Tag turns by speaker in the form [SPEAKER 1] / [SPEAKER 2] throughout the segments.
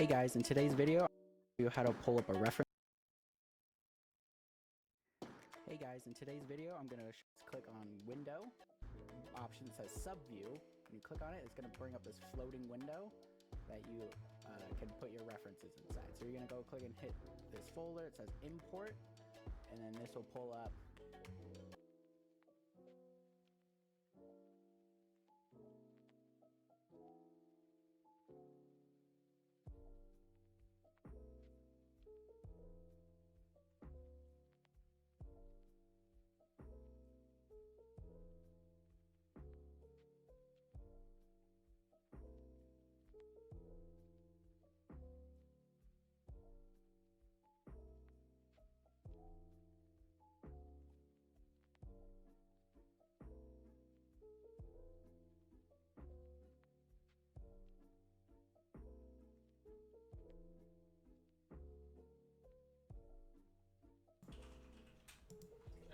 [SPEAKER 1] Hey guys, in today's video, I'll show you how to pull up a reference. Hey guys, in today's video, I'm going to click on Window. Option says Subview. When you click on it, it's going to bring up this floating window that you can put your references inside. So you're going to go click and hit this folder. It says Import, and then this will pull up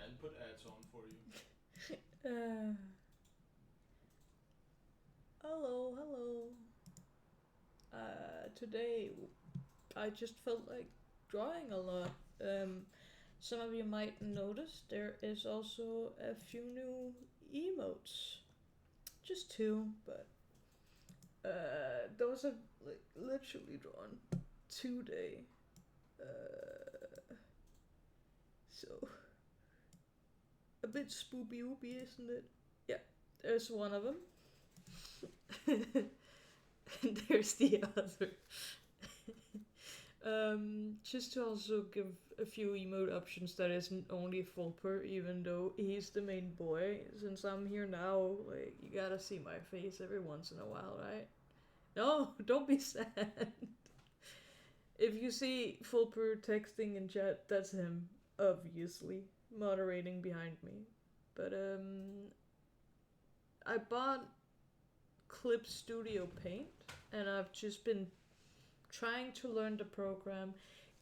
[SPEAKER 2] and put ads on for you.
[SPEAKER 3] Hello. Today I just felt like drawing a lot. Some of you might notice there is also a few new emotes. Just two, but those are like literally drawn today. So a bit spoopy oopy, isn't it? Yeah, there's one of them. And there's the other. Just to also give a few emote options that isn't only Fulper, even though he's the main boy. Since I'm here now, like, you gotta see my face every once in a while, right? No, don't be sad. If you see Fulper texting in chat, that's him, obviously, moderating behind me. But I bought Clip Studio Paint, and I've just been trying to learn the program,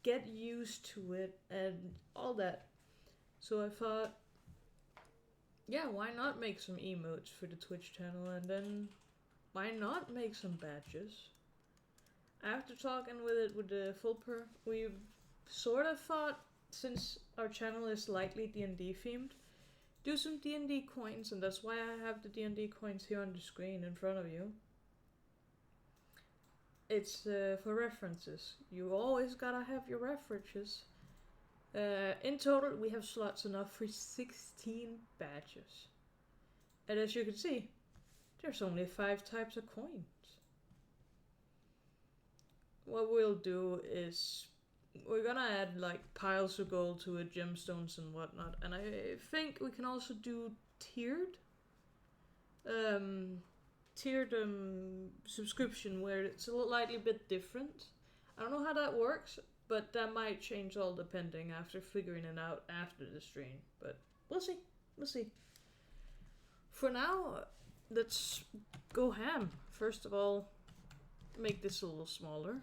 [SPEAKER 3] get used to it, and all that. So I thought, yeah, why not make some emotes for the Twitch channel, and then why not make some badges? After talking with the Fulper, we've sort of thought, since our channel is lightly D&D themed, do some D&D coins, and that's why I have the D&D coins here on the screen in front of you. It's for references. You always gotta have your references. In total, we have slots enough for 16 badges. And as you can see, there's only 5 types of coins. What we'll do is we're gonna add like piles of gold to it, gemstones and whatnot. And I think we can also do tiered subscription where it's a slightly bit different. I don't know how that works, but that might change all depending after figuring it out after the stream. But we'll see. For now, let's go ham. First of all, make this a little smaller.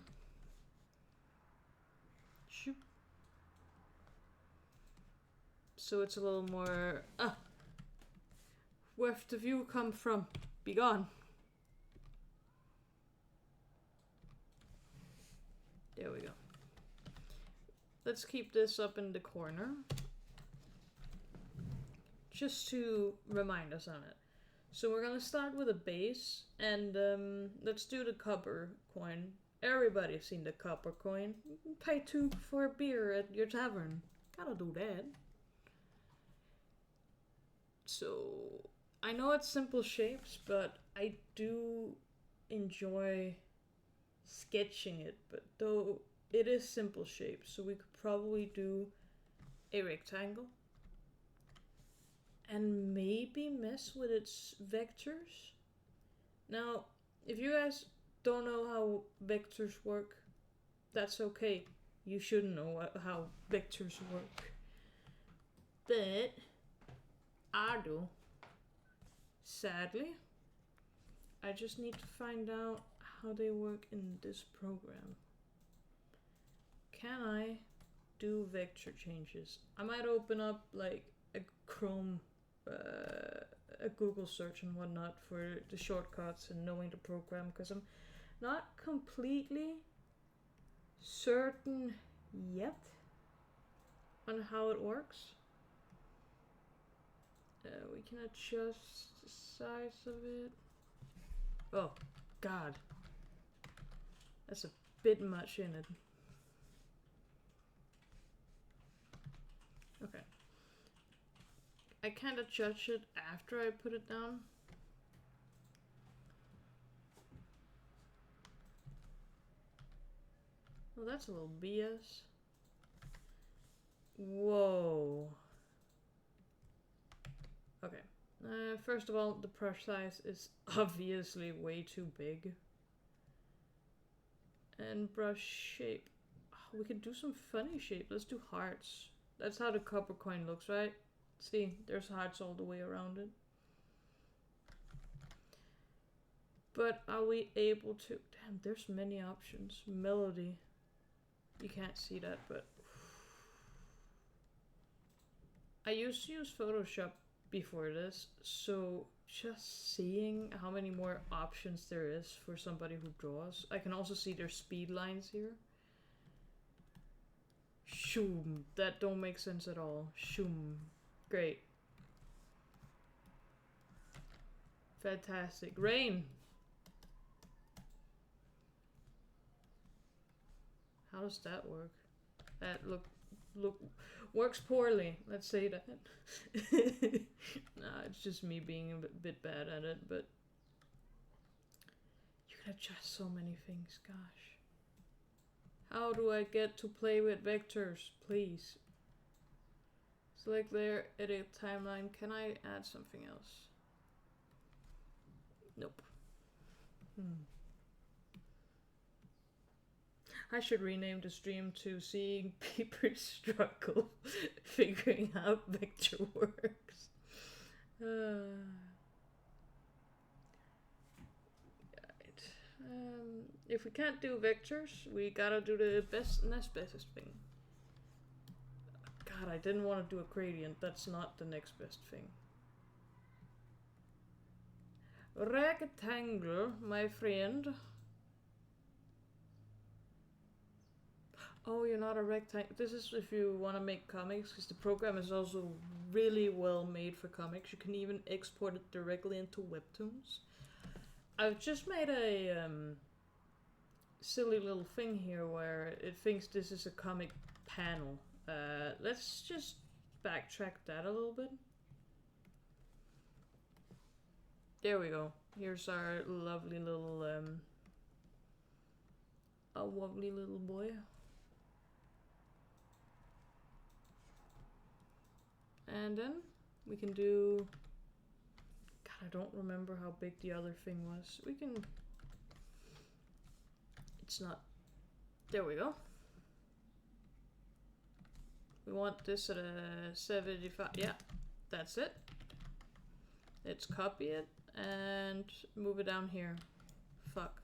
[SPEAKER 3] Shoop. So it's a little more... where'd the view come from? Be gone. There we go. Let's keep this up in the corner. Just to remind us on it. So we're gonna start with a base, and let's do the copper coin. Everybody's seen the copper coin. Pay 2 for a beer at your tavern. Gotta do that. So I know it's simple shapes, but I do enjoy sketching it. But though it is simple shapes, so we could probably do a rectangle and maybe mess with its vectors. Now, if you guys don't know how vectors work, that's okay. You shouldn't know how vectors work. But I do. Sadly, I just need to find out how they work in this program. Can I do vector changes? I might open up like a Chrome, a Google search and whatnot for the shortcuts and knowing the program, because I'm not completely certain yet on how it works. We can adjust the size of it. Oh, God. That's a bit much in it. Okay. I kind of judge it after I put it down. Well, that's a little BS. Whoa. Okay. First of all, the brush size is obviously way too big. And brush shape. Oh, we could do some funny shape. Let's do hearts. That's how the copper coin looks, right? See, there's hearts all the way around it. But are we able to... Damn, there's many options. Melody. You can't see that, but... I used to use Photoshop before this, so just seeing how many more options there is for somebody who draws. I can also see their speed lines here. Shoom. That don't make sense at all. Shoom. Great. Fantastic. Rain. How does that work? That look works poorly. Let's say that. Nah, it's just me being a bit bad at it, but you can adjust so many things, gosh. How do I get to play with vectors, please? Select layer, edit timeline. Can I add something else? Nope. I should rename the stream to Seeing People Struggle Figuring Out Vector Works. Right. If we can't do vectors, we gotta do the next best thing. God, I didn't want to do a gradient. That's not the next best thing. Rectangle, my friend. Oh, you're not a rectangle. This is if you want to make comics, because the program is also really well made for comics. You can even export it directly into webtoons. I've just made a silly little thing here where it thinks this is a comic panel. Let's just backtrack that a little bit. There we go. Here's our lovely little a lovely little boy. And then we can do... God, I don't remember how big the other thing was. We can... It's not... There we go. We want this at a 75... Yeah, that's it. Let's copy it and move it down here. Fuck.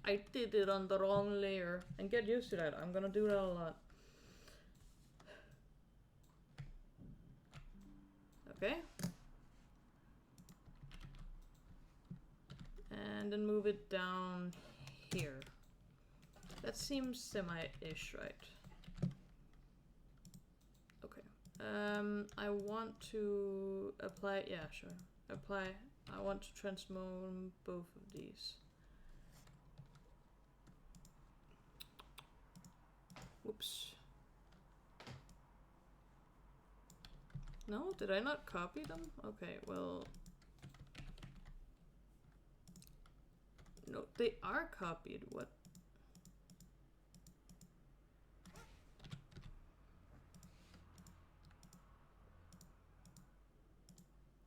[SPEAKER 3] I did it on the wrong layer. And get used to that. I'm gonna do that a lot. Okay. And then move it down here. That seems semi-ish, right? Okay. I want to apply, yeah, sure. Apply, I want to transform both of these. Whoops. No, did I not copy them? Okay, well... No, they are copied. What?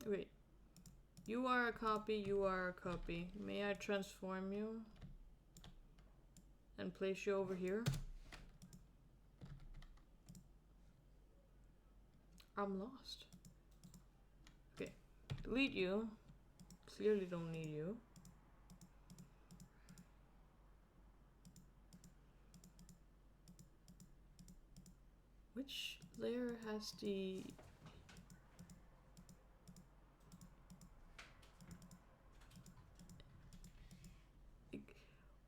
[SPEAKER 3] Wait. You are a copy, you are a copy. May I transform you? And place you over here? I'm lost. Okay. Delete you. Clearly don't need you. Which layer has the...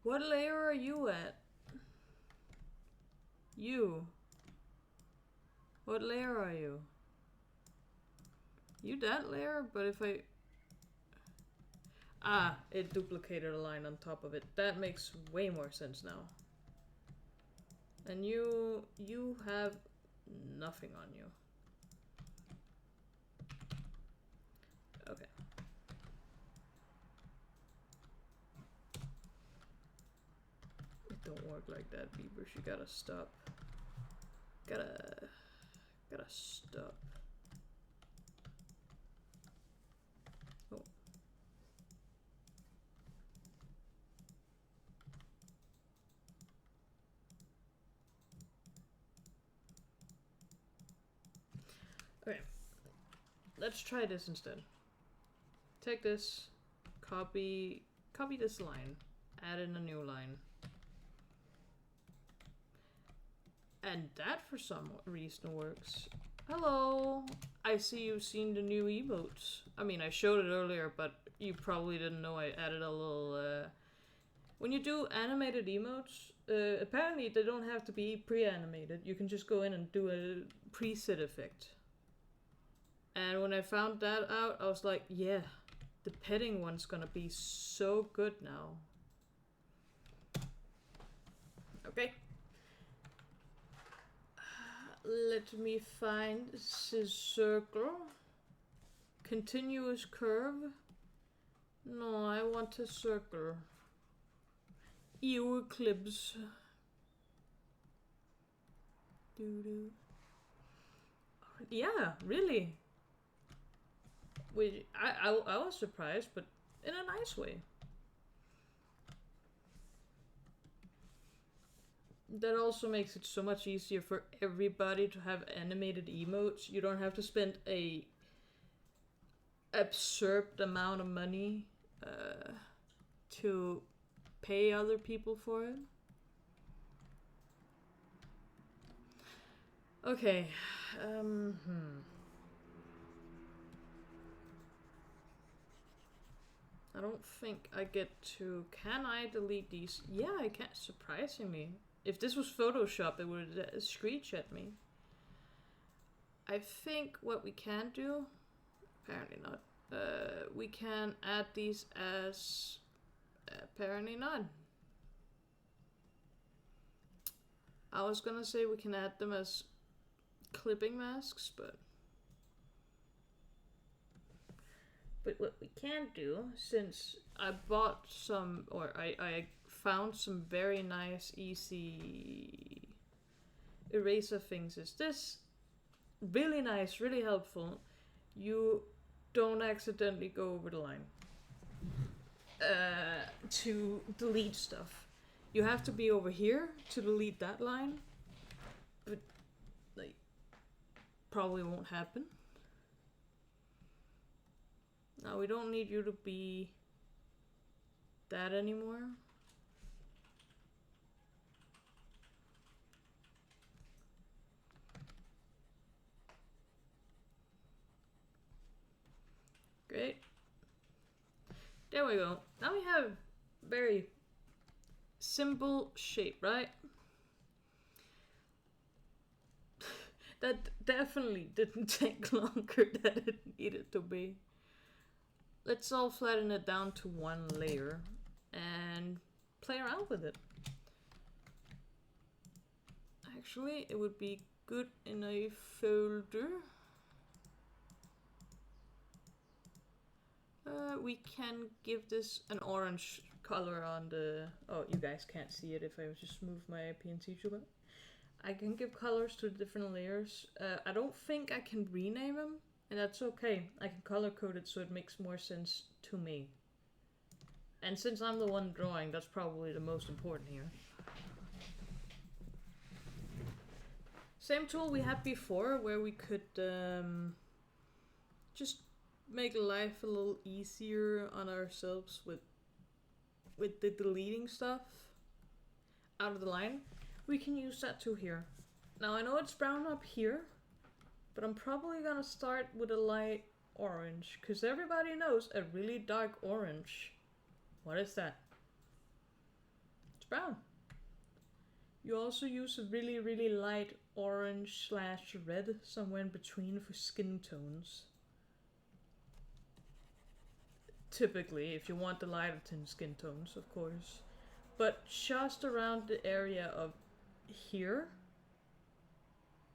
[SPEAKER 3] What layer are you at? You. What layer are you? You that layer, but if I... Ah, it duplicated a line on top of it. That makes way more sense now. And you have nothing on you. Okay. It don't work like that, Beavers. You gotta stop. Gotta stop. Oh. Okay. Let's try this instead. Take this, copy this line, add in a new line. And that for some reason works. Hello! I see you've seen the new emotes. I mean, I showed it earlier, but you probably didn't know I added a little... When you do animated emotes, apparently they don't have to be pre-animated. You can just go in and do a preset effect. And when I found that out, I was like, yeah, the petting one's gonna be so good now. Okay. Let me find this circle. Continuous curve. No, I want a circle. Eclipse. Doo-doo. Yeah, really. Which I was surprised, but in a nice way. That also makes it so much easier for everybody to have animated emotes. You don't have to spend a absurd amount of money to pay other people for it. Okay. I don't think I get to... Can I delete these? Yeah, I can, surprisingly. If this was Photoshop, it would screech at me. I think what we can do... Apparently not. We can add these as... Apparently not. I was gonna say we can add them as clipping masks, but what we can do, since I bought some, or I found some very nice, easy eraser things, is this. Really nice, really helpful. You don't accidentally go over the line to delete stuff. You have to be over here to delete that line, but like probably won't happen. Now we don't need you to be that anymore. Great. There we go. Now we have very simple shape, right? That definitely didn't take longer than it needed to be. Let's all flatten it down to one layer and play around with it. Actually, it would be good in a folder. We can give this an orange color on the... Oh, you guys can't see it if I just move my PNC tool. I can give colors to the different layers. I don't think I can rename them, and that's okay. I can color code it so it makes more sense to me. And since I'm the one drawing, that's probably the most important here. Same tool we had before, where we could just make life a little easier on ourselves with the deleting stuff out of the line. We can use that too here. Now I know it's brown up here, but I'm probably gonna start with a light orange, because everybody knows a really dark orange. What is that? It's brown. You also use a really, really light orange slash red somewhere in between for skin tones. Typically, if you want the lighter tint skin tones, of course. But just around the area of here,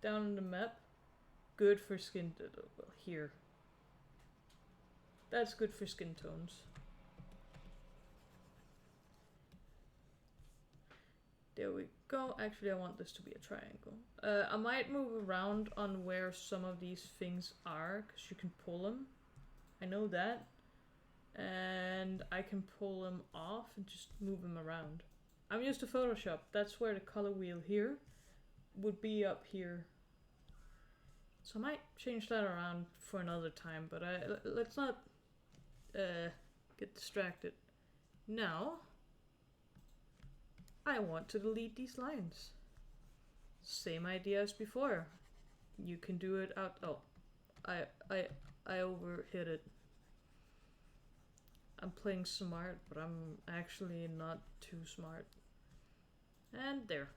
[SPEAKER 3] down on the map, good for skin, well, here. That's good for skin tones. There we go. Actually, I want this to be a triangle. I might move around on where some of these things are, because you can pull them. I know that. And I can pull them off and just move them around. I'm used to Photoshop. That's where the color wheel here would be up here. So I might change that around for another time, but let's not get distracted. Now, I want to delete these lines. Same idea as before. You can do it out. Oh, I overhit it. I'm playing smart, but I'm actually not too smart. And there.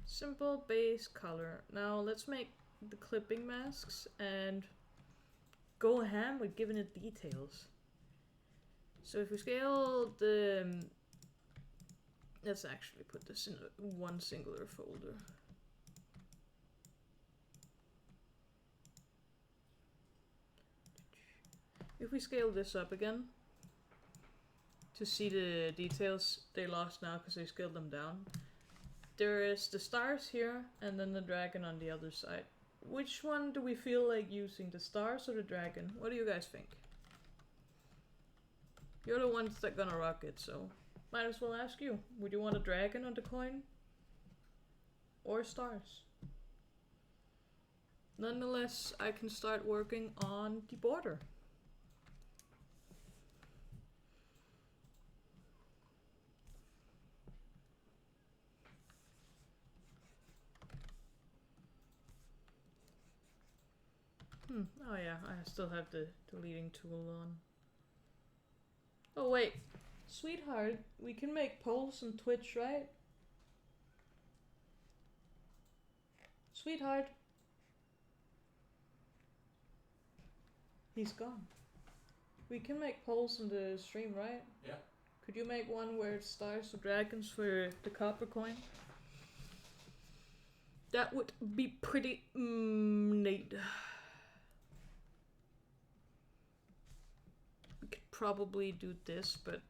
[SPEAKER 3] Simple base color. Now let's make the clipping masks and go ham with giving it details. So if we scale the... let's actually put this in one singular folder. If we scale this up again, to see the details, they lost now because they scaled them down. There is the stars here, and then the dragon on the other side. Which one do we feel like using, the stars or the dragon? What do you guys think? You're the ones that gonna rock it, so might as well ask you. Would you want a dragon on the coin? Or stars? Nonetheless, I can start working on the border. Oh yeah, I still have the deleting tool on. Oh wait, sweetheart, we can make polls on Twitch, right? Sweetheart. He's gone. We can make polls on the stream, right?
[SPEAKER 2] Yeah.
[SPEAKER 3] Could you make one where it's stars or dragons for the copper coin? That would be pretty neat. We could probably do this, but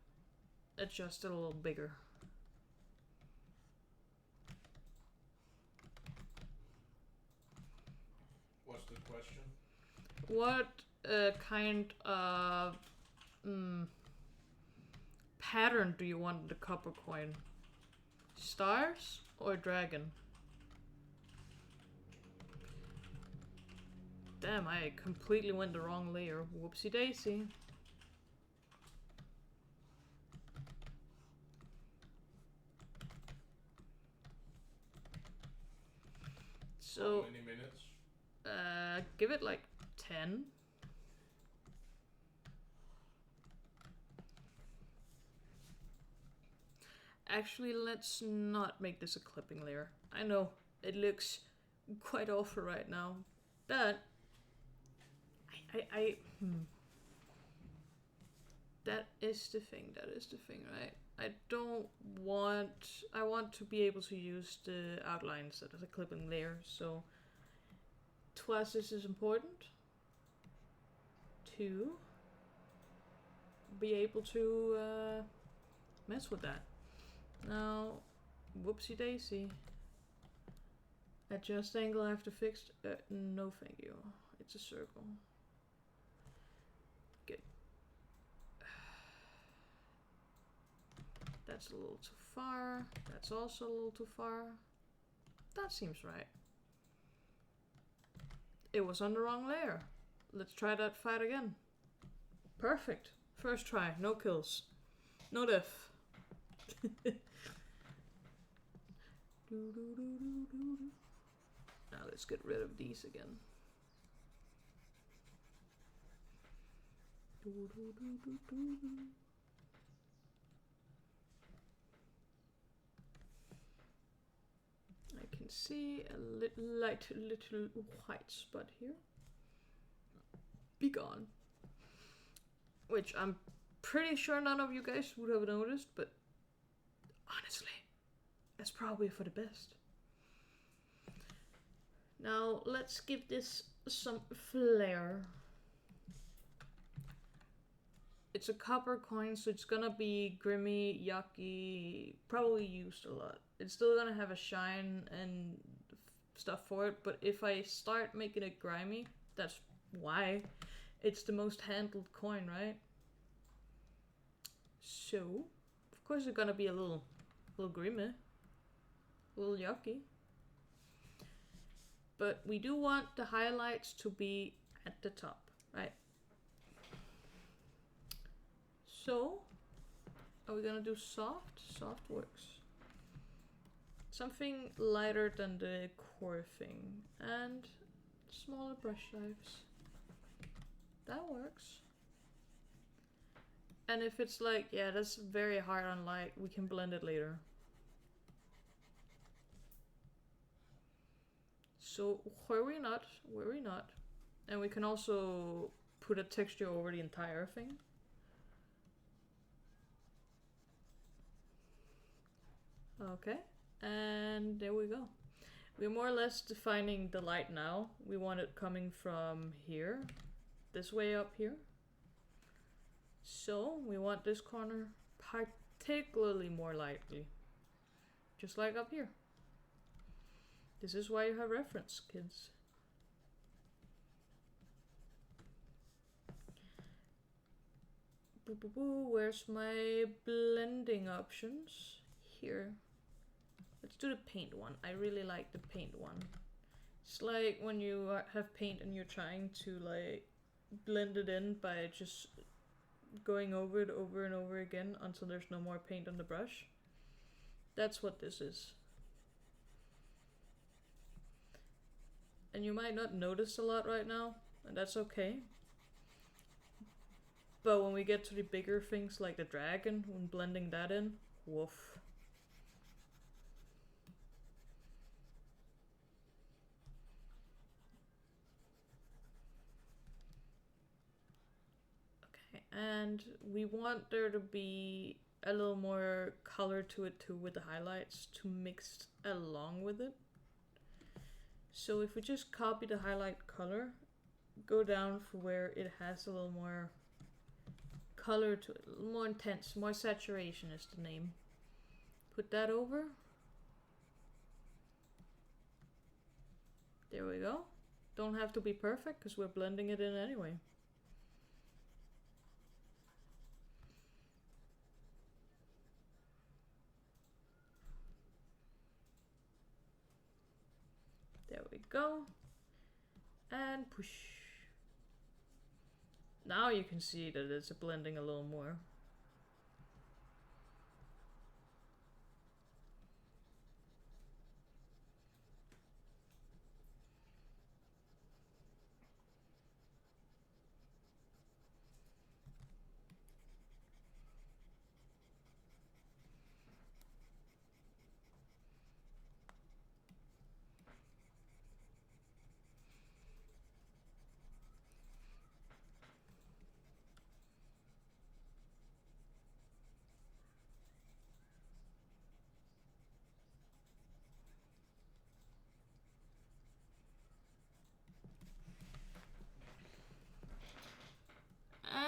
[SPEAKER 3] adjust it a little bigger.
[SPEAKER 2] What's the question?
[SPEAKER 3] What kind of pattern do you want in the copper coin? Stars or dragon? Damn, I completely went the wrong layer. Whoopsie daisy. So,
[SPEAKER 2] how many minutes?
[SPEAKER 3] give it like 10. Actually, let's not make this a clipping layer. I know, it looks quite awful right now, but that is the thing, right? I want to be able to use the outlines as a clipping layer, so twice this is important to be able to mess with that. Now, whoopsie daisy. Adjust angle I have to fix. No thank you. It's a circle. Good. That's a little too far. That's also a little too far. That seems right. It was on the wrong layer. Let's try that fight again. Perfect. First try. No kills. No death. Now let's get rid of these again. see a little white spot here. Be gone. Which I'm pretty sure none of you guys would have noticed, but honestly, that's probably for the best. Now let's give this some flair. It's a copper coin, so it's gonna be grimy, yucky, probably used a lot. It's still gonna have a shine and stuff for it, but if I start making it grimy, that's why. It's the most handled coin, right? So, of course it's gonna be a little grimy, a little yucky. But we do want the highlights to be at the top, right? So, are we gonna do soft? Soft works. Something lighter than the core thing. And smaller brush stripes. That works. And if it's like, yeah, that's very hard on light, we can blend it later. So, worry not. And we can also put a texture over the entire thing. Okay, and there we go. We're more or less defining the light now. We want it coming from here, this way up here. So we want this corner particularly more lightly, just like up here. This is why you have reference, kids. Boo boo boo, where's my blending options? Here. Let's do the paint one. I really like the paint one. It's like when you have paint and you're trying to like blend it in by just going over it over and over again until there's no more paint on the brush. That's what this is. And you might not notice a lot right now, and that's okay. But when we get to the bigger things like the dragon, when blending that in, woof. And we want there to be a little more color to it too with the highlights to mix along with it. So if we just copy the highlight color, go down for where it has a little more color to it, a little more intense, more saturation is the name. Put that over. There we go. Don't have to be perfect because we're blending it in anyway. There we go. And push. Now you can see that it's blending a little more.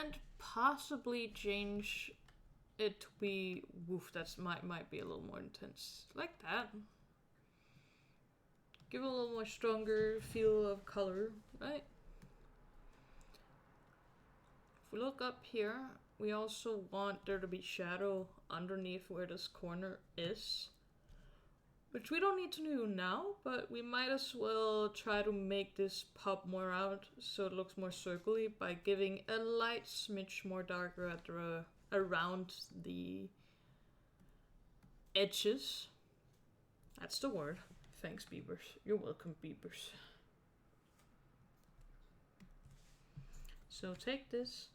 [SPEAKER 3] And possibly change it to be woof, that's might be a little more intense. Like that. Give it a little more stronger feel of color, right? If we look up here, we also want there to be shadow underneath where this corner is. Which we don't need to do now, but we might as well try to make this pop more out so it looks more circly by giving a light smidge more darker at the, around the edges. That's the word. Thanks, Beavers. You're welcome, Beavers. So take this,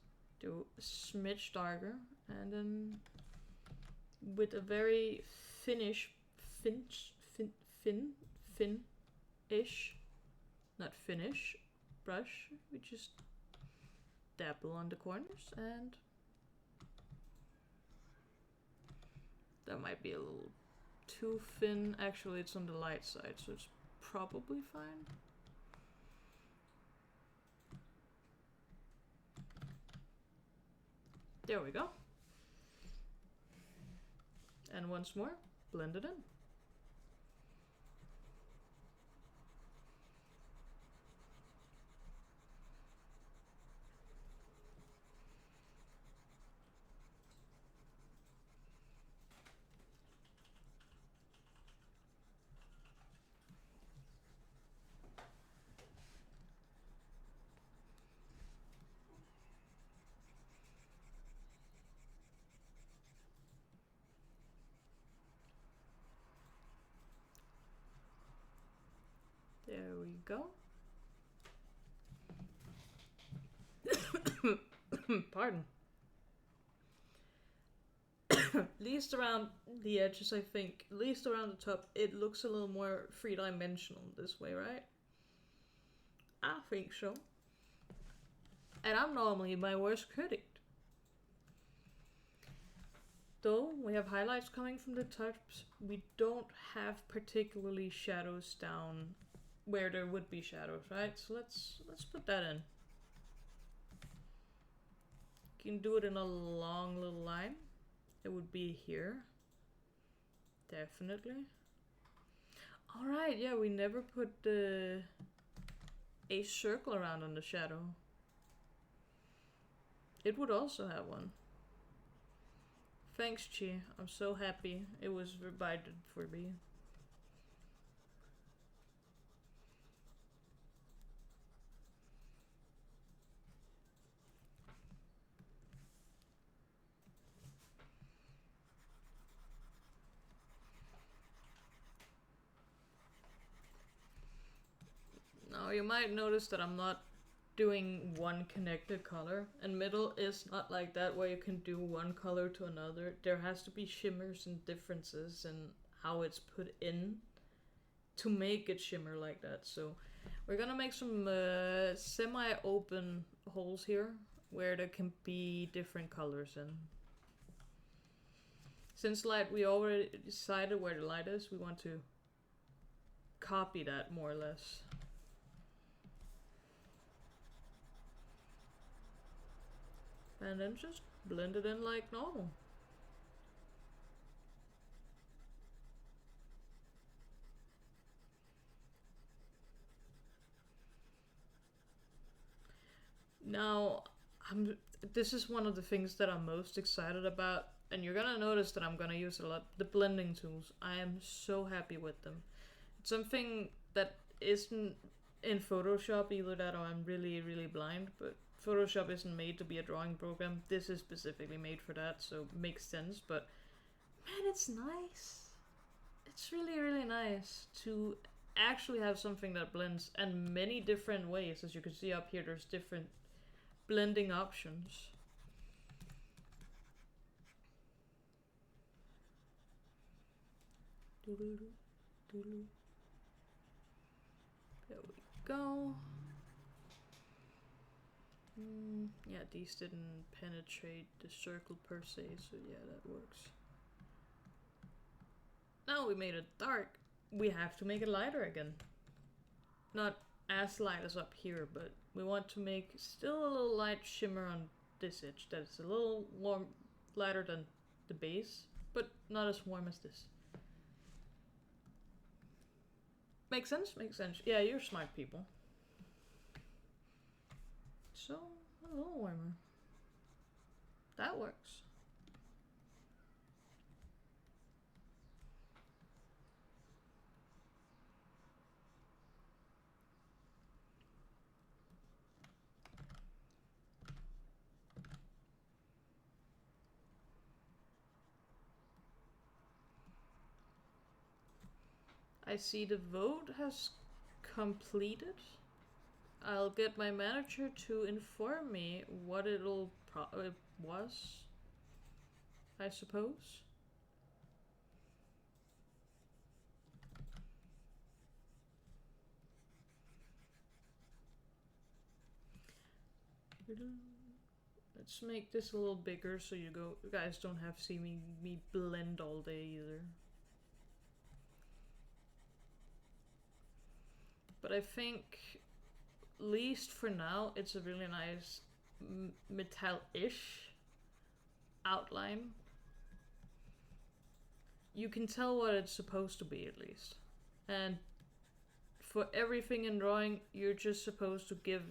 [SPEAKER 3] do a smidge darker, and then with a very thin fin-ish, not finish brush. We just dabble on the corners, and that might be a little too thin. Actually, it's on the light side, so it's probably fine. There we go. And once more, blend it in. There we go. Pardon. Least around the edges, I think. Least around the top, it looks a little more three-dimensional this way, right? I think so. And I'm normally my worst critic. Though we have highlights coming from the tops, we don't have particularly shadows down where there would be shadows, right? So let's put that in. You can do it in a long little line. It would be here. Definitely. Alright, yeah, we never put a circle around on the shadow. It would also have one. Thanks, Chi. I'm so happy it was provided for me. Now you might notice that I'm not doing one connected color, and middle is not like that where you can do one color to another. There has to be shimmers and differences in how it's put in to make it shimmer like that. So we're gonna make some semi-open holes here where there can be different colors in. Since light, we already decided where the light is, we want to copy that more or less. And then just blend it in like normal. Now, this is one of the things that I'm most excited about, and you're gonna notice that I'm gonna use a lot. The blending tools. I am so happy with them. It's something that isn't in Photoshop, either that or I'm really, really blind, but Photoshop isn't made to be a drawing program. This is specifically made for that, so it makes sense, but man, it's nice. It's really, really nice to actually have something that blends in many different ways. As you can see up here, there's different blending options. There we go. Yeah, these didn't penetrate the circle per se, so yeah, that works. Now we made it dark. We have to make it lighter again. Not as light as up here, but we want to make still a little light shimmer on this edge. That's a little warm, lighter than the base, but not as warm as this. Makes sense? Makes sense. Yeah, you're smart people. So, a little warmer. That works. I see the vote has completed. I'll get my manager to inform me what it'll was, I suppose. Let's make this a little bigger so you guys don't have to see me blend all day either. But I think, at least for now, it's a really nice metal-ish outline. You can tell what it's supposed to be, at least. And for everything in drawing, you're just supposed to give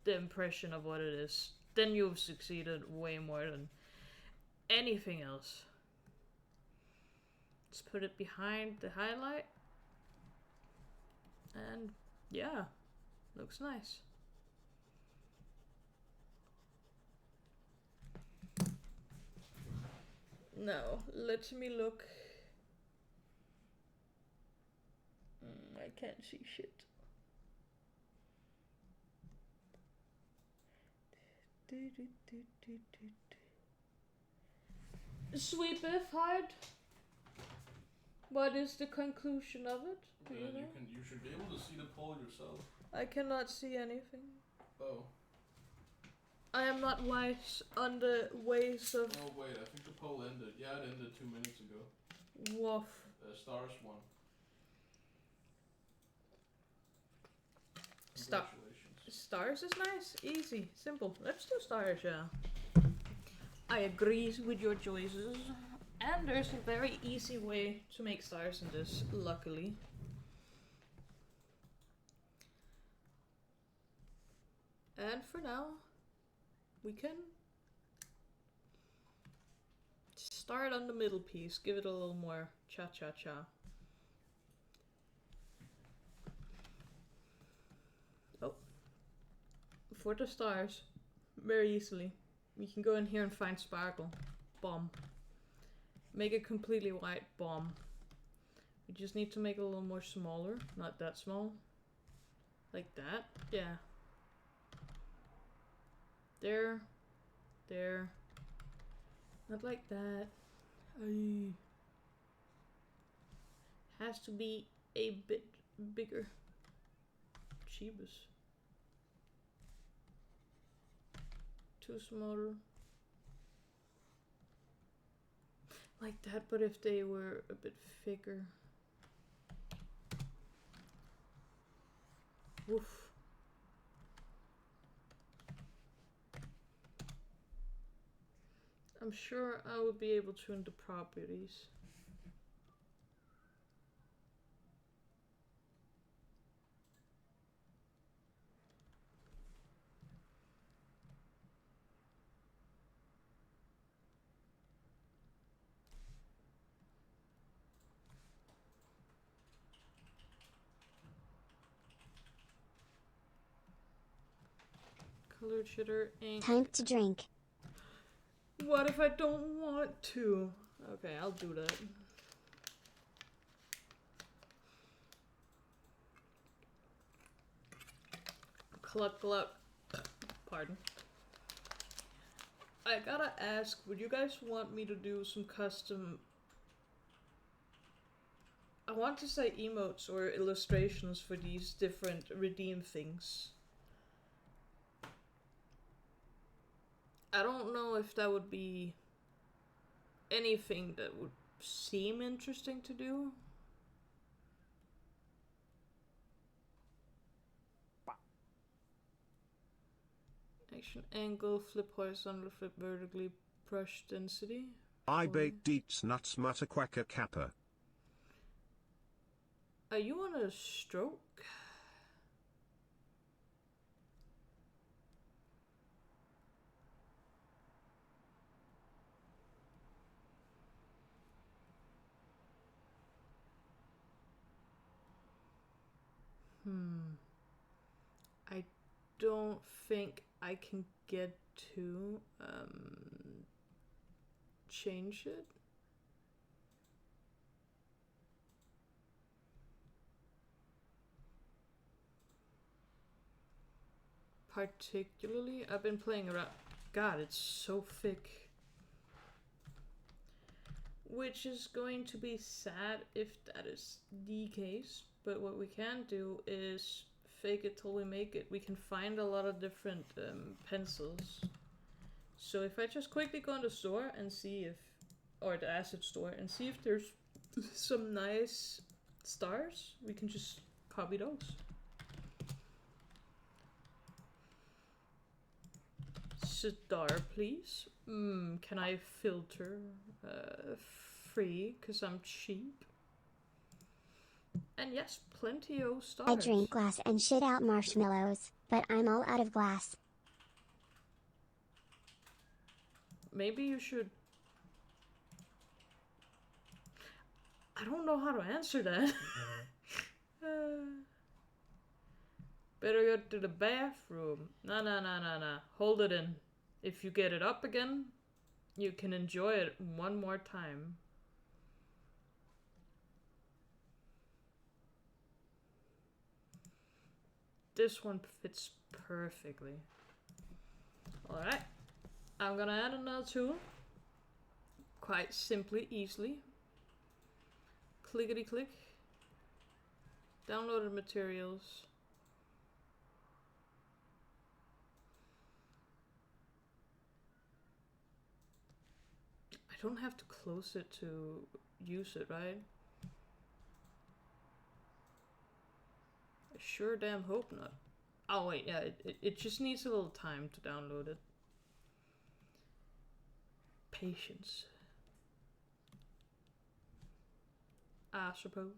[SPEAKER 3] the impression of what it is. Then you've succeeded way more than anything else. Let's put it behind the highlight. And yeah, looks nice. Now, let me look. I can't see shit. Sweep if hard. What is the conclusion of it? Do you know?
[SPEAKER 2] You should be able to see the poll yourself.
[SPEAKER 3] I cannot see anything.
[SPEAKER 2] Oh.
[SPEAKER 3] I am not wise on the ways of.
[SPEAKER 2] Oh wait, I think the poll ended. Yeah, it ended 2 minutes ago.
[SPEAKER 3] Woof.
[SPEAKER 2] Stars won.
[SPEAKER 3] Stars is nice, easy, simple. Let's do stars, yeah. I agree with your choices. And there's a very easy way to make stars in this, luckily. And for now, we can start on the middle piece, give it a little more cha-cha-cha. Oh. For the stars, very easily, we can go in here and find sparkle. Bomb. Make it completely white. Bomb. We just need to make it a little more smaller. Not that small. Like that. Yeah. There. There. Not like that. Aye. Has to be a bit bigger. Jeebus. Too smaller. Like that, but if they were a bit thicker. Woof. I'm sure I would be able to in the properties. Colored shitter ink.
[SPEAKER 4] Time to drink.
[SPEAKER 3] What if I don't want to? Okay, I'll do that. Cluck cluck. Pardon. I gotta ask, would you guys want me to do some custom... I want to say emotes or illustrations for these different redeem things. I don't know if that would be anything that would seem interesting to do. Action angle, flip horizontally, flip vertically, brush density.
[SPEAKER 5] I baked deets nuts mutter quacker kappa.
[SPEAKER 3] Are you on a stroke? I don't think I can get to change it. Particularly, I've been playing around. God, it's so thick. Which is going to be sad if that is the case. But what we can do is fake it till we make it. We can find a lot of different pencils. So if I just quickly go in the store and see if, or the asset store, and see if there's some nice stars, we can just copy those. Star, please. Can I filter? Free, because I'm cheap. And yes, plenty of stars.
[SPEAKER 4] I drink glass and shit out marshmallows, but I'm all out of glass.
[SPEAKER 3] Maybe you should... I don't know how to answer that. Better go to the bathroom. Nah. Hold it in. If you get it up again, you can enjoy it one more time. This one fits perfectly. Alright. I'm gonna add another tool. Quite simply, easily. Clickety click. Downloaded materials. I don't have to close it to use it, right? I sure damn hope not. Oh wait, yeah, it just needs a little time to download it. Patience. I suppose.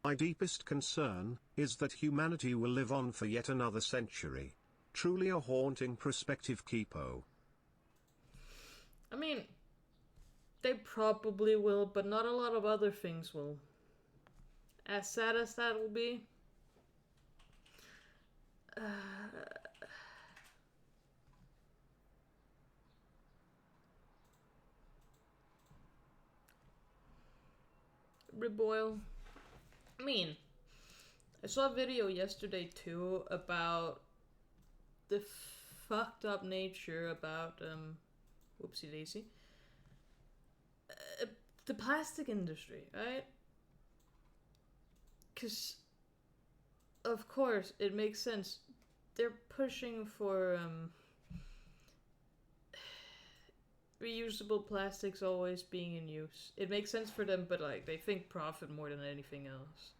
[SPEAKER 5] My deepest concern is that humanity will live on for yet another century. Truly a haunting perspective, Kipo.
[SPEAKER 3] I mean, they probably will, but not a lot of other things will. As sad as that will be. Reboil. I mean, I saw a video yesterday too about the fucked up nature about, whoopsie daisy, the plastic industry, right? Because, of course, it makes sense. They're pushing for, reusable plastics always being in use. It makes sense for them, but like they think profit more than anything else.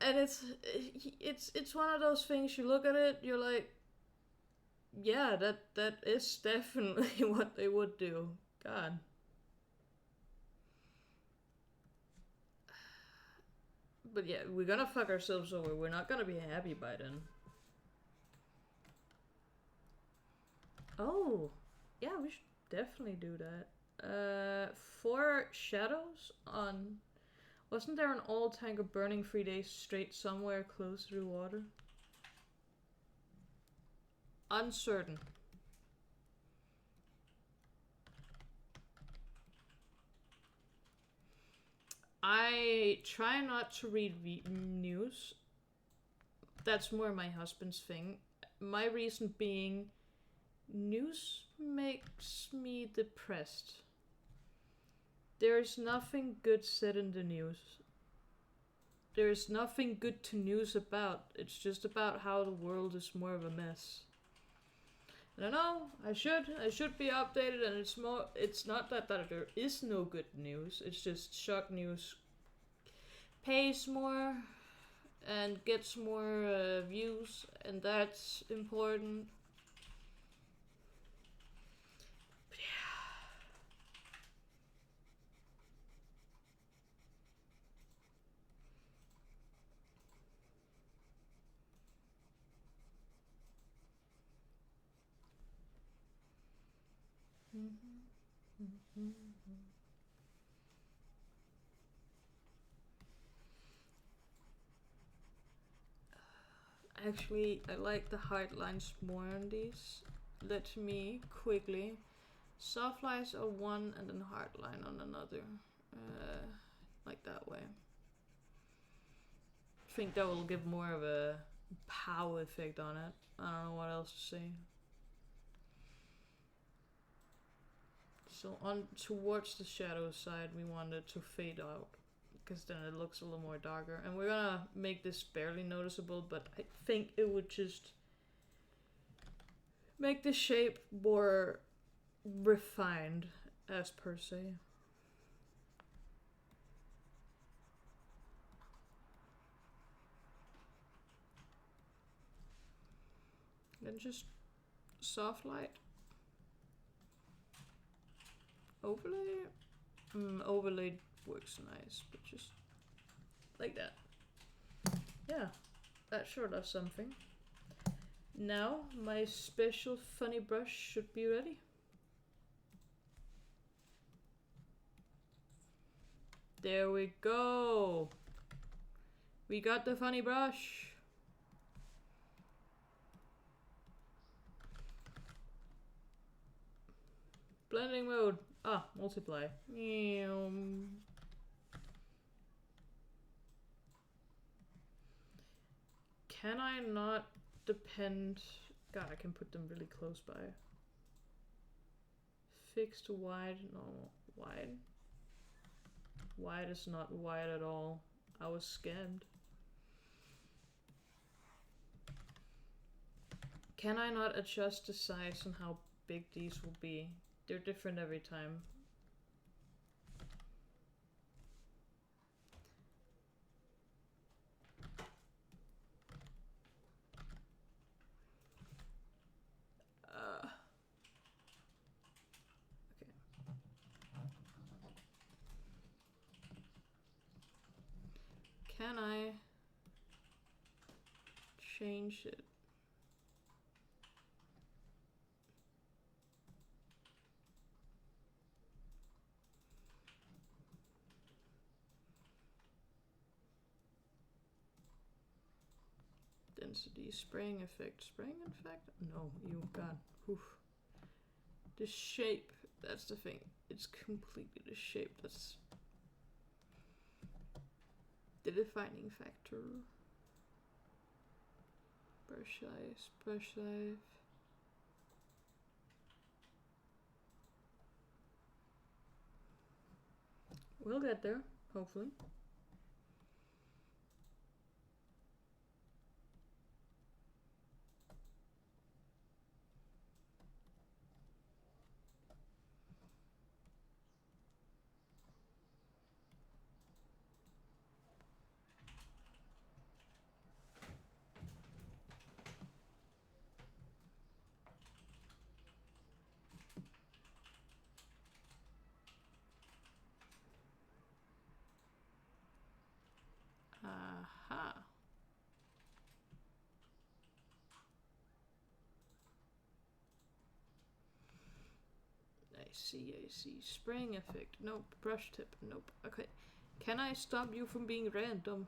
[SPEAKER 3] And it's one of those things, you look at it, you're like, yeah, that is definitely what they would do. God. But yeah, we're gonna fuck ourselves over. We're not gonna be happy by then. Oh, yeah, we should definitely do that. 4 shadows on... Wasn't there an old tank of burning 3 days straight somewhere close to the water? Uncertain. I try not to read news. That's more my husband's thing. My reason being, news makes me depressed. There's nothing good said in the news. There's nothing good to news about. It's just about how the world is more of a mess. And I know I should be updated, and it's not that there is no good news. It's just shock news pays more and gets more views, and that's important. But yeah. Actually, I like the hard lines more on these. Let me quickly. Soft lines are one and then hard line on another. Like that way. think that will give more of a pow effect on it. I don't know what else to say. So on towards the shadow side, we want it to fade out, because then it looks a little more darker. And we're gonna make this barely noticeable, but I think it would just make the shape more refined, as per se. Then just soft light. Overlay? Overlay works nice, but just like that. Yeah, that sure does something. Now my special funny brush should be ready. There we go. We got the funny brush. Blending mode. Ah, multiply. Can I not depend? God, I can put them really close by. Fixed wide. No, wide. Wide is not wide at all. I was scammed. Can I not adjust the size and how big these will be? They're different every time. Okay. Can I change it? Density, spraying effect. Spraying effect? No, you got. Oof. The shape, that's the thing. It's completely the shape that's the defining factor. Brush size, brush size. We'll get there, hopefully. Aha. I see, I see. Spraying effect. Nope. Brush tip. Nope. Okay. Can I stop you from being random?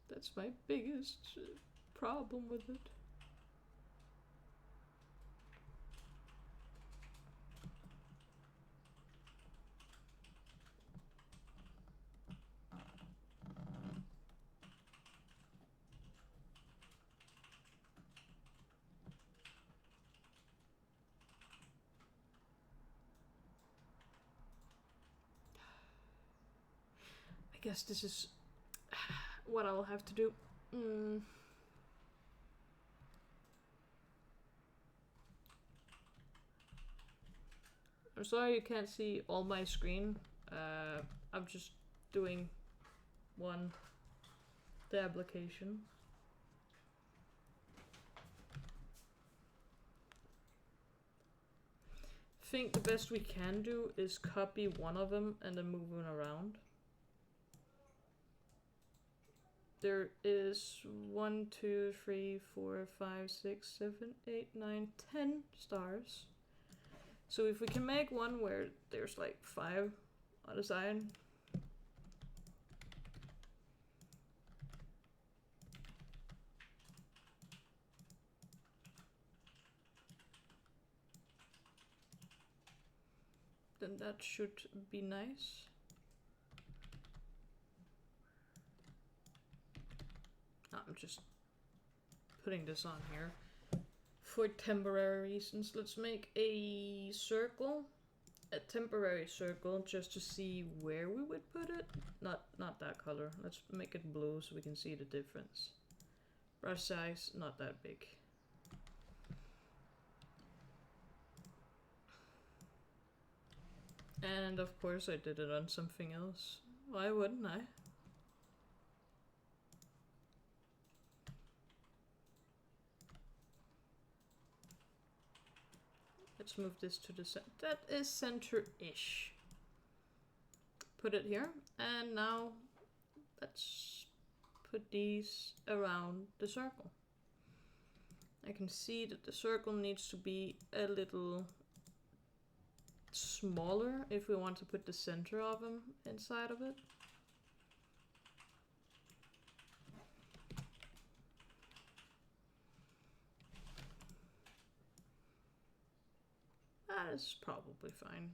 [SPEAKER 3] That's my biggest problem with it. I guess this is what I'll have to do. I'm sorry you can't see all my screen. I'm just doing the application. I think the best we can do is copy one of them and then move them around. There is 1, 2, 3, 4, 5, 6, 7, 8, 9, 10 stars. So if we can make one where there's like 5 on the side. then that should be nice. I'm just putting this on here for temporary reasons. Let's make a circle, a temporary circle, just to see where we would put it. Not that color. Let's make it blue so we can see the difference. Brush size, not that big. And of course I did it on something else. Why wouldn't I? Let's move this to the center. That is center-ish. Put it here. And now let's put these around the circle. I can see that the circle needs to be a little smaller if we want to put the center of them inside of it. That is probably fine.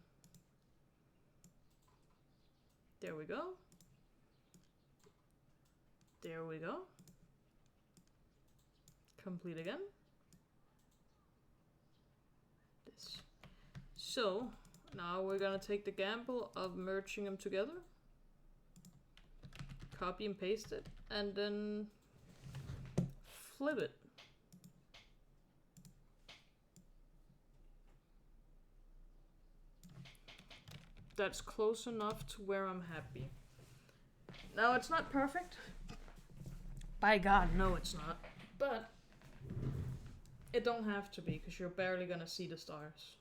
[SPEAKER 3] There we go. There we go. Complete again. This. So, now we're gonna take the gamble of merging them together. Copy and paste it, and then flip it. That's close enough to where I'm happy. Now, it's not perfect. By God, no it's not. But it don't have to be, because you're barely gonna see the stars.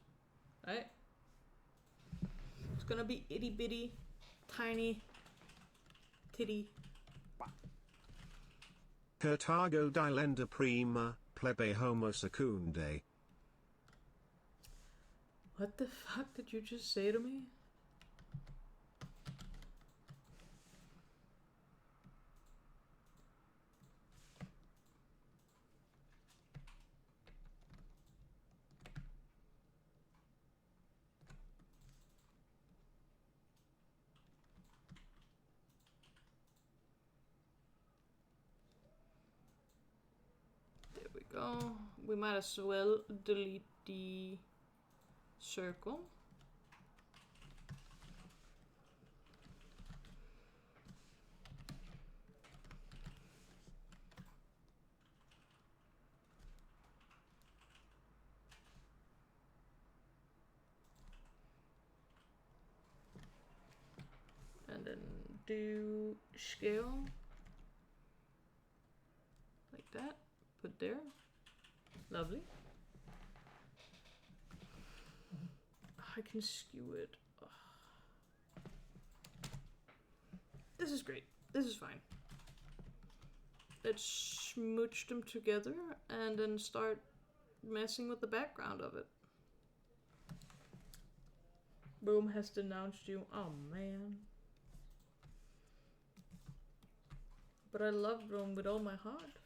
[SPEAKER 3] Right? It's gonna be itty bitty, tiny, titty.
[SPEAKER 5] Cartago dilenda prima, plebe homo secunde.
[SPEAKER 3] What the fuck did you just say to me? Go. We might as well delete the circle. And then do scale like that. Put there. Lovely. I can skew it. Ugh. This is great. This is fine. Let's smooch them together and then start messing with the background of it. Boom has denounced you. Oh man. But I love Rome with all my heart.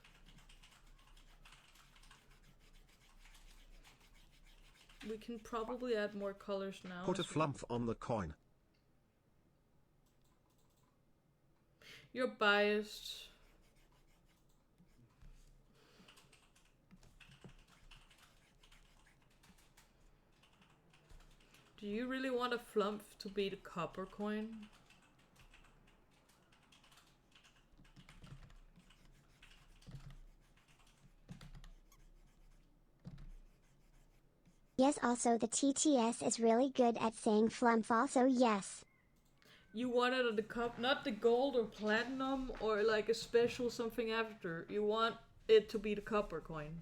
[SPEAKER 3] We can probably add more colors now.
[SPEAKER 5] Put a flump on the coin.
[SPEAKER 3] You're biased. Do you really want a flump to be the copper coin?
[SPEAKER 4] Yes, also the TTS is really good at saying flump, also yes.
[SPEAKER 3] You wanted the cup, not the gold or platinum or like a special something after. You want it to be the copper coin.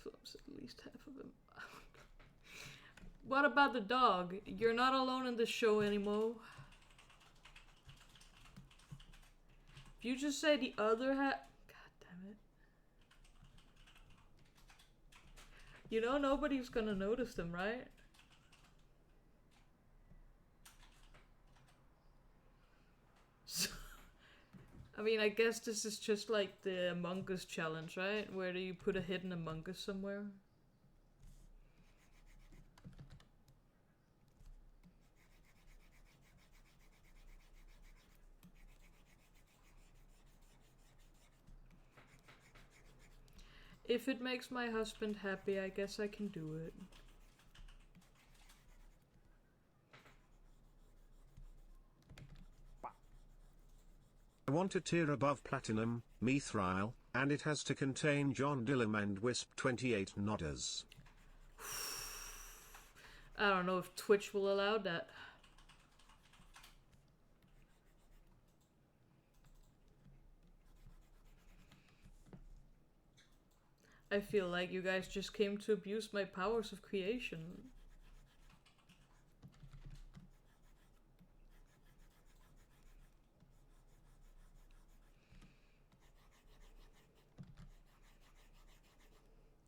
[SPEAKER 3] Flumps at least half of them. What about the dog? You're not alone in the show anymore. If you just say the other half... God damn it. You know nobody's gonna notice them, right? I mean, I guess this is just like the Among Us challenge, right? Where do you put a hidden Among Us somewhere? If it makes my husband happy, I guess I can do it.
[SPEAKER 5] I want a tier above platinum, mithril, and it has to contain John Dillam and Wisp 28 nodders.
[SPEAKER 3] I don't know if Twitch will allow that. I feel like you guys just came to abuse my powers of creation.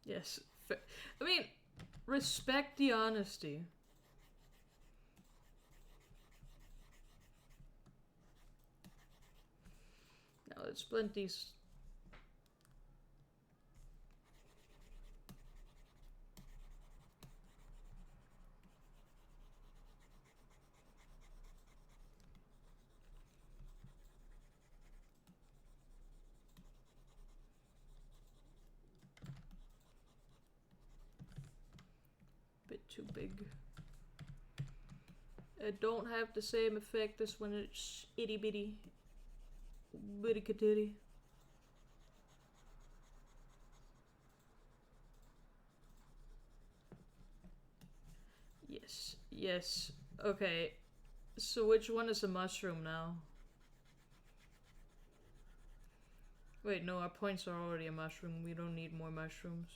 [SPEAKER 3] Yes. I mean, respect the honesty. Now let's blend these. Bit too big. It don't have the same effect as when it's itty bitty. Bitty katitty. Yes, yes. Okay. So which one is a mushroom now? Wait, no, our points are already a mushroom. We don't need more mushrooms.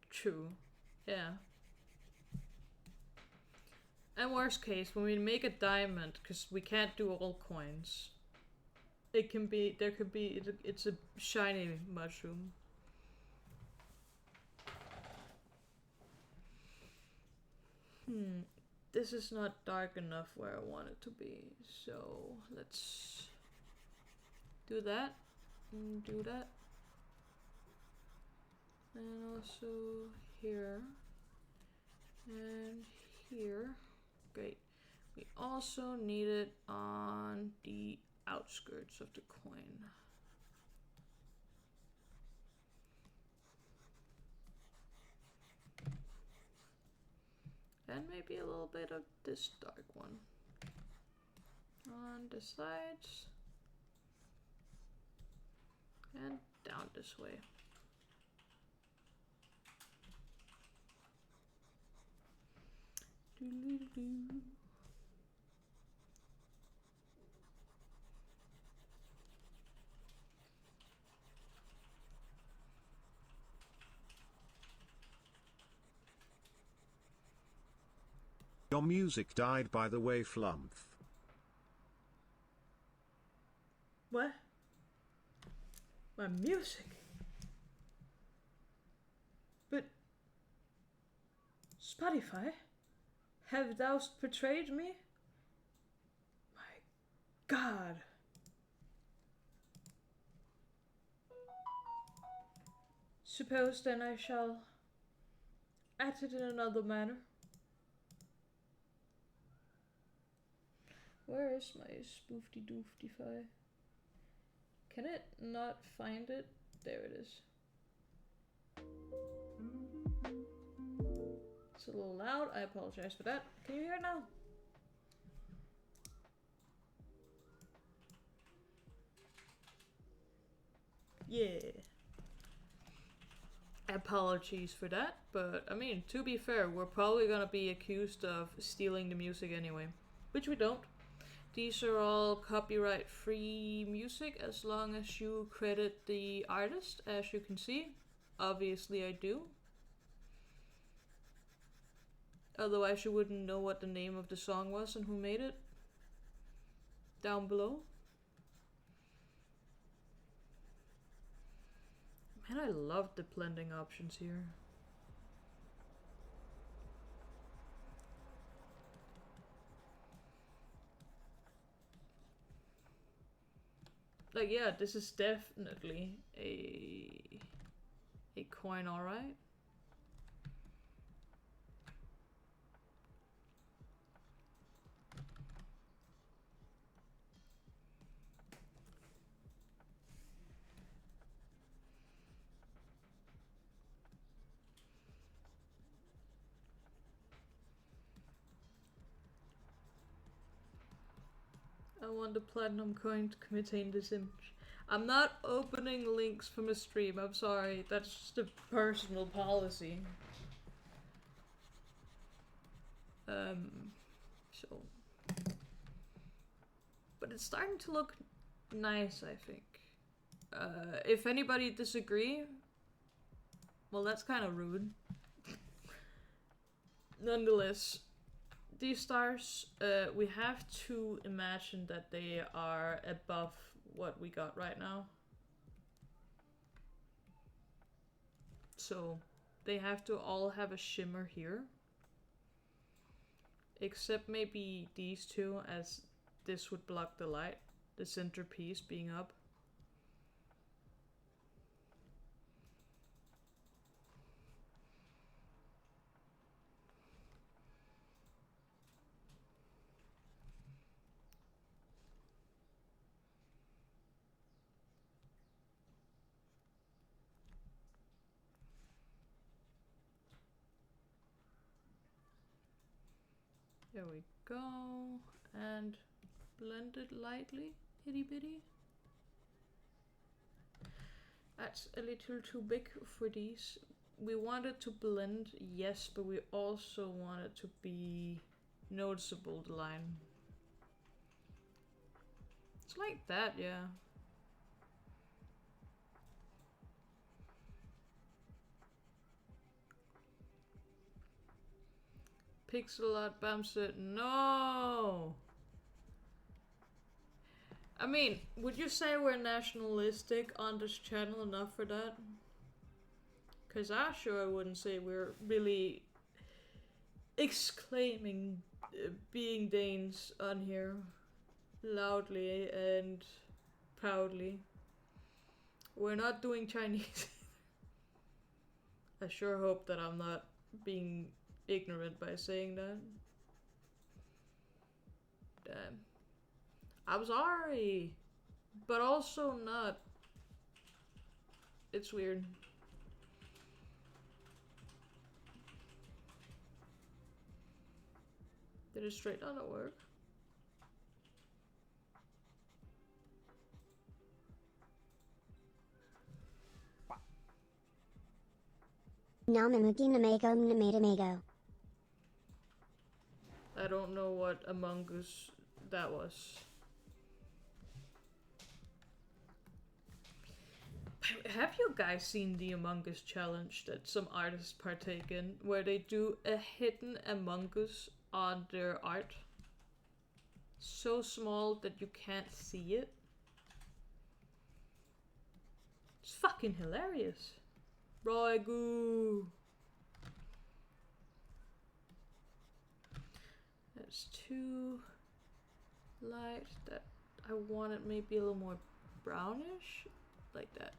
[SPEAKER 3] True. Yeah. And worst case, when we make a diamond, because we can't do all coins, it can be, there could be, it's a shiny mushroom. This is not dark enough where I want it to be, so let's do that, and do that. And also here, and here. Great. We also need it on the outskirts of the coin. And maybe a little bit of this dark one on the sides and down this way. Doo-doo-doo.
[SPEAKER 5] Your music died, by the way, Flumph.
[SPEAKER 3] What? My music? But Spotify? Have thou betrayed me? My God. Suppose then I shall act it in another manner. Where is my spoofty doofty-fi? Can it not find it? There it is. It's a little loud. I apologize for that. Can you hear it now? Yeah. Apologies for that, but I mean, to be fair, we're probably gonna be accused of stealing the music anyway, which we don't. These are all copyright free music as long as you credit the artist, as you can see. Obviously I do. Otherwise you wouldn't know what the name of the song was and who made it. Down below. Man, I love the blending options here. like, yeah, this is definitely a coin, alright. I want the platinum coin to contain this image. I'm not opening links from a stream, I'm sorry. That's just a personal policy. So. But it's starting to look nice, I think. If anybody disagree, well, that's kind of rude. Nonetheless, these stars, we have to imagine that they are above what we got right now. So they have to all have a shimmer here. Except maybe these two, as this would block the light, the centerpiece being up. There we go, and blend it lightly, itty bitty. That's a little too big for these. We want it to blend, yes, but we also want it to be noticeable, the line. It's like that, yeah. Pixel art Bamse, no! I mean, would you say we're nationalistic on this channel enough for that? Cause I sure wouldn't say we're really exclaiming being Danes on here loudly and proudly. We're not doing Chinese. I sure hope that I'm not being ignorant by saying that. Damn. I'm sorry, but also not. It's weird. Did it straight on at work?
[SPEAKER 4] Namamugi Namego Namadamago.
[SPEAKER 3] I don't know what Among Us that was. Have you guys seen the Among Us challenge that some artists partake in, where they do a hidden Among Us on their art? So small that you can't see it. It's fucking hilarious. Roigu. That's too light. That I want it maybe a little more brownish, like that.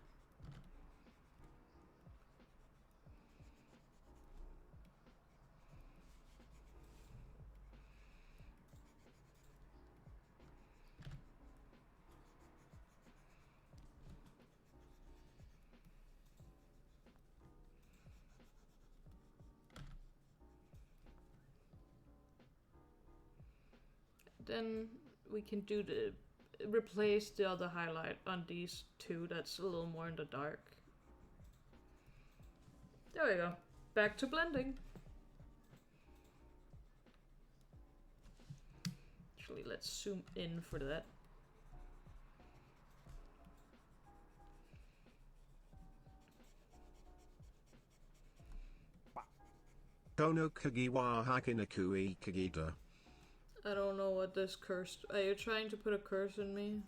[SPEAKER 3] Then we can do replace the other highlight on these two that's a little more in the dark. There we go. Back to blending. Actually, let's zoom in for that.
[SPEAKER 5] Kono Kagiwa Hakinakui Kagita.
[SPEAKER 3] I don't know what this curse... Are you trying to put a curse in me?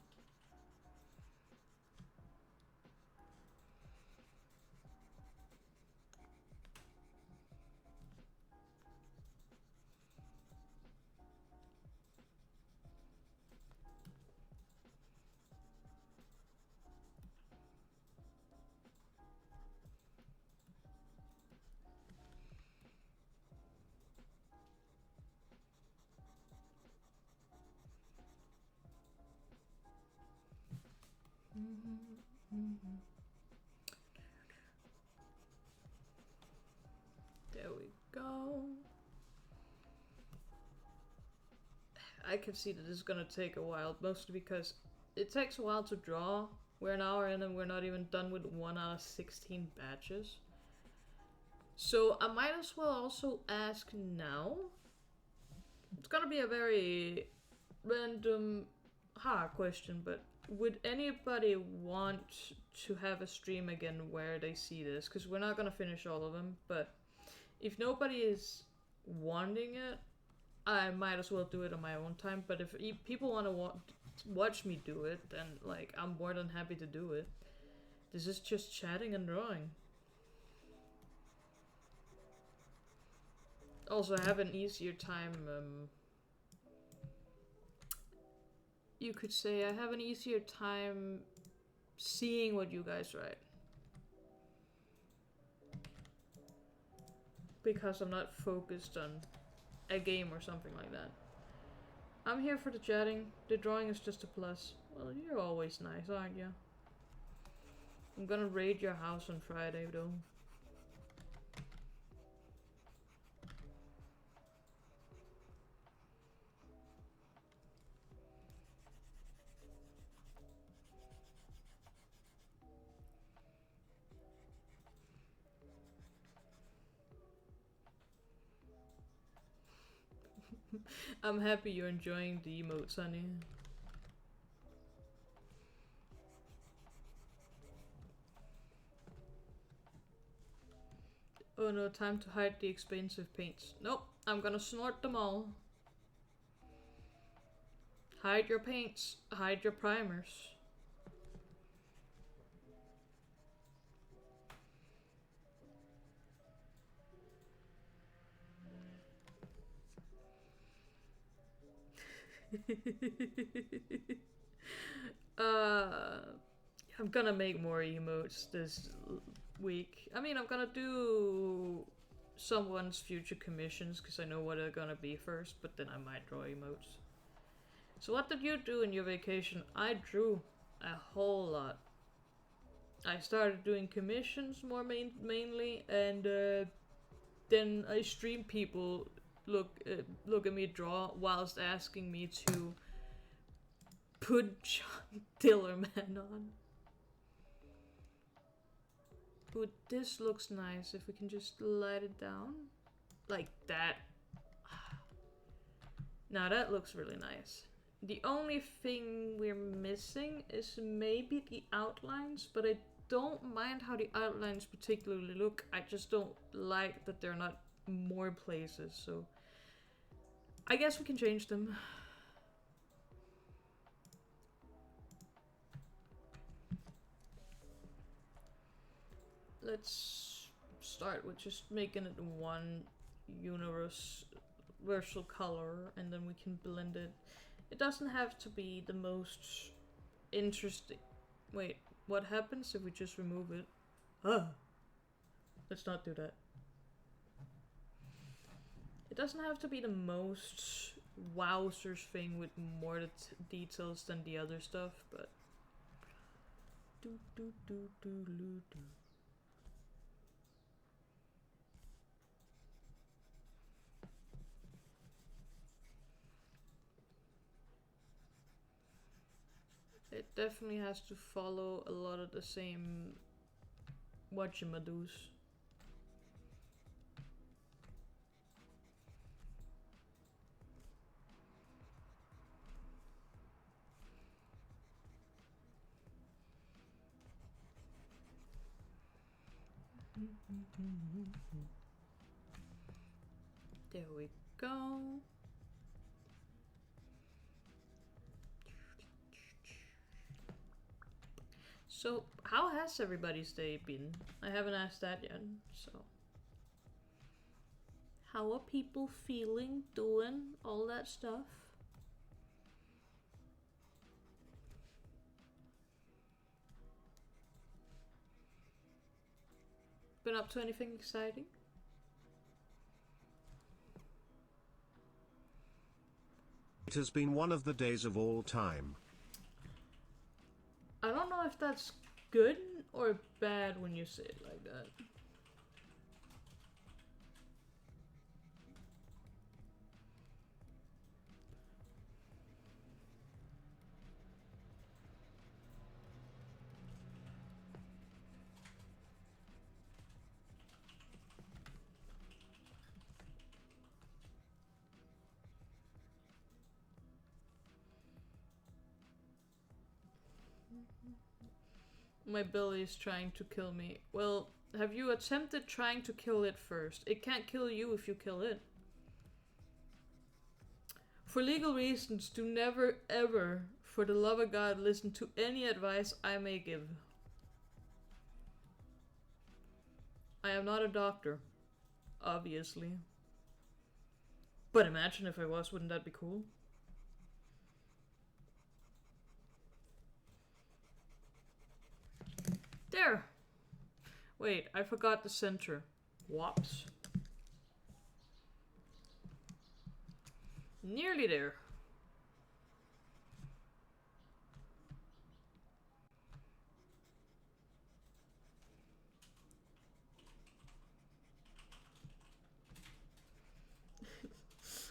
[SPEAKER 3] There we go. I can see that this is gonna take a while, mostly because it takes a while to draw. We're an hour in and we're not even done with 1 out of 16 batches. So I might as well also ask now. It's gonna be a very random, hard question, but would anybody want to have a stream again where they see this? Because we're not gonna finish all of them, but if nobody is wanting it, I might as well do it on my own time. But if people want to watch me do it, then like I'm more than happy to do it. This is just chatting and drawing. Also, I have an easier time. You could say I have an easier time seeing what you guys write. Because I'm not focused on a game or something like that. I'm here for the chatting. The drawing is just a plus. Well, you're always nice, aren't you? I'm gonna raid your house on Friday, though. I'm happy you're enjoying the emotes, honey. Oh no, time to hide the expensive paints. Nope, I'm gonna snort them all. Hide your paints, hide your primers. I'm gonna make more emotes this week. I mean, I'm gonna do someone's future commissions because I know what they're gonna be first, but then I might draw emotes. So what did you do in your vacation? I drew a whole lot. I started doing commissions more mainly, and then I streamed people look at me draw whilst asking me to put John Dillerman on. Ooh, this looks nice. If we can just light it down like that. Now that looks really nice. The only thing we're missing is maybe the outlines, but I don't mind how the outlines particularly look. I just don't like that they're not more places, so I guess we can change them. Let's start with just making it one universal color, and then we can blend it. It doesn't have to be the most interesting. Wait, what happens if we just remove it? Let's not do that. It doesn't have to be the most wowzers thing with more details than the other stuff, but it definitely has to follow a lot of the same whatchamadoos. There we go. So, how has everybody's day been? I haven't asked that yet, so. How are people feeling, doing, all that stuff? Been up to anything exciting?
[SPEAKER 5] It has been one of the days of all time.
[SPEAKER 3] I don't know if that's good or bad when you say it like that? My belly is trying to kill me. Well, have you attempted trying to kill it first? It can't kill you if you kill it. For legal reasons, do never ever, for the love of God, listen to any advice I may give. I am not a doctor, obviously. But imagine if I was, wouldn't that be cool? There! Wait, I forgot the center. Whoops. Nearly there.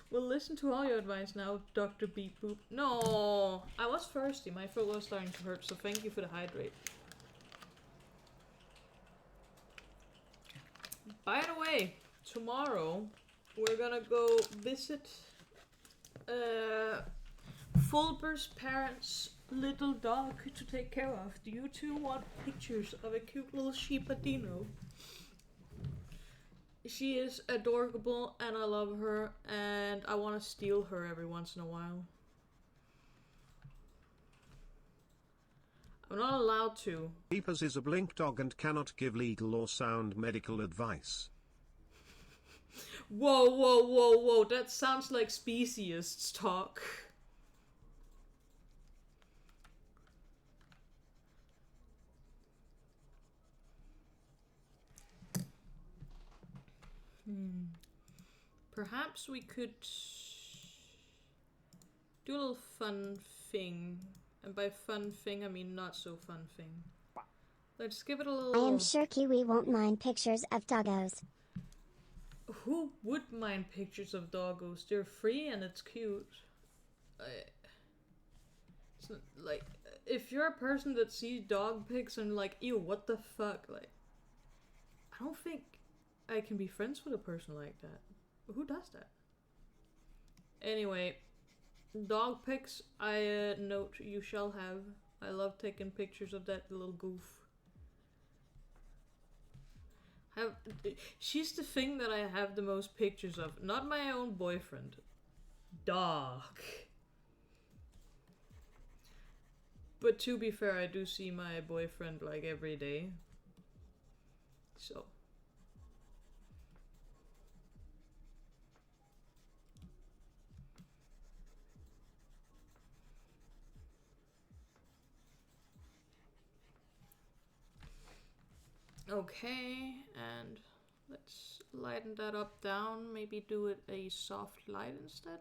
[SPEAKER 3] Well, listen to all your advice now, Dr. Beep Boop. No, I was thirsty. My throat was starting to hurt, so thank you for the hydrate. By the way, tomorrow we're gonna go visit Fulber's parents' little dog to take care of. Do you two want pictures of a cute little sheepadino? She is adorable and I love her and I want to steal her every once in a while. I'm not allowed to.
[SPEAKER 5] Peepers is a blink dog and cannot give legal or sound medical advice.
[SPEAKER 3] Whoa, whoa, whoa, whoa, that sounds like speciesists talk. Perhaps we could do a little fun thing. And by fun thing, I mean not so fun thing. Let's give it a little...
[SPEAKER 4] I am sure Kiwi won't mind pictures of doggos.
[SPEAKER 3] Who would mind pictures of doggos? They're free and it's cute. It's not, like, if you're a person that sees dog pics and like, ew, what the fuck? Like, I don't think I can be friends with a person like that. Who does that? Anyway, dog pics, I note you shall have. I love taking pictures of that little goof. She's the thing that I have the most pictures of. Not my own boyfriend. Dog. But to be fair, I do see my boyfriend like every day. So. Okay, and let's lighten that up down. Maybe do it a soft light instead.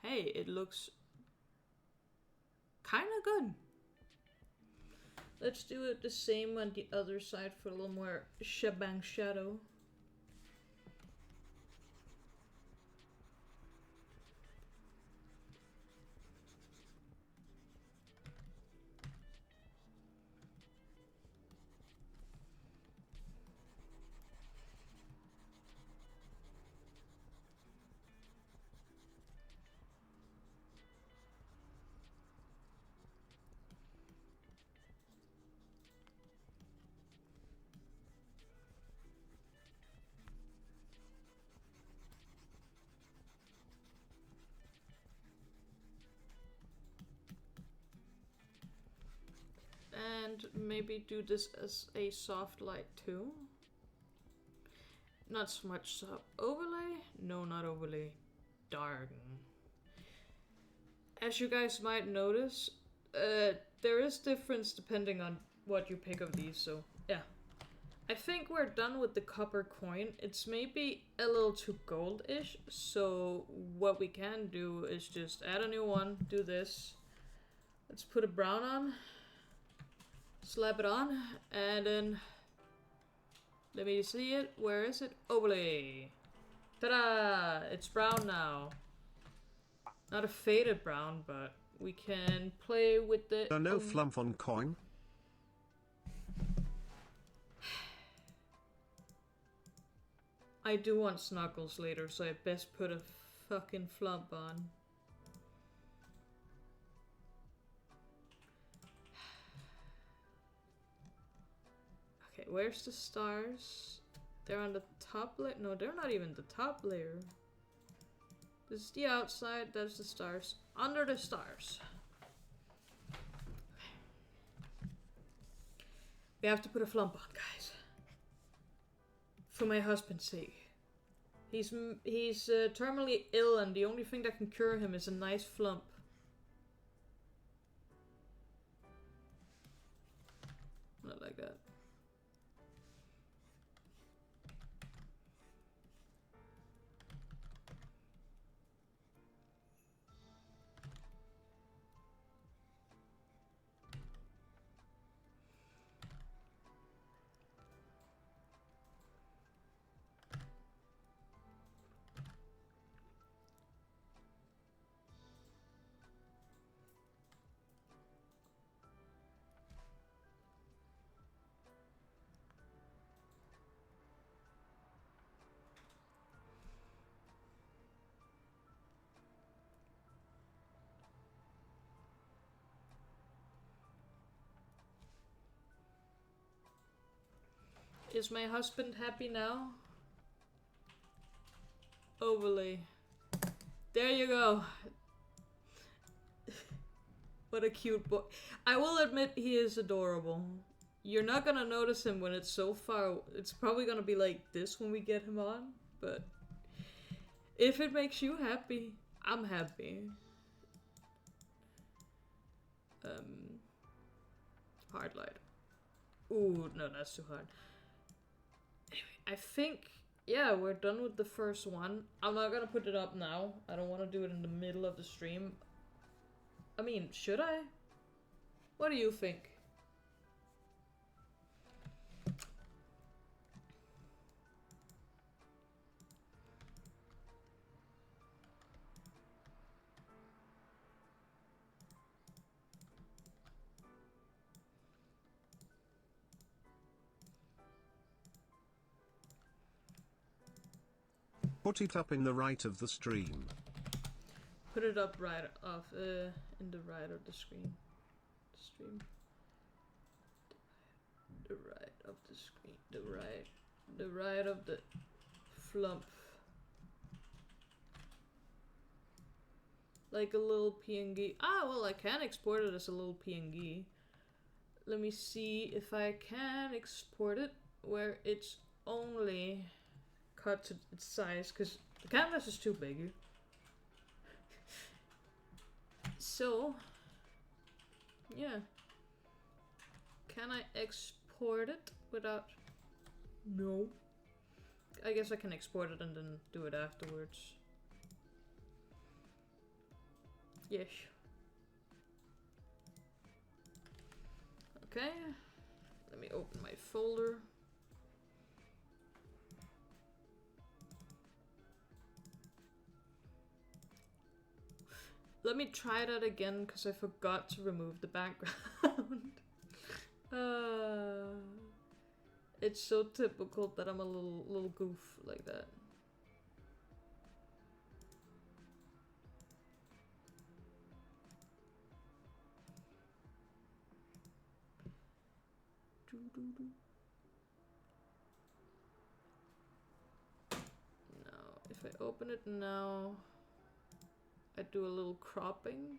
[SPEAKER 3] Hey, it looks kind of good. Let's do it the same on the other side for a little more shebang shadow. And maybe do this as a soft light too. Not so much overlay. No, not overlay. Darn. As you guys might notice, there is difference depending on what you pick of these, so yeah. I think we're done with the copper coin. It's maybe a little too Let's put a brown on. Slap it on. And then... let me see it. Where is it? Overlay. Ta-da! It's brown now. Not a faded brown, but we can play with the...
[SPEAKER 5] No flump on coin.
[SPEAKER 3] I do want snuggles later, so I best put a fucking flump on. Okay, where's the stars? They're on the top layer. No, they're not even the top layer. This is the outside, that's the stars. Under the stars. We have to put a flump on, guys. For my husband's sake. He's terminally ill, and the only thing that can cure him is a nice flump. Not like that. Is my husband happy now? Overlay. There you go. What a cute boy. I will admit he is adorable. You're not gonna notice him when it's so far. It's probably gonna be like this when we get him on. But if it makes you happy, I'm happy. Hard light. Ooh, no, that's too hard. I think, yeah, we're done with the first one. I'm not gonna put it up now. I don't want to do it in the middle of the stream. I mean, should I? What do you think?
[SPEAKER 5] Put it up in the right of the stream.
[SPEAKER 3] Put it up right off, in the right of the screen. Stream. The right of the screen. The right of the flump. Like a little PNG. Ah, well, I can export it as a little PNG. Let me see if I can export it where it's only cut to its size, because the canvas is too big. So, yeah. Can I export it without... No. I guess I can export it and then do it afterwards. Yes. Okay. Let me open my folder. Let me try that again, because I forgot to remove the background. It's so typical that I'm a little goof like that. Now, if I open it now, I do a little cropping.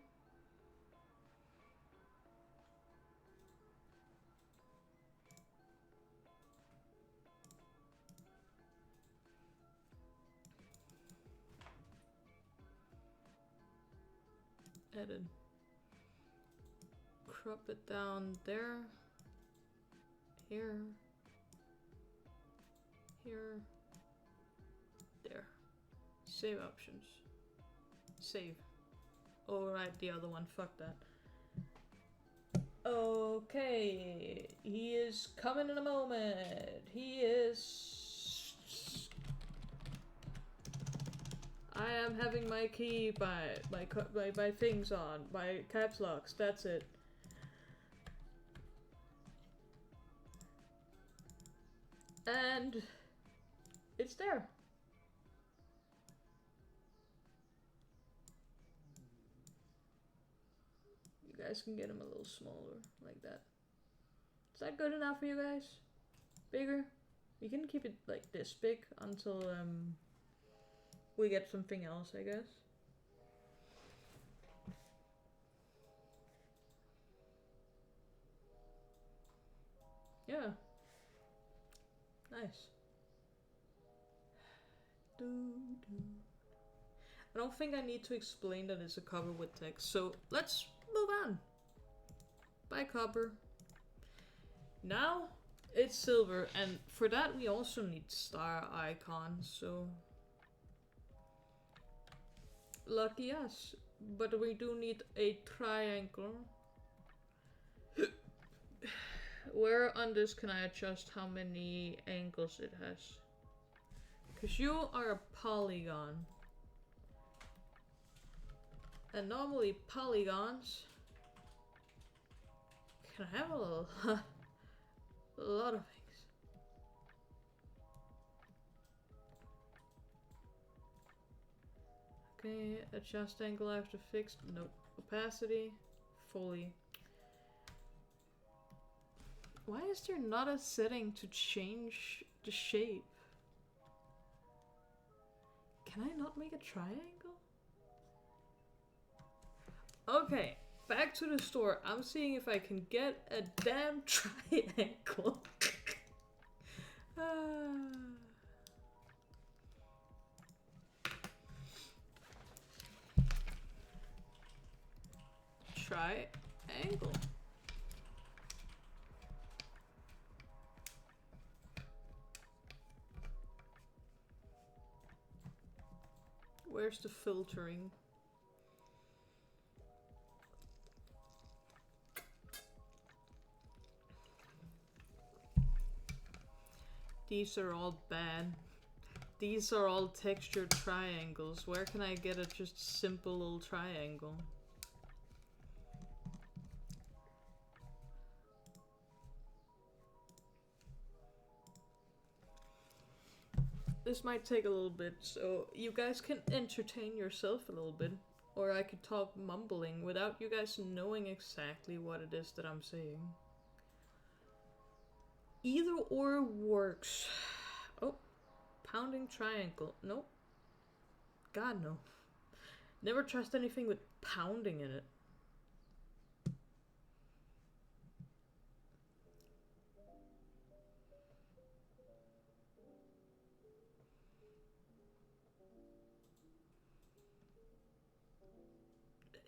[SPEAKER 3] Edit. Crop it down there. Here. Here. There. Save options. Save. Override the other one. Fuck that. Okay, he is coming in a moment. He is. I am having my key my things on, my caps locks. That's it. And it's there. You guys can get him a little smaller, like that. Is that good enough for you guys? Bigger? We can keep it like this big until we get something else, I guess. Yeah. Nice. I don't think I need to explain that it's a cover with text, so let's move on. Bye, copper. Now it's silver, and for that we also need star icons, so lucky us. But we do need a triangle. Where on this can I adjust how many angles it has? Because you are a polygon. And normally polygons can have a lot of things. Okay, adjust angle after fixed. Nope. Opacity. Fully. Why is there not a setting to change the shape? Can I not make a triangle? Okay, back to the store. I'm seeing if I can get a damn triangle. Triangle. Where's the filtering? These are all bad. These are all textured triangles. Where can I get a just simple little triangle? This might take a little bit, so you guys can entertain yourself a little bit. Or I could talk mumbling without you guys knowing exactly what it is that I'm saying. Either or works. Oh, pounding triangle. Nope. God, no. Never trust anything with pounding in it.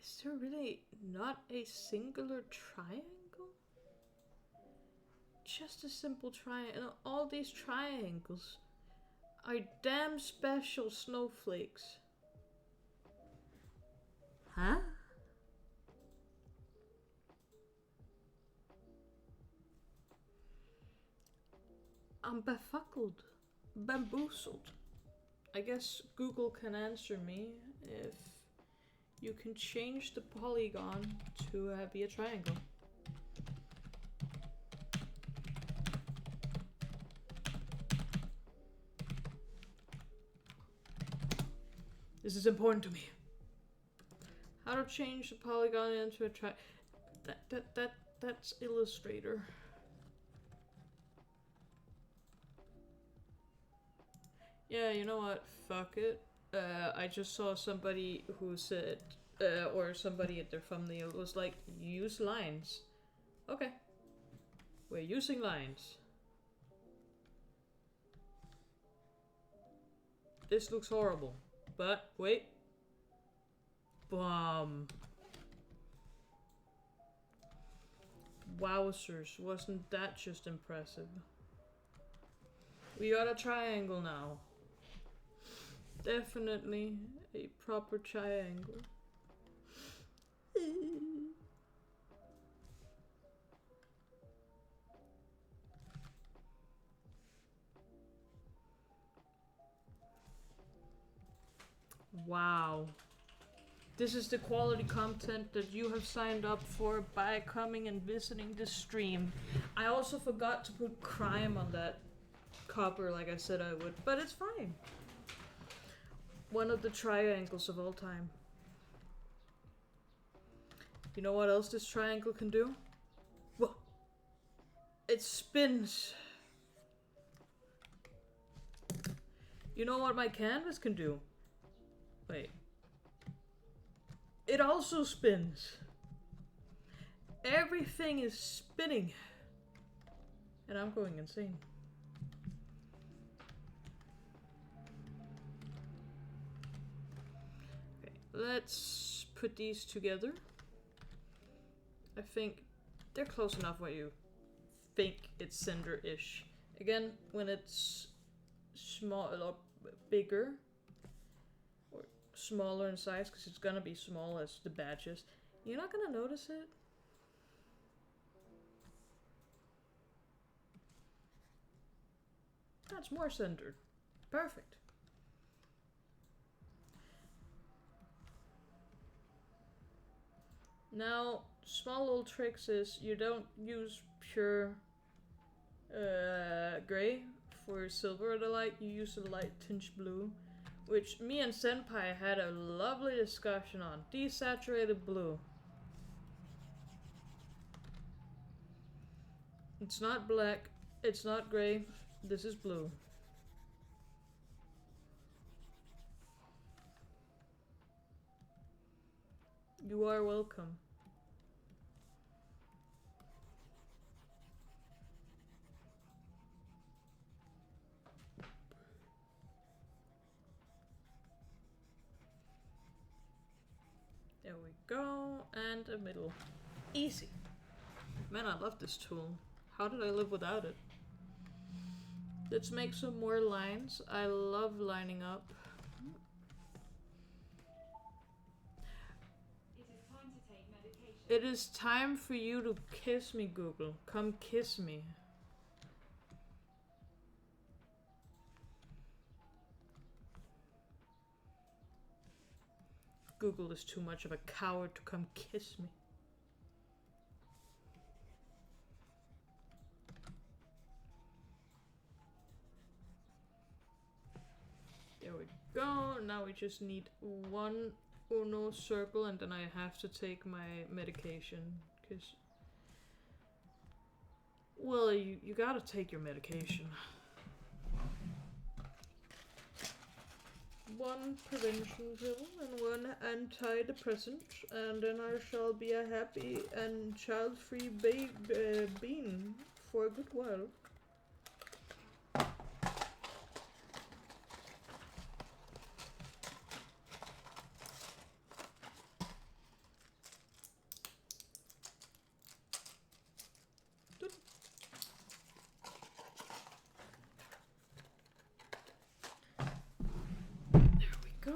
[SPEAKER 3] Is there really not a singular triangle? Just a simple triangle. All these triangles are damn special snowflakes. Huh? I'm befuddled. Bamboozled. I guess Google can answer me if you can change the polygon to be a triangle. This is important to me. How to change the polygon into a that's Illustrator. Yeah, you know what? Fuck it. I just saw somebody who said, or somebody at their thumbnail was like, use lines. Okay. We're using lines. This looks horrible. But, wait. Bomb. Wowzers, wasn't that just impressive? We got a triangle now. Definitely a proper triangle. Wow. This is the quality content that you have signed up for by coming and visiting the stream. I also forgot to put crime on that copper like I said I would, but it's fine. One of the triangles of all time. You know what else this triangle can do? Whoa. It spins. You know what my canvas can do? Wait. It also spins. Everything is spinning. And I'm going insane. Okay, let's put these together. I think they're close enough where you think it's center-ish. Again, when it's small, a lot bigger, or smaller in size, because it's gonna be small as the badges, you're not gonna notice it. That's more centered. Perfect. Now, small little tricks is you don't use pure gray for silver the light, you use a light tinge blue, which me and Senpai had a lovely discussion on. Desaturated blue. It's not black, it's not gray, this is blue. You are welcome. There we go, and a middle. Easy. Man, I love this tool. How did I live without it? Let's make some more lines. I love lining up. It is time for you to kiss me, Google. Come kiss me. Google is too much of a coward to come kiss me. There we go. Now we just need one Uno circle and then I have to take my medication. Cause, well, you gotta take your medication. One prevention pill and one antidepressant, and then I shall be a happy and child-free bean for a good while. Go.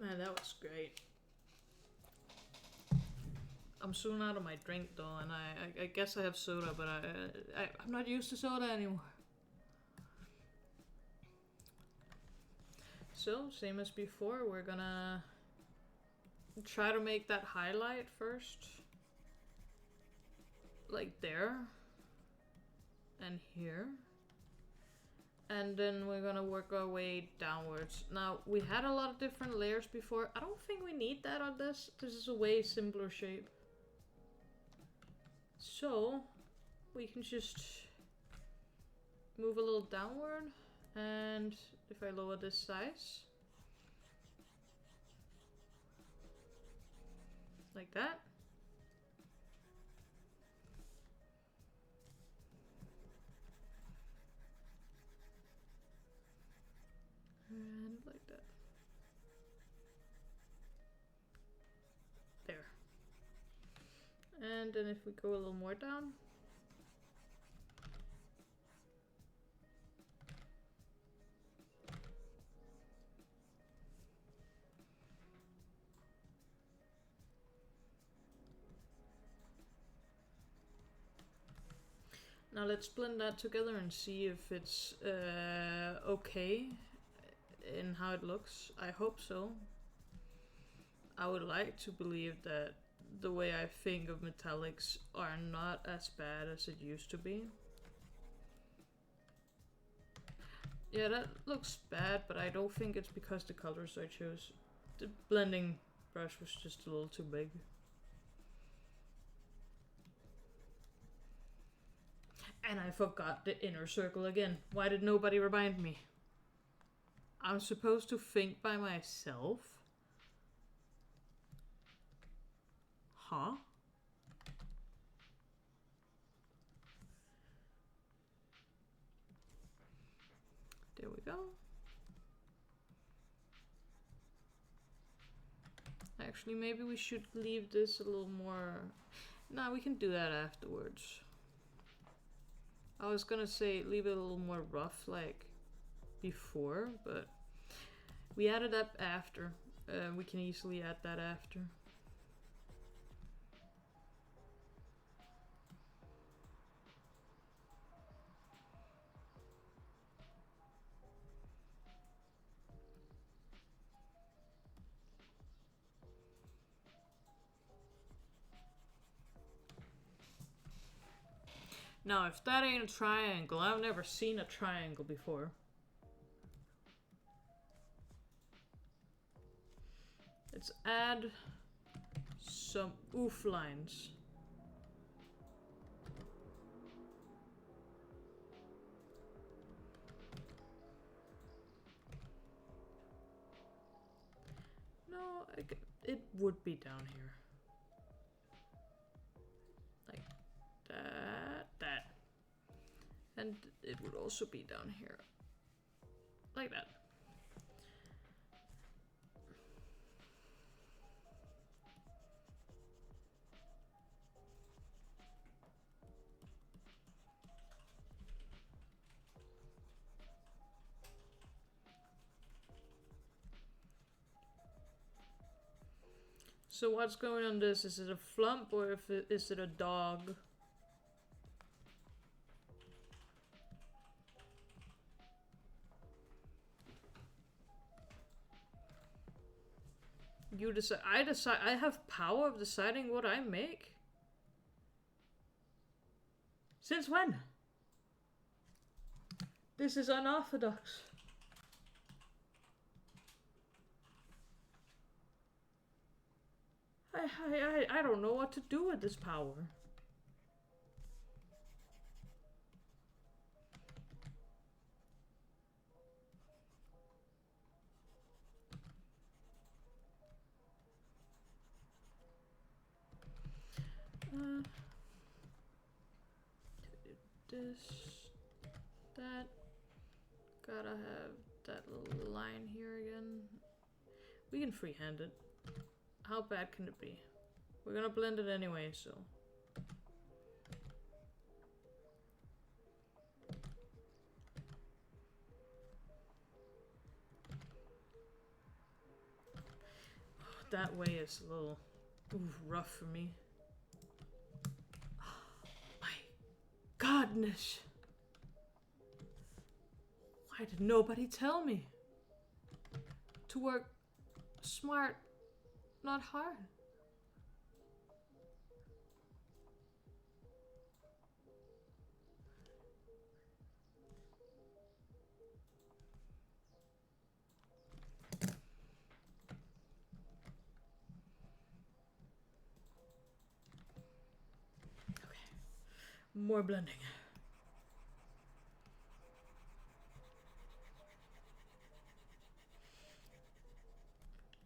[SPEAKER 3] Man, that was great. I'm soon out of my drink though, and I guess I have soda, but I'm not used to soda anymore. So, same as before, we're gonna try to make that highlight first. Like there. And here. And then we're gonna work our way downwards. Now, we had a lot of different layers before. I don't think we need that on this. This is a way simpler shape. So, we can just move a little downward. And if I lower this size, like that. And like that. There. And then if we go a little more down. Now let's blend that together and see if it's okay in how it looks. I hope so. I would like to believe that the way I think of metallics are not as bad as it used to be. Yeah, that looks bad, but I don't think it's because the colors I chose. The blending brush was just a little too big. And I forgot the inner circle again. Why did nobody remind me? I'm supposed to think by myself? Huh? There we go. Actually, maybe we should leave this a little more... Nah, we can do that afterwards. I was gonna say leave it a little more rough like before, but we added that after. We can easily add that after. Now, if that ain't a triangle, I've never seen a triangle before. Let's add some oof lines. No, it would be down here. Like that. And it would also be down here. Like that. So what's going on this? Is it a flump or is it a dog? You decide. I decide. I have power of deciding what I make. Since when? This is unorthodox. I don't know what to do with this power. This, that, gotta have that little line here again. We can freehand it. How bad can it be? We're gonna blend it anyway, so. That way is a little rough for me. Godness! Why did nobody tell me? To work smart, not hard. More blending.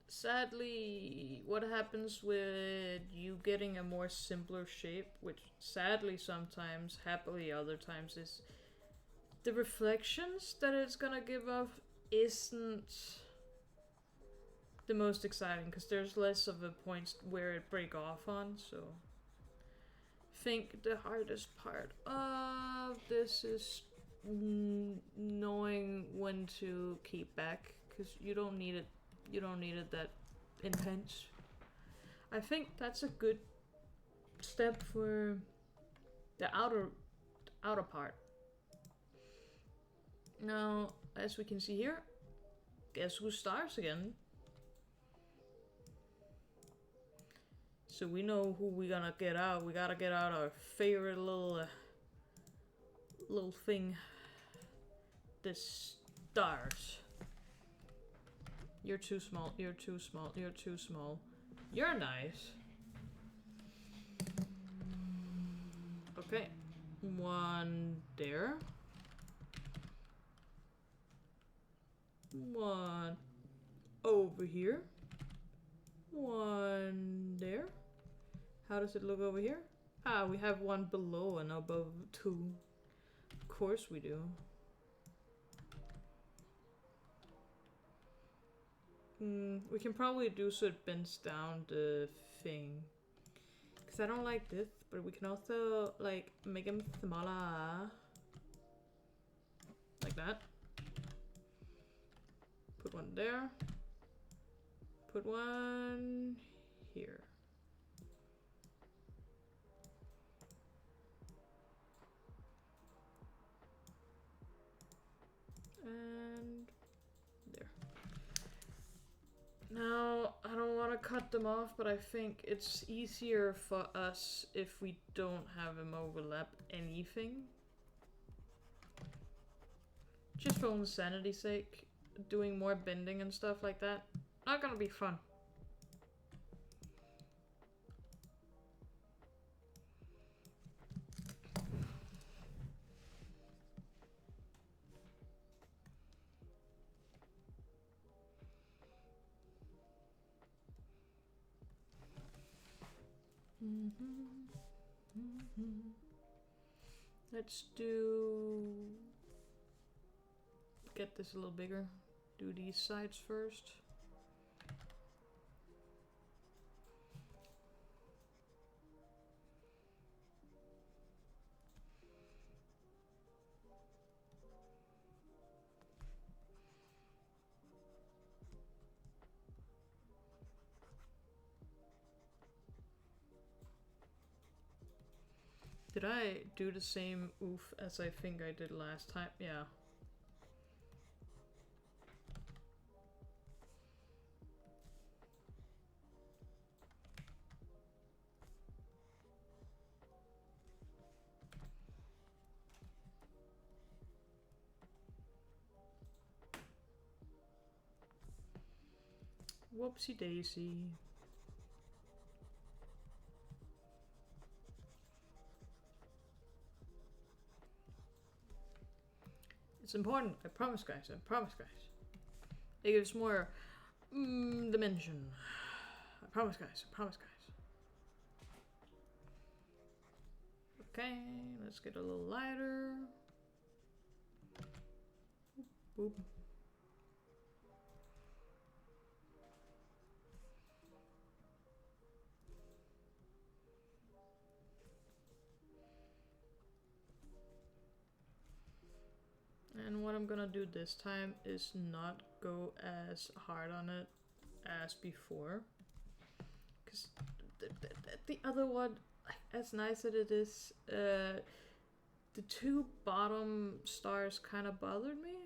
[SPEAKER 3] Sadly, what happens with you getting a more simpler shape, which sadly sometimes, happily other times, is the reflections that it's gonna give off isn't the most exciting, because there's less of a point where it break off on, so... I think the hardest part of this is knowing when to keep back, because you don't need it that intense. I think that's a good step for the outer part. Now, as we can see here, guess who stars again? So we know who we gonna get out. We gotta get out our favorite little thing. The stars. You're too small. You're too small. You're too small. You're nice. Okay. One there. One over here. One there. How does it look over here? Ah, we have one below and above two. Of course we do. We can probably do so it bends down the thing. Because I don't like this, but we can also like make them smaller. Like that. Put one there. Put one here. And there. Now, I don't want to cut them off, but I think it's easier for us if we don't have them overlap anything. Just for own sanity's sake, doing more bending and stuff like that, not gonna be fun. Let's get this a little bigger. Do these sides first. Did I do the same oof as I think I did last time? Yeah. Whoopsie daisy. It's important, I promise guys, I promise guys. It gives more dimension. I promise guys, I promise guys. Okay, let's get a little lighter. Boop. And what I'm gonna do this time is not go as hard on it as before. Because the other one, as nice as it is, the two bottom stars kind of bothered me.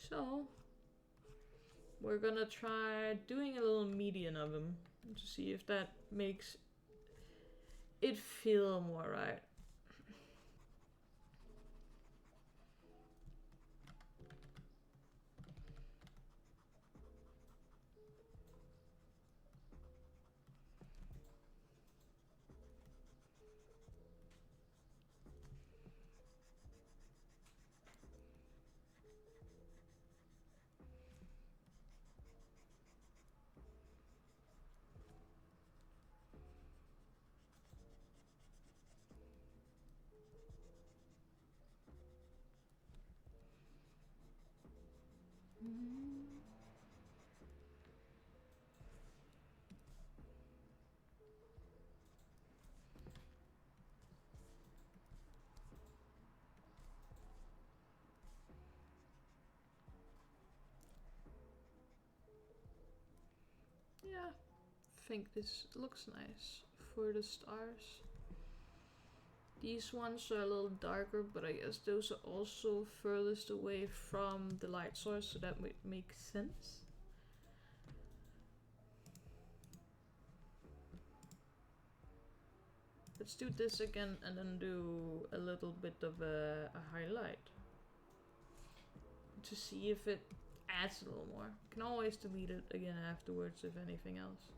[SPEAKER 3] So, we're gonna try doing a little median of them to see if that makes it feel more right. Yeah, I think this looks nice for the stars. These ones are a little darker, but I guess those are also furthest away from the light source, so that would make sense. Let's do this again and then do a little bit of a highlight to see if it adds a little more. You can always delete it again afterwards if anything else.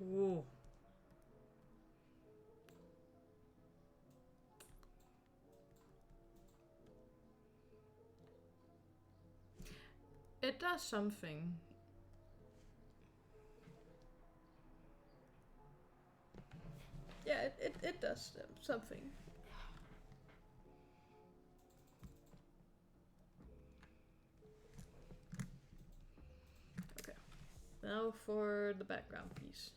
[SPEAKER 3] Ooh. It does something. Yeah, it does something. Okay. Now for the background piece.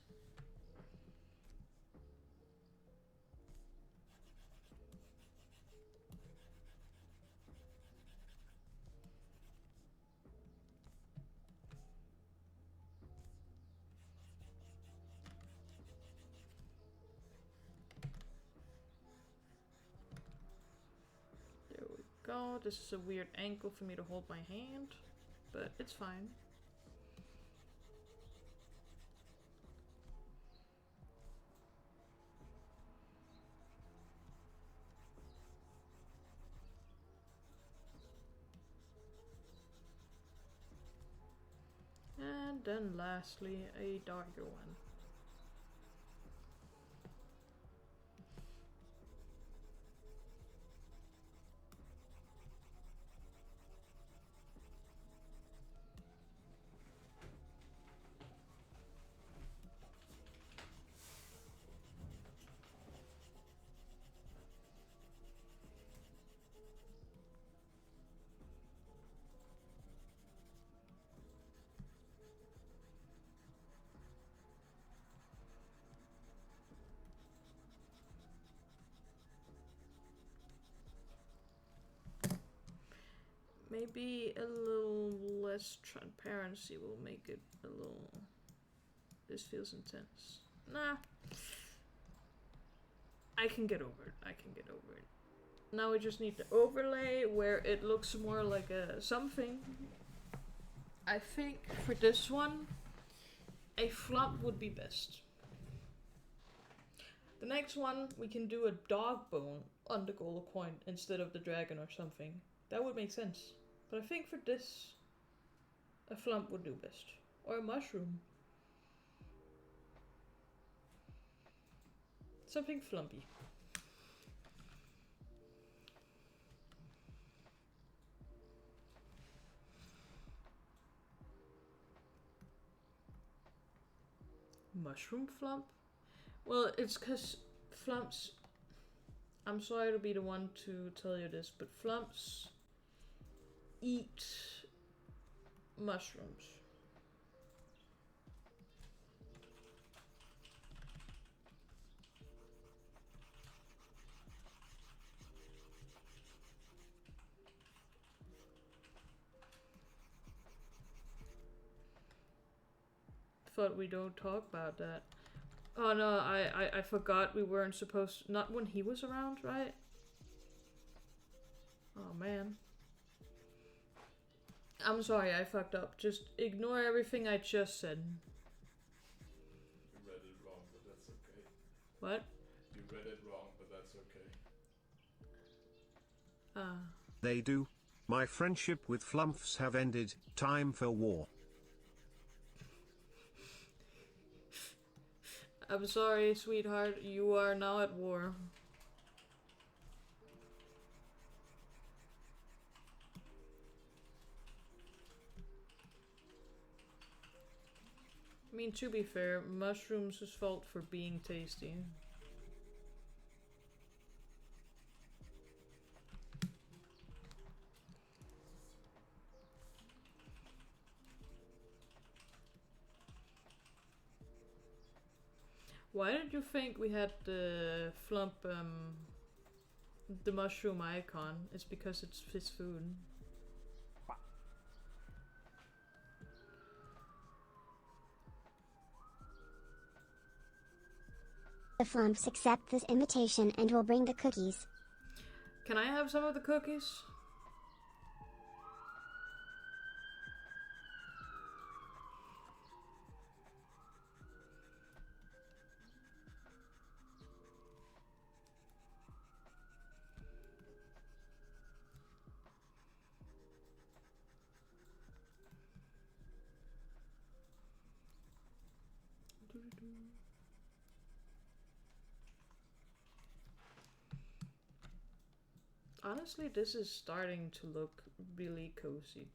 [SPEAKER 3] Go. This is a weird angle for me to hold my hand, but it's fine. And then lastly, a darker one. Maybe a little less transparency will make it a little... This feels intense. Nah. I can get over it. I can get over it. Now we just need the overlay where it looks more like a something. I think for this one, a flop would be best. The next one, we can do a dog bone on the gold coin instead of the dragon or something. That would make sense. But I think for this, a flump would do best. Or a mushroom. Something flumpy. Mushroom flump? Well, it's because flumps... I'm sorry to be the one to tell you this, but flumps eat mushrooms. Thought we don't talk about that. Oh no, I forgot we weren't supposed to, not when he was around, right? Oh man. I'm sorry, I fucked up. Just ignore everything I just said.
[SPEAKER 2] You read it wrong, but that's okay.
[SPEAKER 3] What?
[SPEAKER 2] You read it wrong, but that's okay.
[SPEAKER 5] They do. My friendship with Flumps have ended. Time for war.
[SPEAKER 3] I'm sorry, sweetheart. You are now at war. I mean, to be fair, mushrooms is fault for being tasty. Why did you think we had the flump, the mushroom icon? It's because it's his food.
[SPEAKER 4] The Flumps accept this invitation and will bring the cookies.
[SPEAKER 3] Can I have some of the cookies? Honestly, this is starting to look really cozy.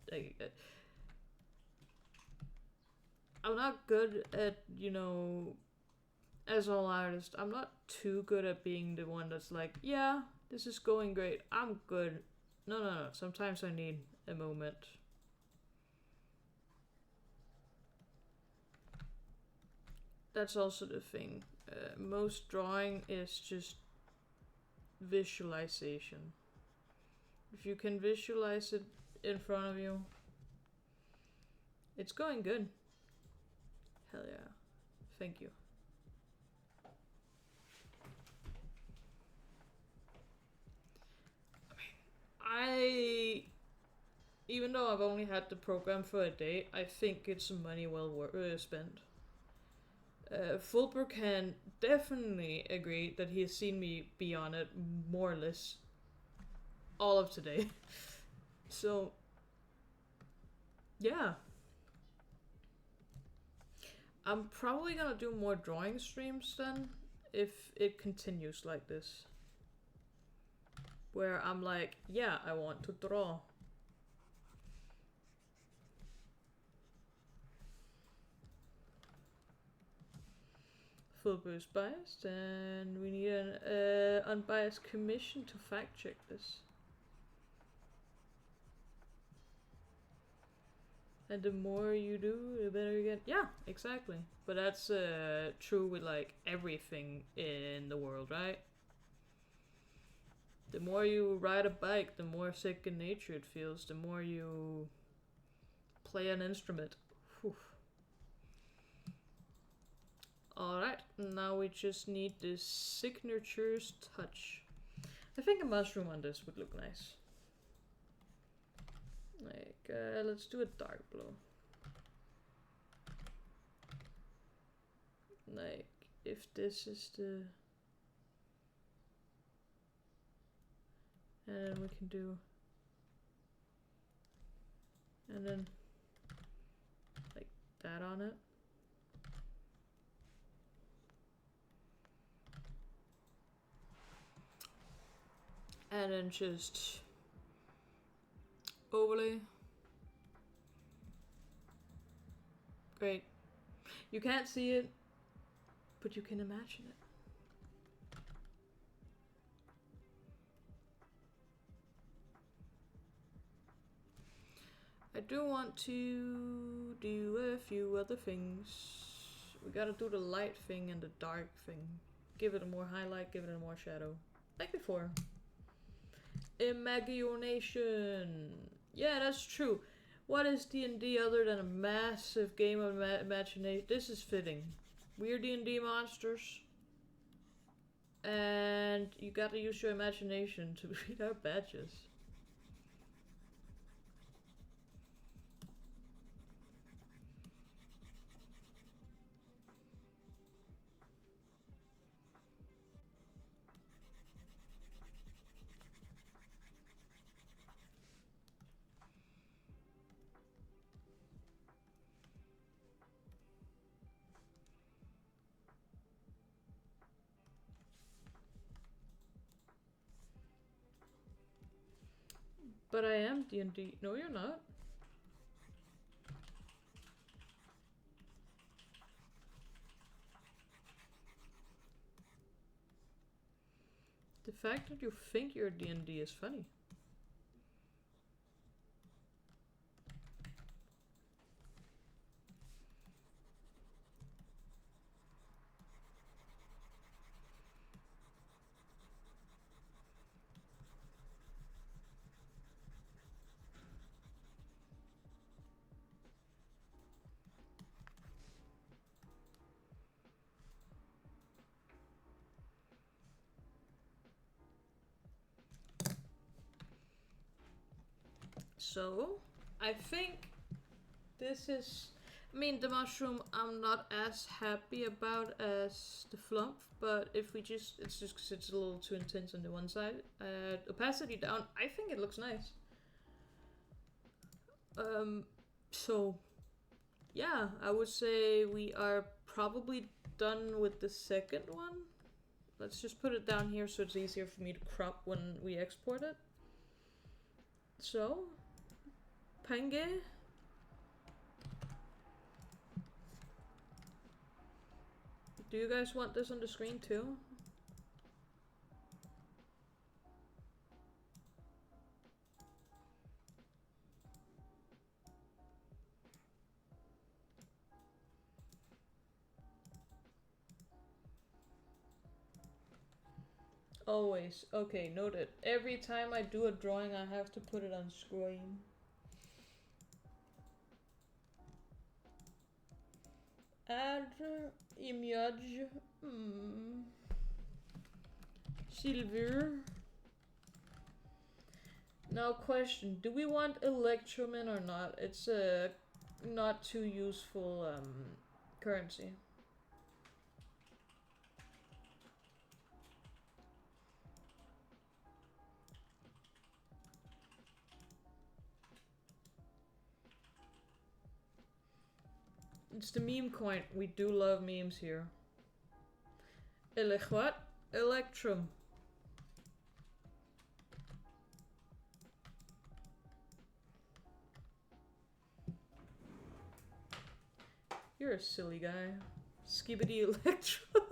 [SPEAKER 3] I'm not good at, you know, as all artists, I'm not too good at being the one that's like, yeah, this is going great, I'm good. No. Sometimes I need a moment. That's also the thing. Most drawing is just visualization. If you can visualize it in front of you, it's going good. Hell yeah. Thank you. Even though I've only had the program for a day, I think it's money well spent. Fulber can definitely agree that he has seen me be on it more or less all of today. So, yeah. I'm probably gonna do more drawing streams then, if it continues like this. Where I'm like, yeah, I want to draw. Fulber is biased, and we need an unbiased commission to fact check this. And the more you do, the better you get. Yeah, exactly. But that's true with like everything in the world, right? The more you ride a bike, the more second nature it feels. The more you play an instrument. Whew. Alright, now we just need this signature's touch. I think a mushroom on this would look nice. Like, let's do a dark blue. Like, if this is the... And then we can do... And then... Like, that on it. And then just... Overlay. Great. You can't see it, but you can imagine it. I do want to do a few other things. We gotta do the light thing and the dark thing. Give it a more highlight, give it a more shadow. Like before. Imagination. Yeah, that's true. What is D&D other than a massive game of imagination? This is fitting. We're D&D monsters. And you gotta use your imagination to read our badges. But I am D&D. No, you're not. The fact that you think you're D&D is funny. So, I think this is... I mean, the mushroom I'm not as happy about as the flump, but if we just... It's just because it's a little too intense on the one side. Opacity down, I think it looks nice. So, yeah, I would say we are probably done with the second one. Let's just put it down here so it's easier for me to crop when we export it. So, Pange. Do you guys want this on the screen too? Always. Okay, noted. Every time I do a drawing, I have to put it on screen. Add image. Silver. Now question, do we want Electromin or not? It's a not too useful currency. It's the meme coin. We do love memes here. What? Electrum. You're a silly guy. Skibidi Electrum.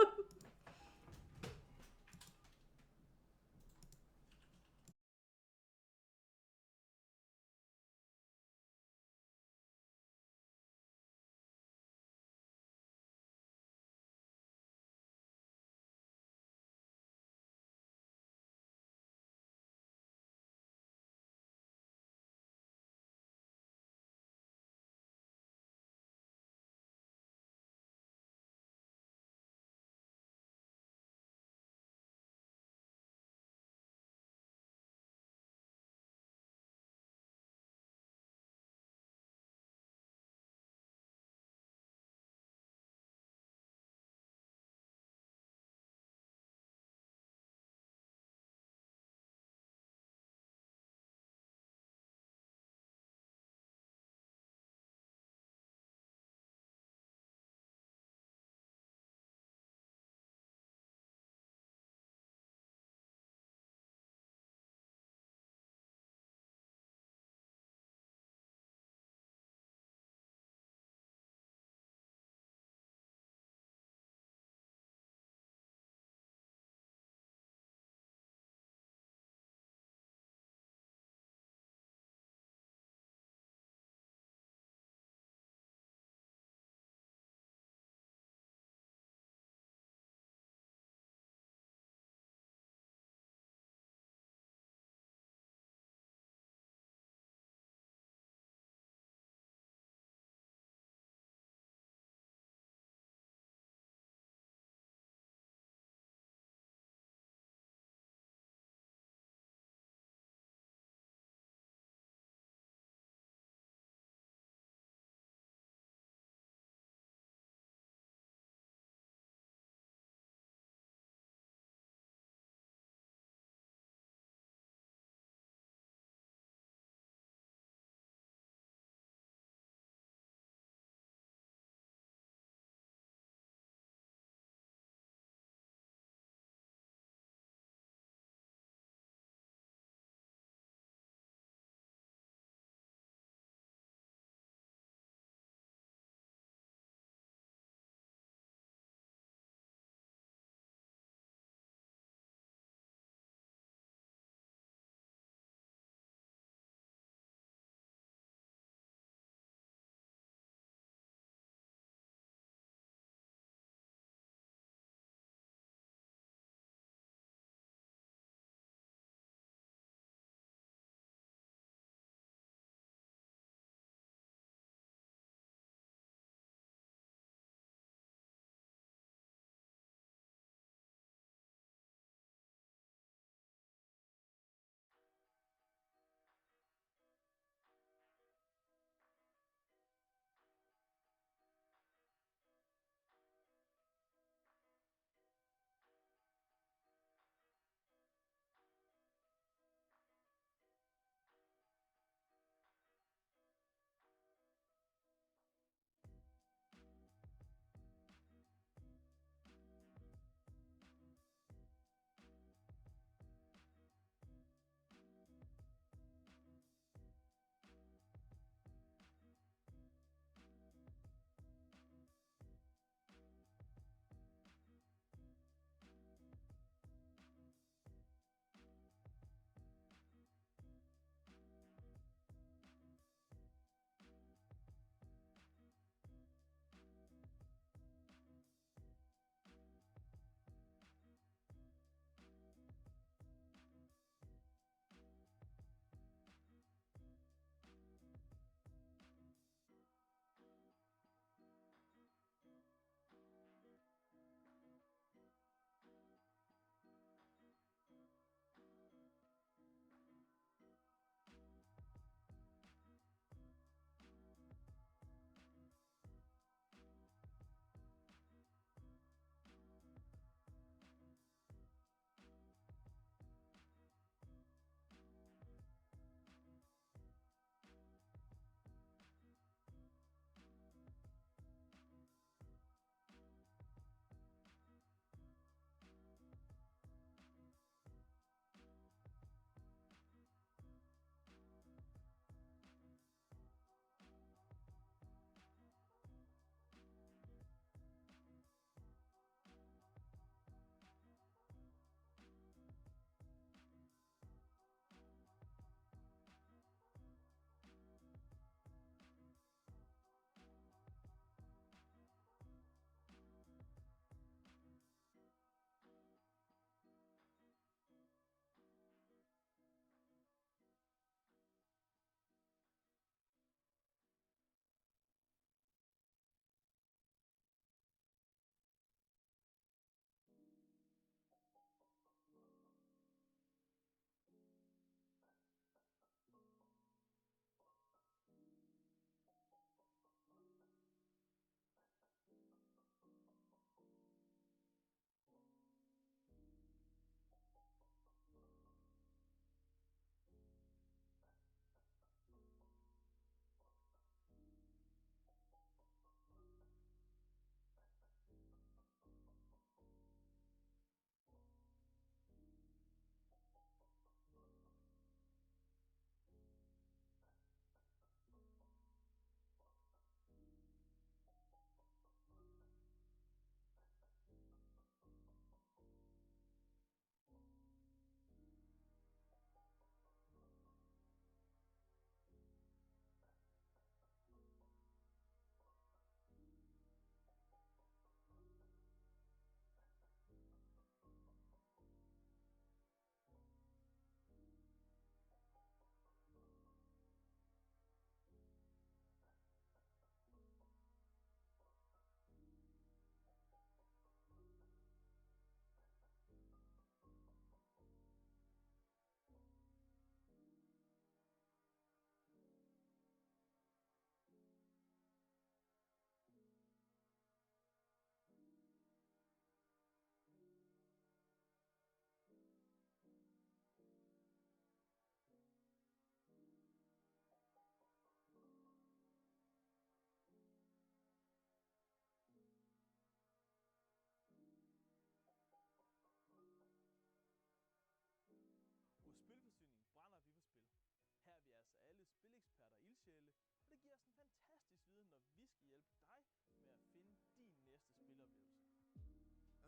[SPEAKER 6] spileksperter og ildsjæle, og det giver os en fantastisk viden, når vi skal hjælpe dig med at finde din næste spiloplevelse.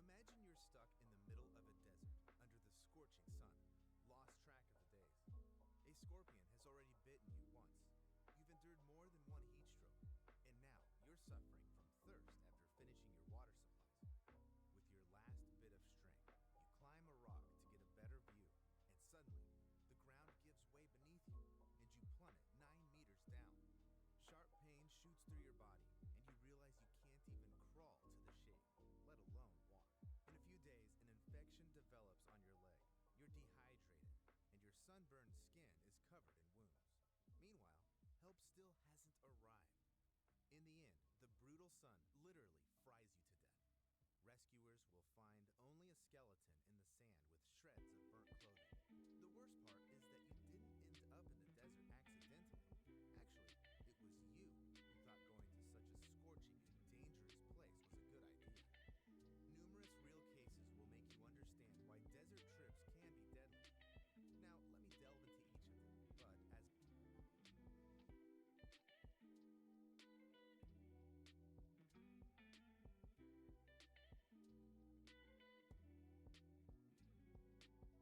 [SPEAKER 7] Imagine you're stuck in the middle of a desert, under the scorching sun, lost track of the days. A scorpion has already bitten you once. You've endured more than one heat stroke, and now you're suffering from thirst after finishing your water supplies. With your last bit of strength, you climb a rock to get a better view, and suddenly, the ground gives way beneath you, and you plummet 9 meters down. Sharp pain shoots through your body, and you realize you can't even crawl to the shade, let alone walk. In a few days, an infection develops on your leg. You're dehydrated, and your sunburned skin is covered in wounds. Meanwhile, help still hasn't arrived. In the end, the brutal sun literally fries you to death. Rescuers will find only a skeleton in the sand with shreds of burnt clothing. The worst part is that you didn't end up in the desert accidentally. Actually, it was you who thought going to such a scorching and dangerous place was a good idea. Numerous real cases will make you understand why desert trips can be deadly. Now, let me delve into each of them, but as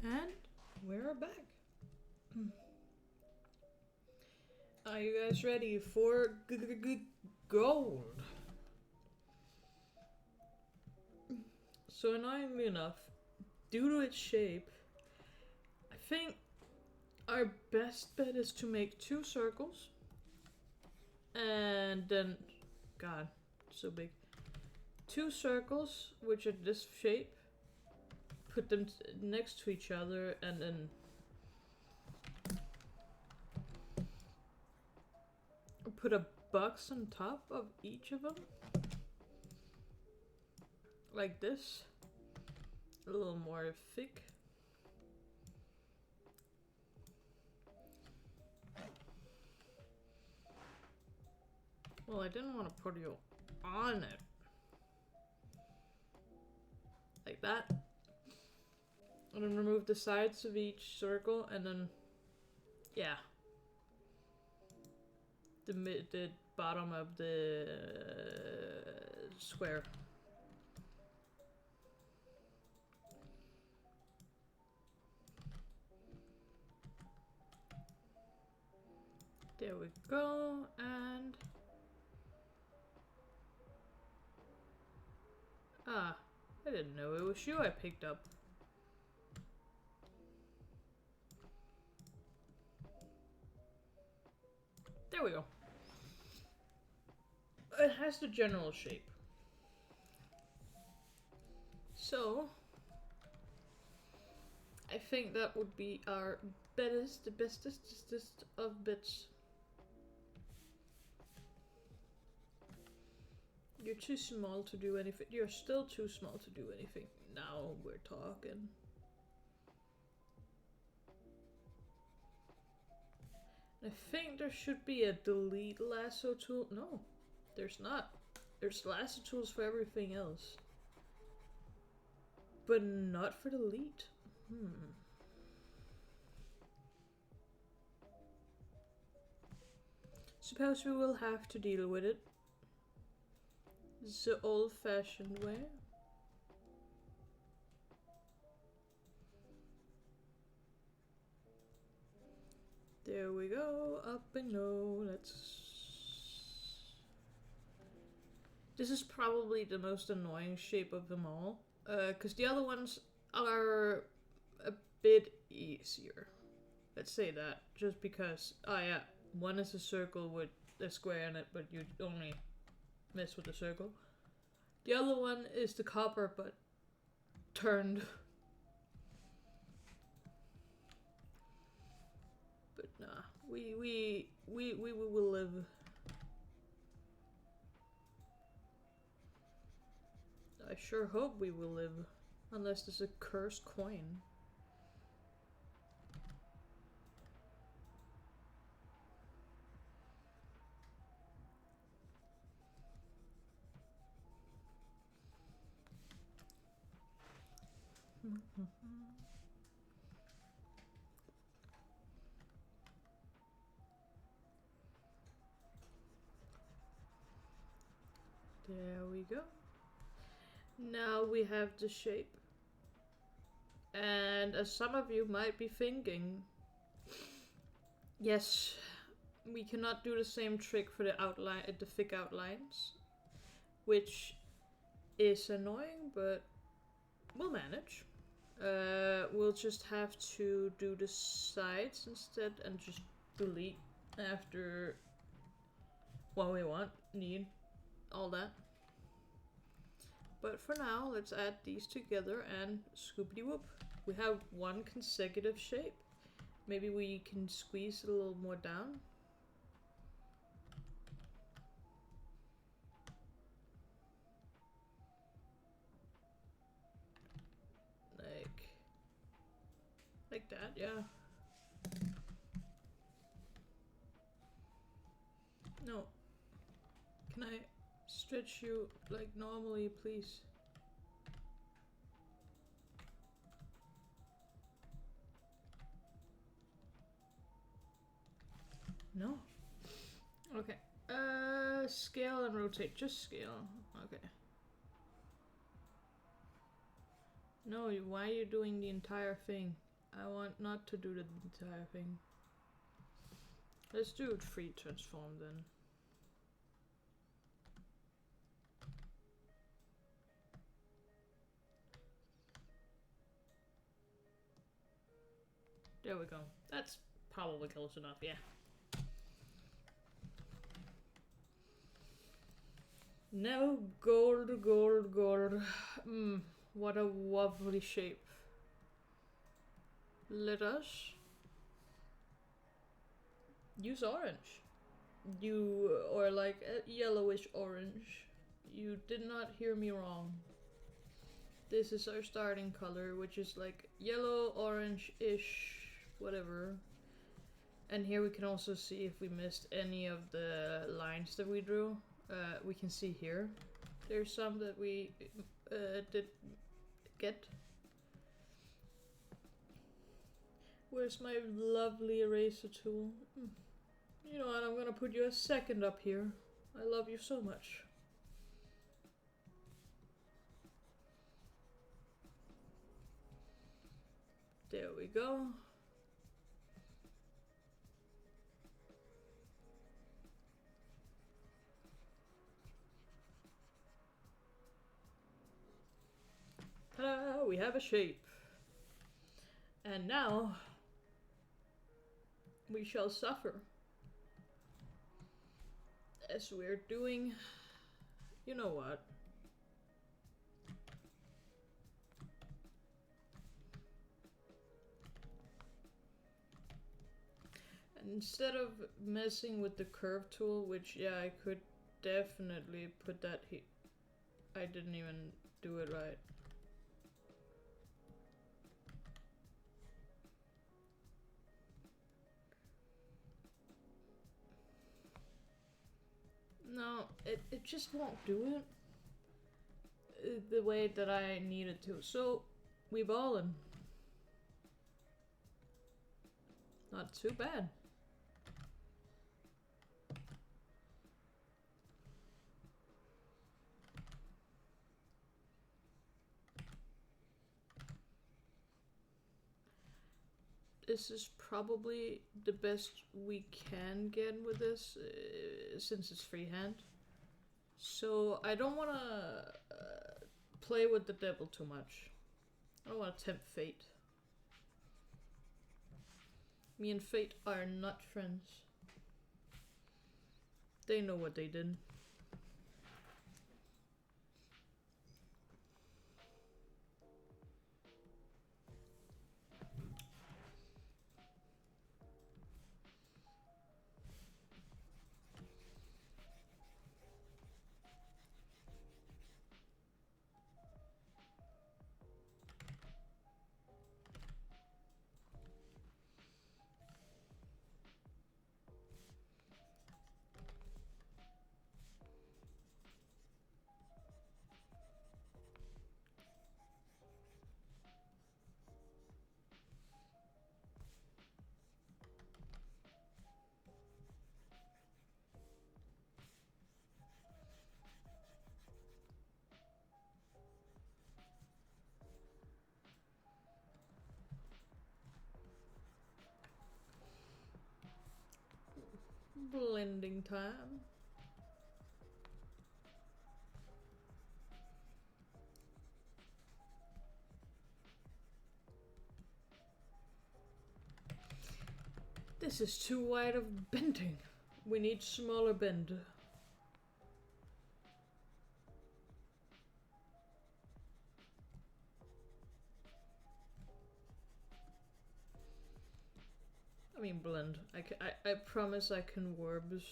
[SPEAKER 3] And we're back. Are you guys ready for gold? So annoyingly enough, due to its shape, I think our best bet is to make 2 circles. And then, God, so big. 2 circles, which are this shape. Put them next to each other and then put a box on top of each of them. Like this. A little more thick. Well, I didn't want to put you on it. Like that. And then remove the sides of each circle and then, yeah. The bottom of the square. There we go, and I didn't know it was you I picked up. There we go. It has the general shape. So I think that would be our bestest of bits. You're too small to do anything. You're still too small to do anything. Now we're talking. I think there should be a delete lasso tool. No, there's not. There's lasso tools for everything else. But not for delete. Suppose we will have to deal with it the old-fashioned way. There we go, up and no, This is probably the most annoying shape of them all, because the other ones are a bit easier. Let's say that, just because, yeah, one is a circle with a square in it, but you only mess with the circle. The other one is the copper, but turned. But nah, we will live. I sure hope we will live, unless there's a cursed coin. There we go. Now we have the shape. And as some of you might be thinking, yes, we cannot do the same trick for the outline, the thick outlines, which is annoying, but we'll manage. We'll just have to do the sides instead and just delete after what we want, need, all that. But for now, let's add these together and scoopity whoop. We have one consecutive shape. Maybe we can squeeze it a little more down. Like that, yeah. No. Can I stretch you like normally, please? No. Okay. Scale and rotate. Just scale. Okay. No, why are you doing the entire thing? I want not to do the entire thing. Let's do it free transform then. There we go. That's probably close enough, yeah. No, gold, gold, gold. What a lovely shape. Let us use orange. Or like a yellowish orange. You did not hear me wrong. This is our starting color, which is like yellow, orange-ish, whatever. And here we can also see if we missed any of the lines that we drew. We can see here. There's some that we did get. Where's my lovely eraser tool? You know what, I'm gonna put you a second up here. I love you so much. There we go. Ta-da! We have a shape. And now we shall suffer. As we're doing, you know what? Instead of messing with the curve tool, which yeah, I could definitely put that here. I didn't even do it right. No, it just won't do it the way that I needed to. So, we ballin'. Not too bad. This is probably the best we can get with this, since it's freehand. So I don't want to play with the devil too much. I don't want to tempt fate. Me and fate are not friends. They know what they did. Blending time. This is too wide of bending. We need smaller bend. I mean blend. I promise I can verbs.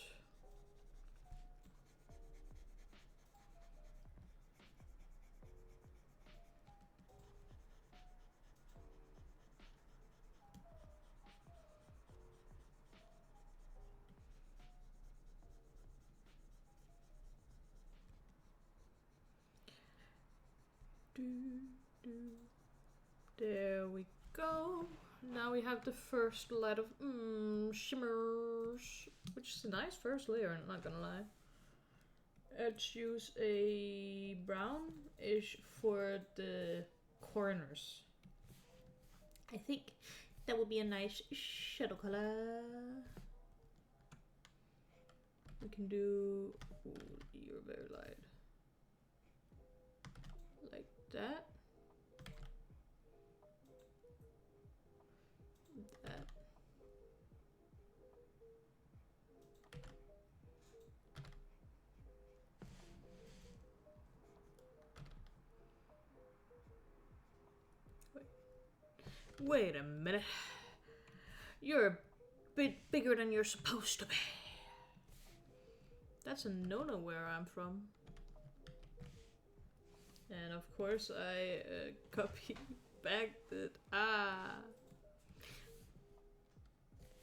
[SPEAKER 3] There we go. Now we have the first light of shimmers, which is a nice first layer, I'm not gonna lie. Let's use a brownish for the corners. I think that would be a nice shadow color. We can do... Ooh, you're very light. Like that. That. Wait a minute. You're a bit bigger than you're supposed to be. That's a no-no where I'm from. And of course I copy back that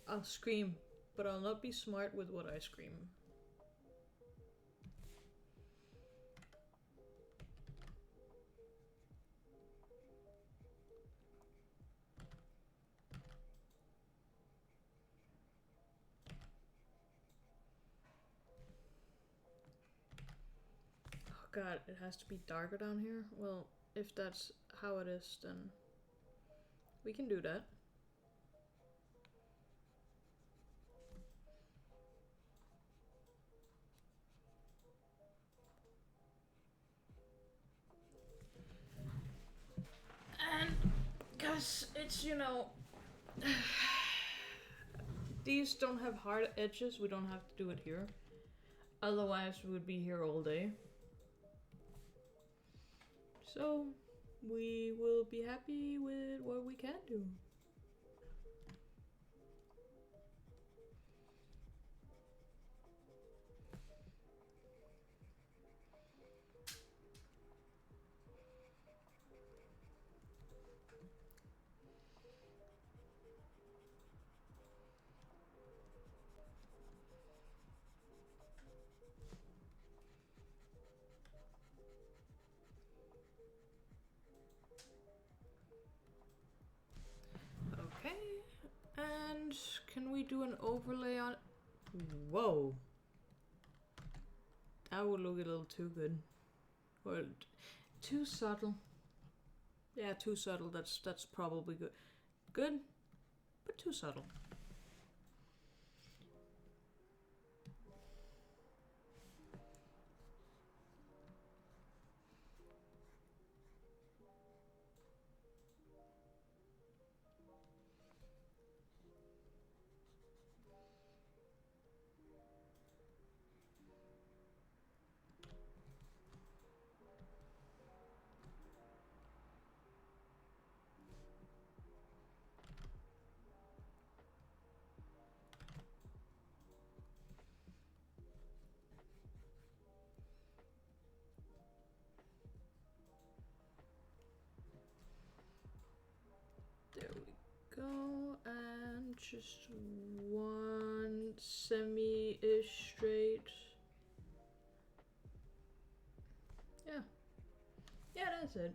[SPEAKER 3] I'll scream, but I'll not be smart with what I scream. God, it has to be darker down here? Well, if that's how it is, then we can do that. And because it's, you know, these don't have hard edges, we don't have to do it here. Otherwise, we would be here all day. So, we will be happy with what we can do. And can we do an overlay on it? Whoa. That would look a little too good. Or too subtle. Yeah, too subtle. That's probably good. Good, but too subtle. There we go, and just one semi-ish straight. Yeah. Yeah, that's it.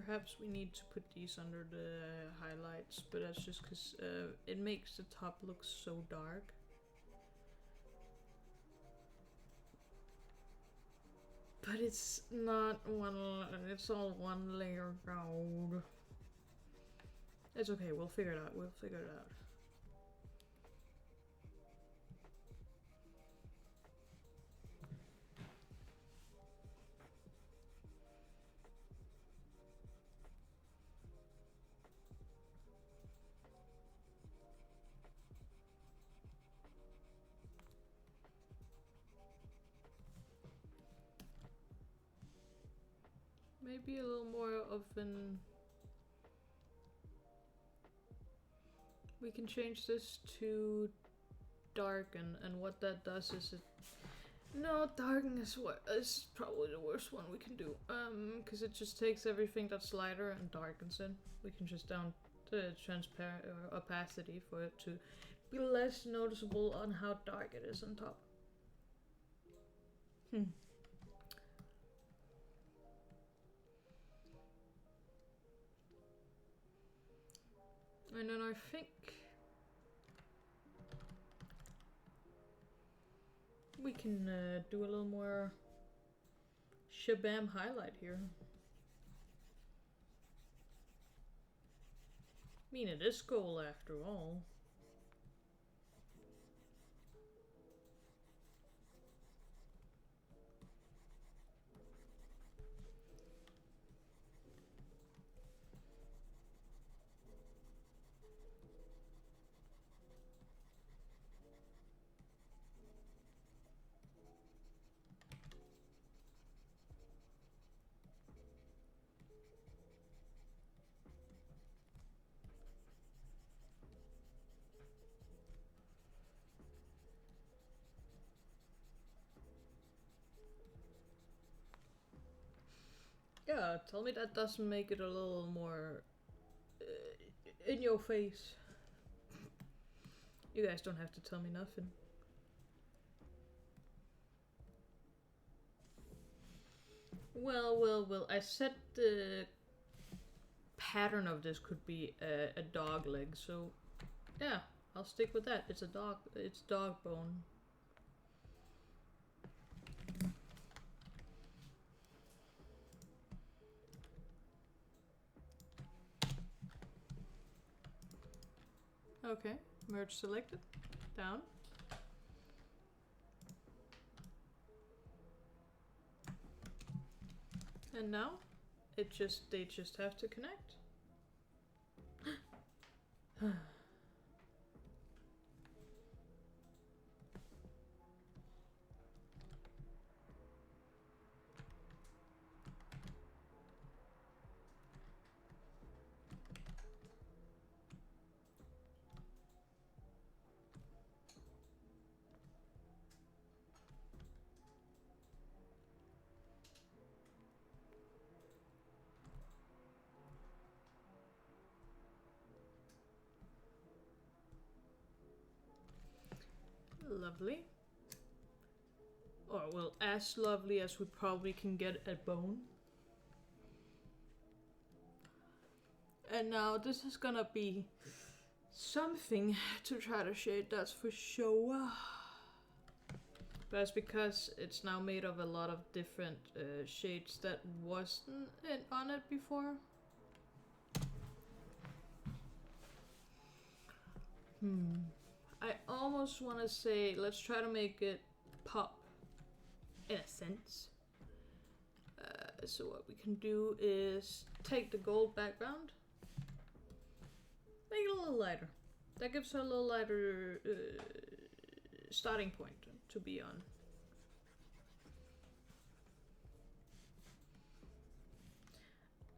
[SPEAKER 3] Perhaps we need to put these under the highlights, but that's just because it makes the top look so dark. But it's not one, it's all one layer gold. It's okay, we'll figure it out, Maybe a little more of an... We can change this to dark, and what that does is No, darkness is probably the worst one we can do. Because it just takes everything that's lighter and darkens it. We can just down the transparent or opacity for it to be less noticeable on how dark it is on top. And then I think we can do a little more shabam highlight here. I mean, it is gold after all. Yeah, tell me that doesn't make it a little more in your face. You guys don't have to tell me nothing. Well, I said the pattern of this could be a dog leg, so yeah, I'll stick with that. It's dog bone. Okay, merge selected, down. And now, they just have to connect. Lovely. Or, well, as lovely as we probably can get at bone. And now this is gonna be something to try to shade, that's for sure. But it's because it's now made of a lot of different shades that wasn't on it before. I almost want to say, let's try to make it pop, in a sense. So what we can do is take the gold background, make it a little lighter. That gives her a little lighter starting point to be on.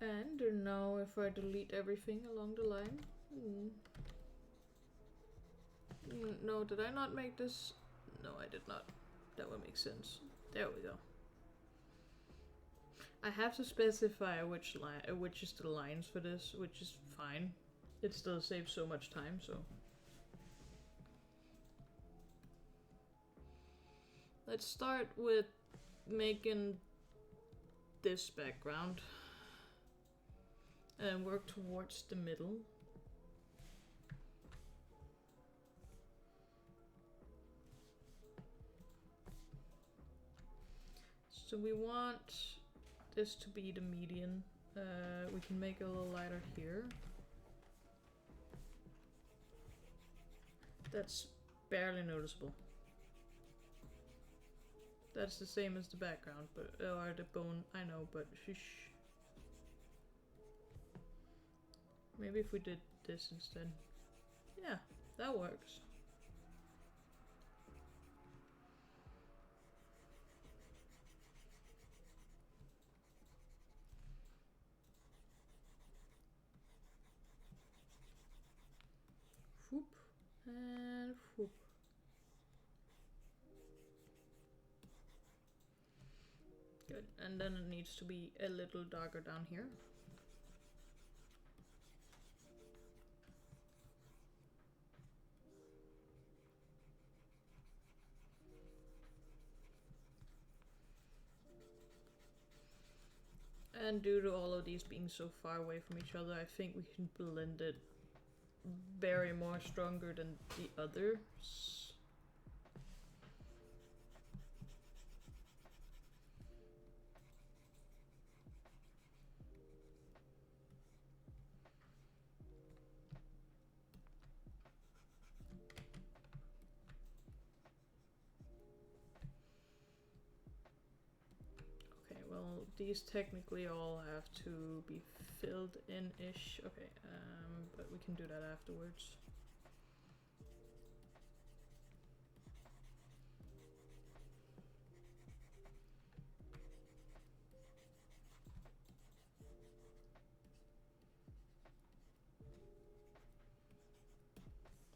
[SPEAKER 3] And now if I delete everything along the line. No, did I not make this? No, I did not. That would make sense. There we go. I have to specify which is the lines for this, which is fine. It still saves so much time, so. Let's start with making this background and work towards the middle. So we want this to be the median. We can make it a little lighter here. That's barely noticeable. That's the same as the background, but or the bone, I know, but shush. Maybe if we did this instead. Yeah, that works. Whoop and whoop. Good. And then it needs to be a little darker down here. And due to all of these being so far away from each other, I think we can blend it very more stronger than the others. Okay, well, these technically all have to be filled in-ish. Okay, but we can do that afterwards.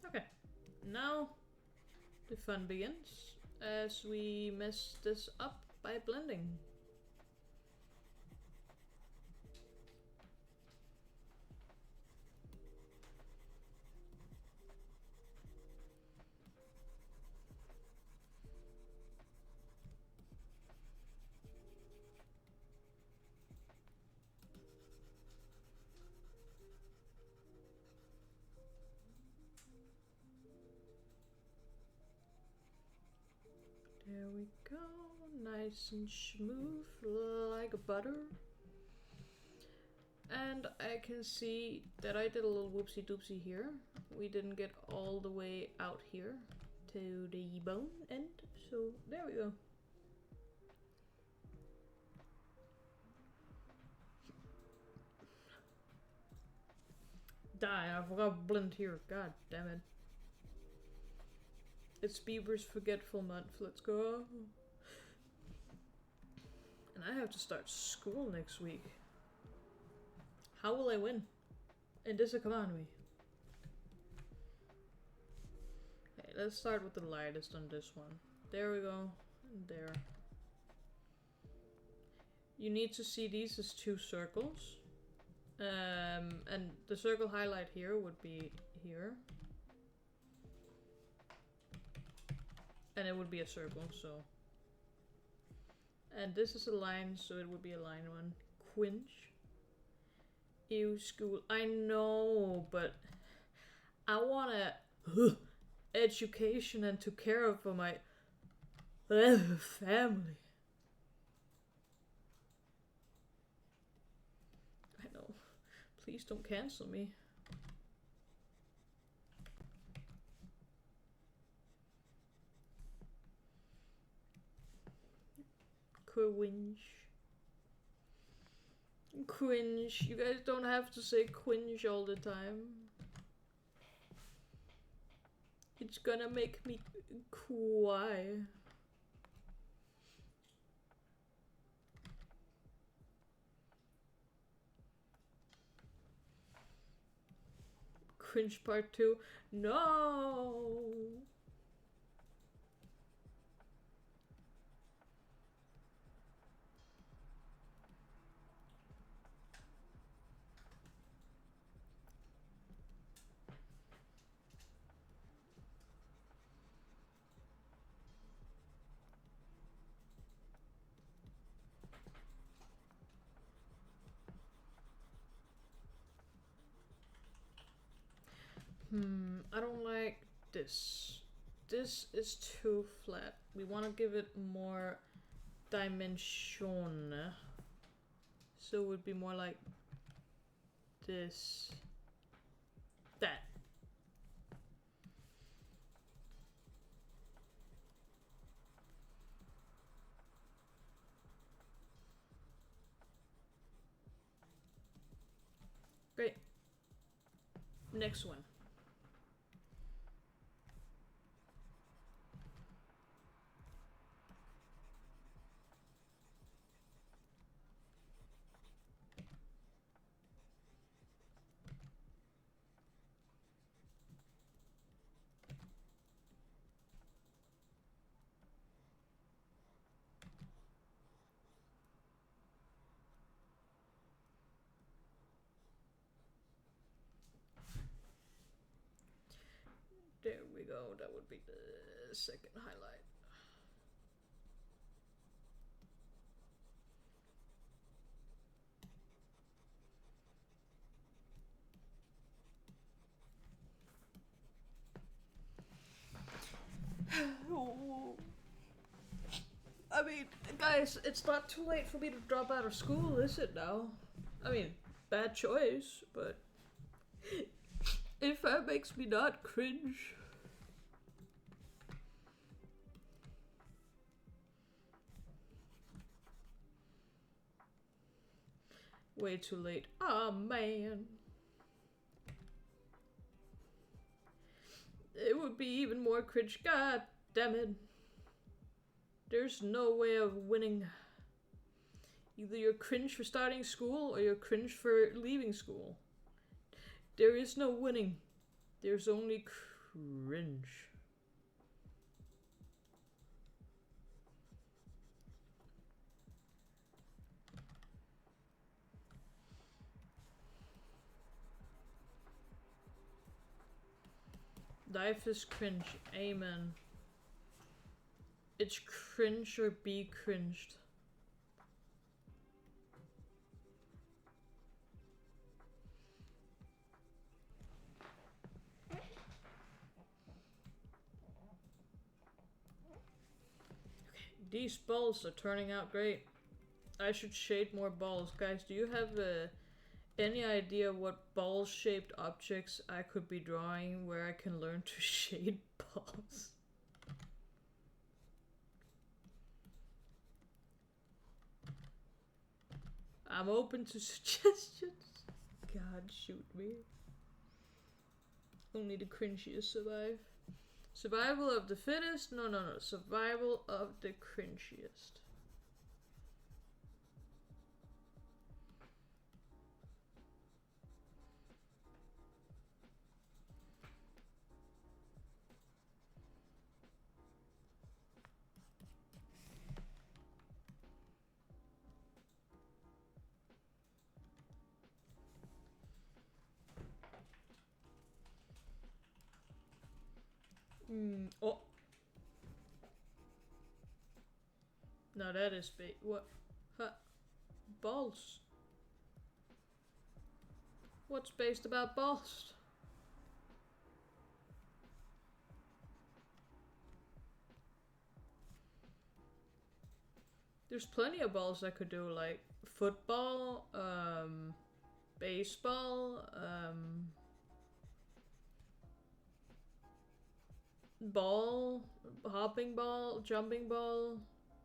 [SPEAKER 3] Okay, now the fun begins as we mess this up by blending. There we go, nice and smooth like butter. And I can see that I did a little whoopsie doopsie here. We didn't get all the way out here to the bone end, so there we go. Die, I forgot to blend here, god damn it. It's Bieber's Forgetful Month, let's go. And I have to start school next week. How will I win in this economy? Okay, let's start with the lightest on this one. There we go, and there. You need to see these as two circles. And the circle highlight here would be here. And it would be a circle, so. And this is a line, so it would be a line one. Quinch. Ew, school. I know, but I want a education and to care of for my family. I know. Please don't cancel me. Cringe. Cringe. You guys don't have to say cringe all the time. It's gonna make me cry. Cringe part 2. No. I don't like this. This is too flat. We want to give it more dimension. So it would be more like this. That. Great. Next one. that would be the second highlight. I mean, guys, it's not too late for me to drop out of school, is it now? I mean, bad choice, but if that makes me not cringe. Way too late. Aw, man. It would be even more cringe. God damn it. There's no way of winning. Either you're cringe for starting school or you're cringe for leaving school. There is no winning. There's only cringe. Life is cringe. Amen. It's cringe or be cringed. These balls are turning out great. I should shade more balls. Guys, do you have any idea what ball-shaped objects I could be drawing where I can learn to shade balls? I'm open to suggestions. God, shoot me. Only the cringiest survive. Survival of the fittest? No. Survival of the cringiest. Oh. Now that is big. What? Huh. Balls. What's based about balls? There's plenty of balls I could do, like football, baseball, ball, hopping ball, jumping ball,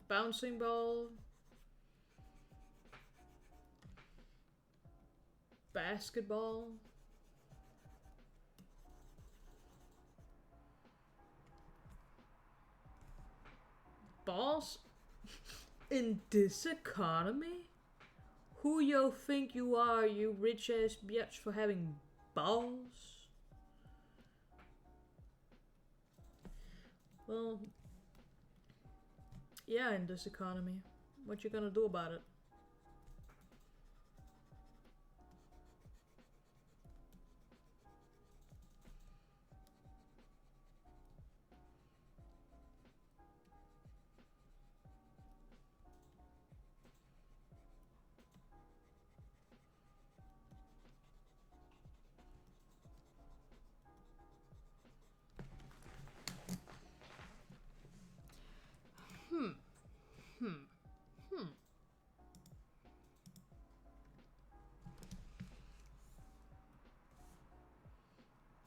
[SPEAKER 3] bouncing ball, basketball. Balls? In this economy? Who yo think you are, you rich ass bitch, for having balls? Well, yeah, in this economy. What you gonna do about it?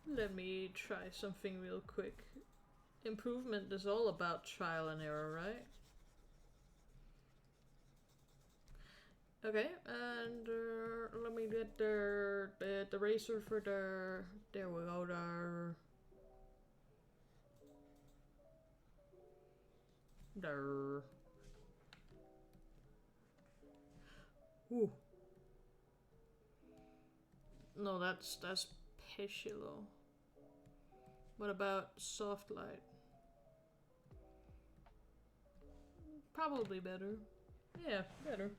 [SPEAKER 3] Let me try something real quick. Improvement is all about trial and error, right? Okay, and let me get the eraser for the... There we go, there. Ooh. No, that's Peshilo. What about soft light? Probably better. Yeah, better.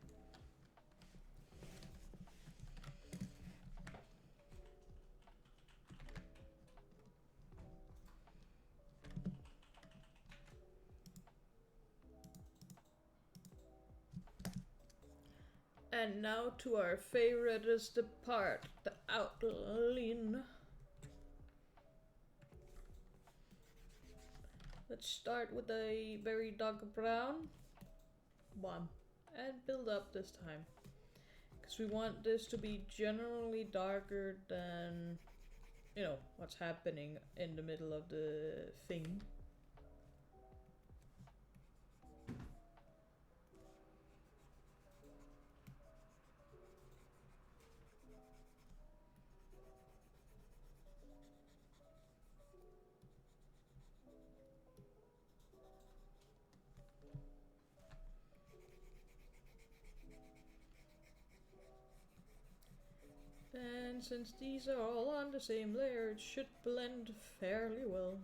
[SPEAKER 3] And now to our favoriteest part, the outline. Let's start with a very dark brown. One. And build up this time. Because we want this to be generally darker than, you know, what's happening in the middle of the thing. And since these are all on the same layer, it should blend fairly well.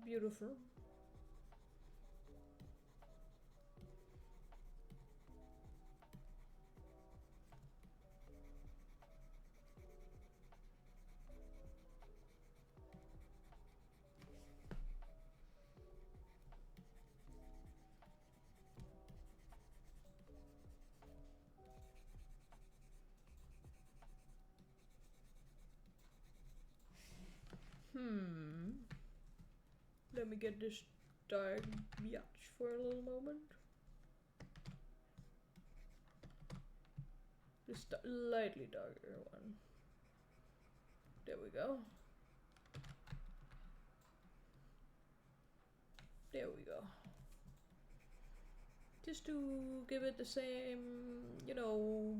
[SPEAKER 3] Beautiful. Let me get this dark biatch for a little moment. This lightly darker one. There we go. There we go. Just to give it the same, you know,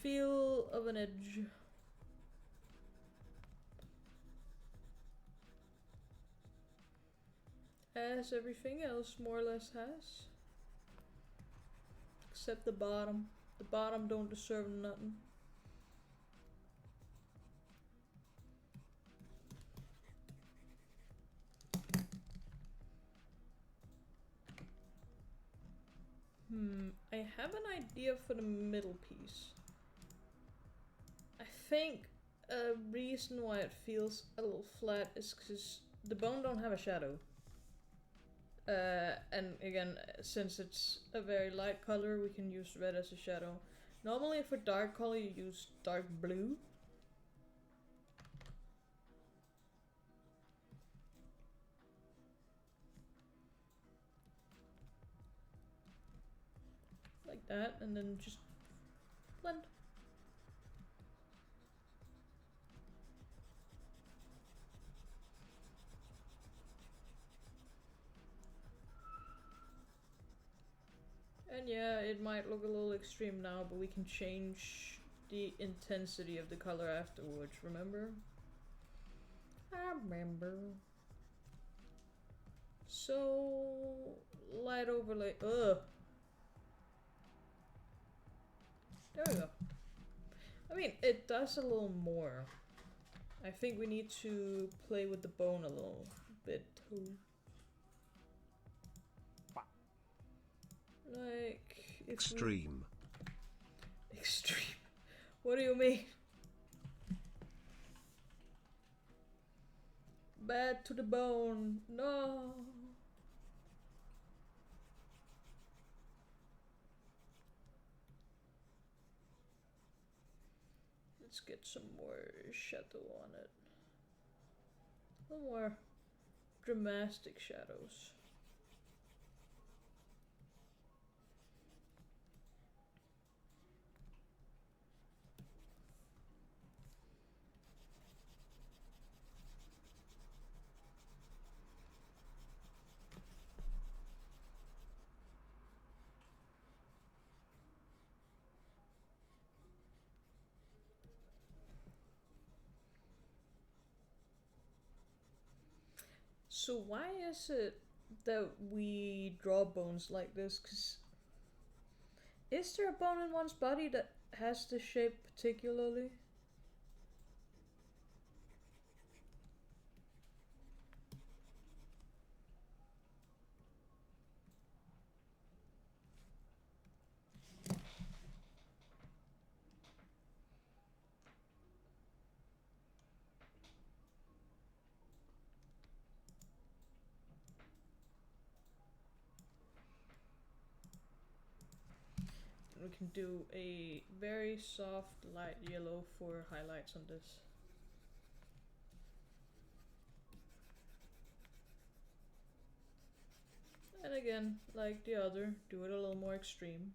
[SPEAKER 3] feel of an edge. As everything else more or less has. Except the bottom. The bottom don't deserve nothing. I have an idea for the middle piece. I think a reason why it feels a little flat is because the bone don't have a shadow. And again, since it's a very light color, we can use red as a shadow. Normally for dark color you use dark blue. Like that, and then just blend. And yeah, it might look a little extreme now, but we can change the intensity of the color afterwards, remember? I remember. So, light overlay. Ugh. There we go. I mean, it does a little more. I think we need to play with the bone a little bit too. Like, if
[SPEAKER 5] Extreme.
[SPEAKER 3] Extreme. What do you mean? Bad to the bone. No. Let's get some more shadow on it. A little more dramatic shadows. So why is it that we draw bones like this? 'Cause is there a bone in one's body that has this shape particularly? We can do a very soft light yellow for highlights on this. And again, like the other, do it a little more extreme.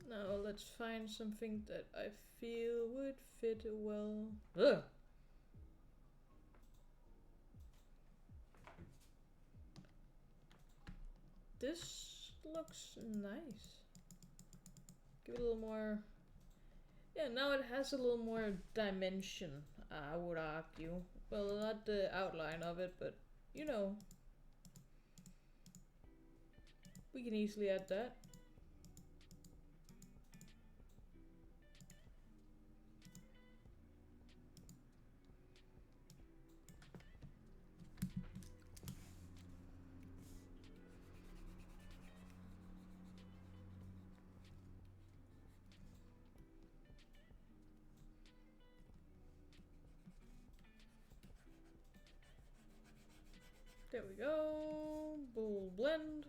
[SPEAKER 3] Now let's find something that I feel would fit well. Ugh. This looks nice. Give it a little more. Yeah, now it has a little more dimension, I would argue. Well, not the outline of it, but you know. We can easily add that. There we go. Bool blend.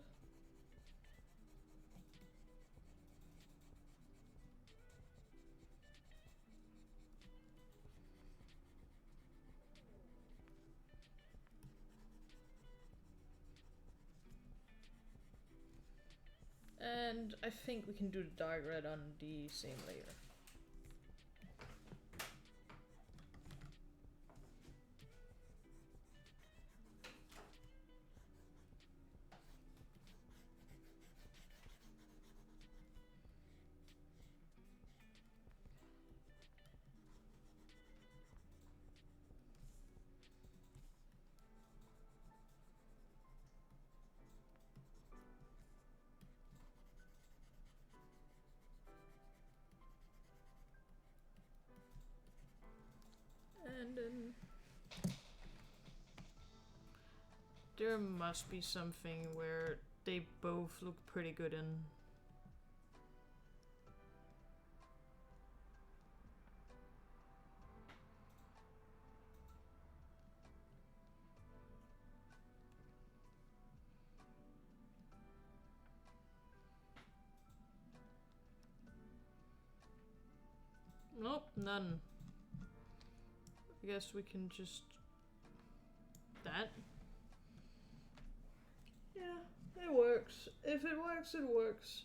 [SPEAKER 3] And I think we can do the dark red on the same layer. And then there must be something where they both look pretty good in. Nope, none. I guess we can just... that? Yeah, it works. If it works, it works.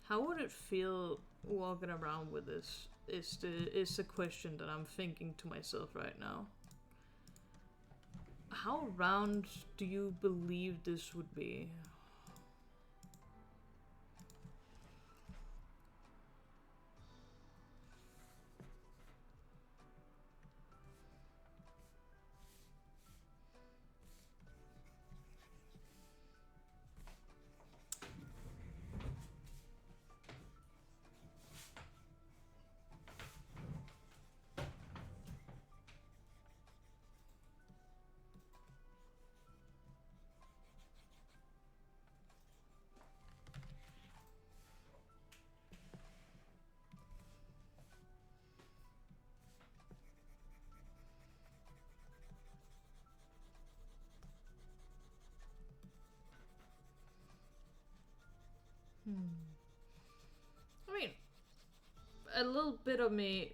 [SPEAKER 3] How would it feel walking around with this? Is the question that I'm thinking to myself right now. How round do you believe this would be? I mean, a little bit of me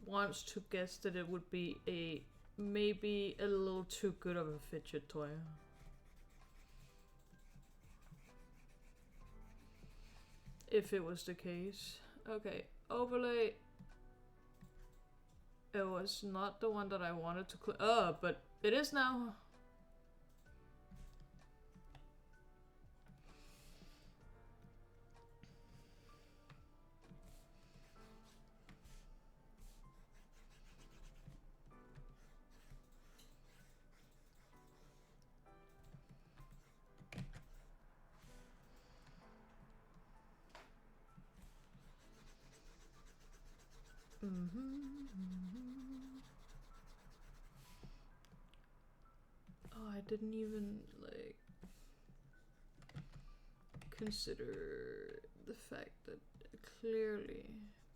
[SPEAKER 3] wants to guess that it would be maybe a little too good of a fidget toy. If it was the case. Okay, overlay. It was not the one that I wanted to click. Oh, but it is now. Oh, I didn't even like consider the fact that clearly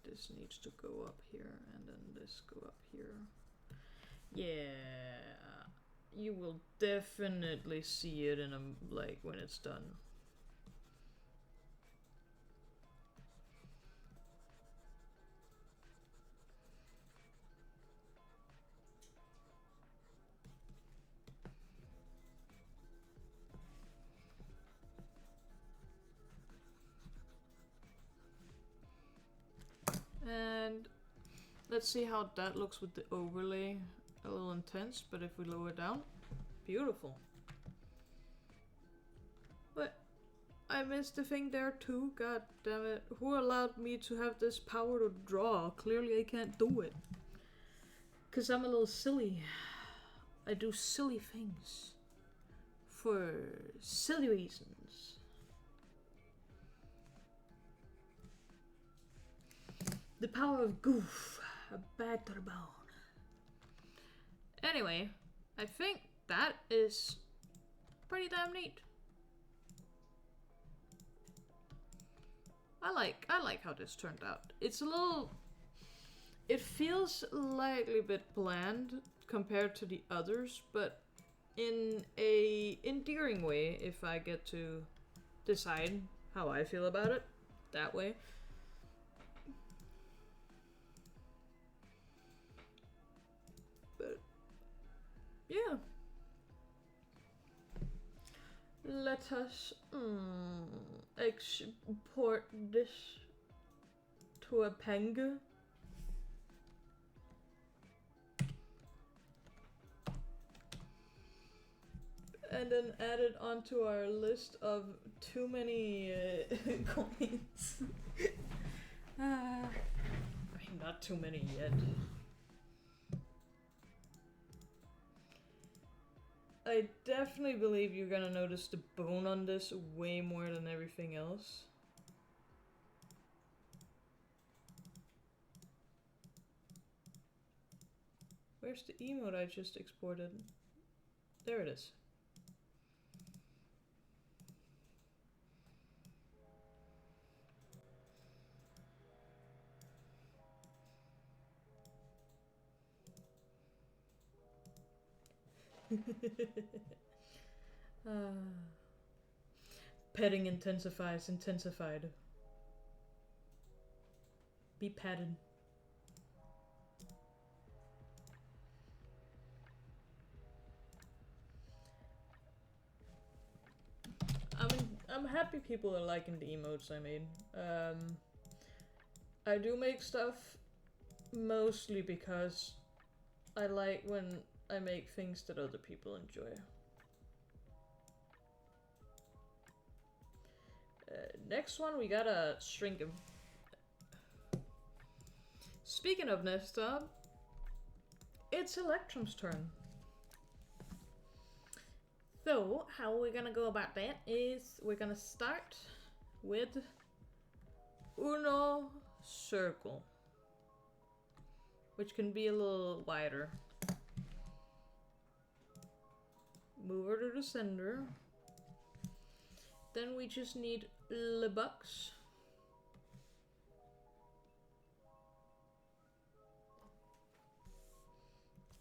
[SPEAKER 3] this needs to go up here and then this go up here. Yeah, you will definitely see it in a like when it's done. And let's see how that looks with the overlay. A little intense, but if we lower it down, beautiful. But I missed the thing there too, god damn it. Who allowed me to have this power to draw? Clearly I can't do it. Cause I'm a little silly. I do silly things. For silly reasons. The power of goof. A bad to the bone. Anyway, I think that is pretty damn neat. I like how this turned out. It's a little... It feels slightly bit bland compared to the others, but in a endearing way if I get to decide how I feel about it that way. But yeah. Let us export this to a Panga. And then add it onto our list of too many coins. I mean, not too many yet. I definitely believe you're gonna notice the bone on this way more than everything else. Where's the emote I just exported? There it is. Petting intensified. Be patted. I'm happy people are liking the emotes I made. I do make stuff mostly because I like when I make things that other people enjoy. Next one, we gotta shrink him. Speaking of Nesta, it's Electrum's turn. So, how we're gonna go about that is we're gonna start with Uno Circle, which can be a little wider. Move her to the center. Then we just need Le Bucks.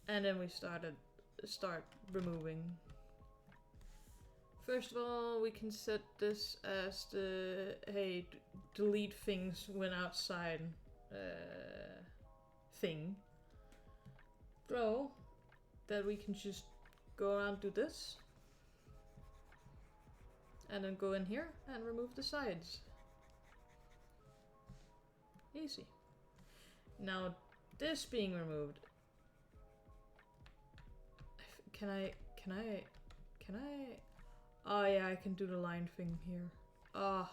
[SPEAKER 3] And then we start removing. First of all, we can set this as the hey, delete things when outside thing. So that we can just go around, do this, and then go in here and remove the sides. Easy. Now this being removed. Can I? Oh yeah, I can do the line thing here. Ah.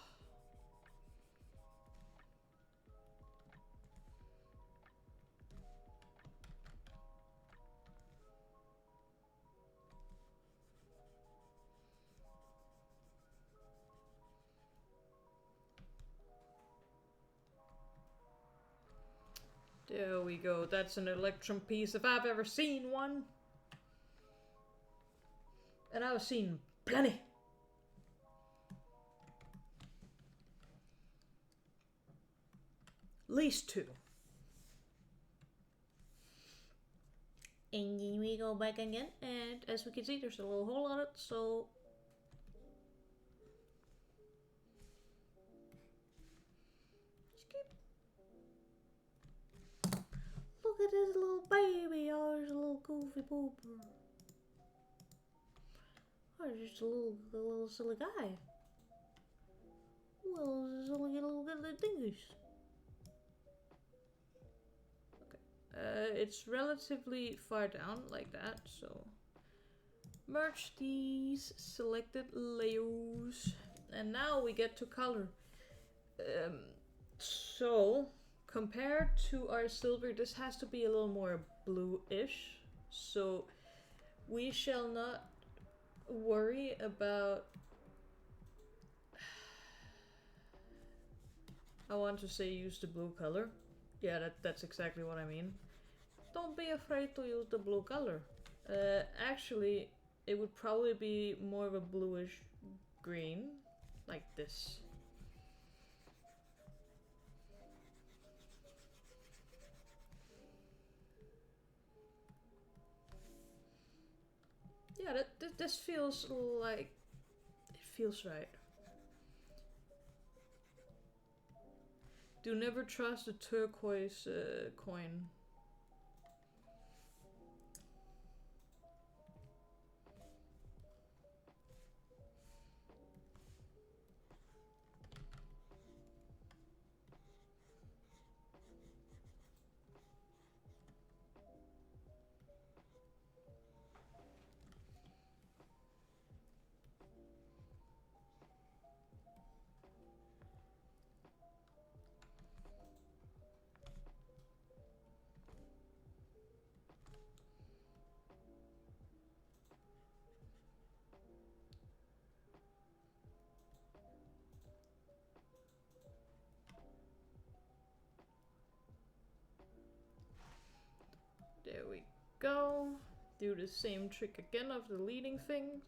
[SPEAKER 3] There we go. That's an Electrum piece if I've ever seen one. And I've seen plenty. At least 2. And then we go back again, and as we can see, there's a little hole on it, so skip. Look at this little baby. Oh, there's a little goofy pooper. Oh, just a little silly guy. Well, there's only a little bit of dingus. Okay. It's relatively far down like that, so merge these selected layers. And now we get to color. So compared to our silver, this has to be a little more bluish. So we shall not worry about, I want to say use the blue color. Yeah, that's exactly what I mean. Don't be afraid to use the blue color. Actually, it would probably be more of a bluish green, like this. Yeah, this feels like, it feels right. Do never trust a turquoise coin. There we go. Do the same trick again of deleting things.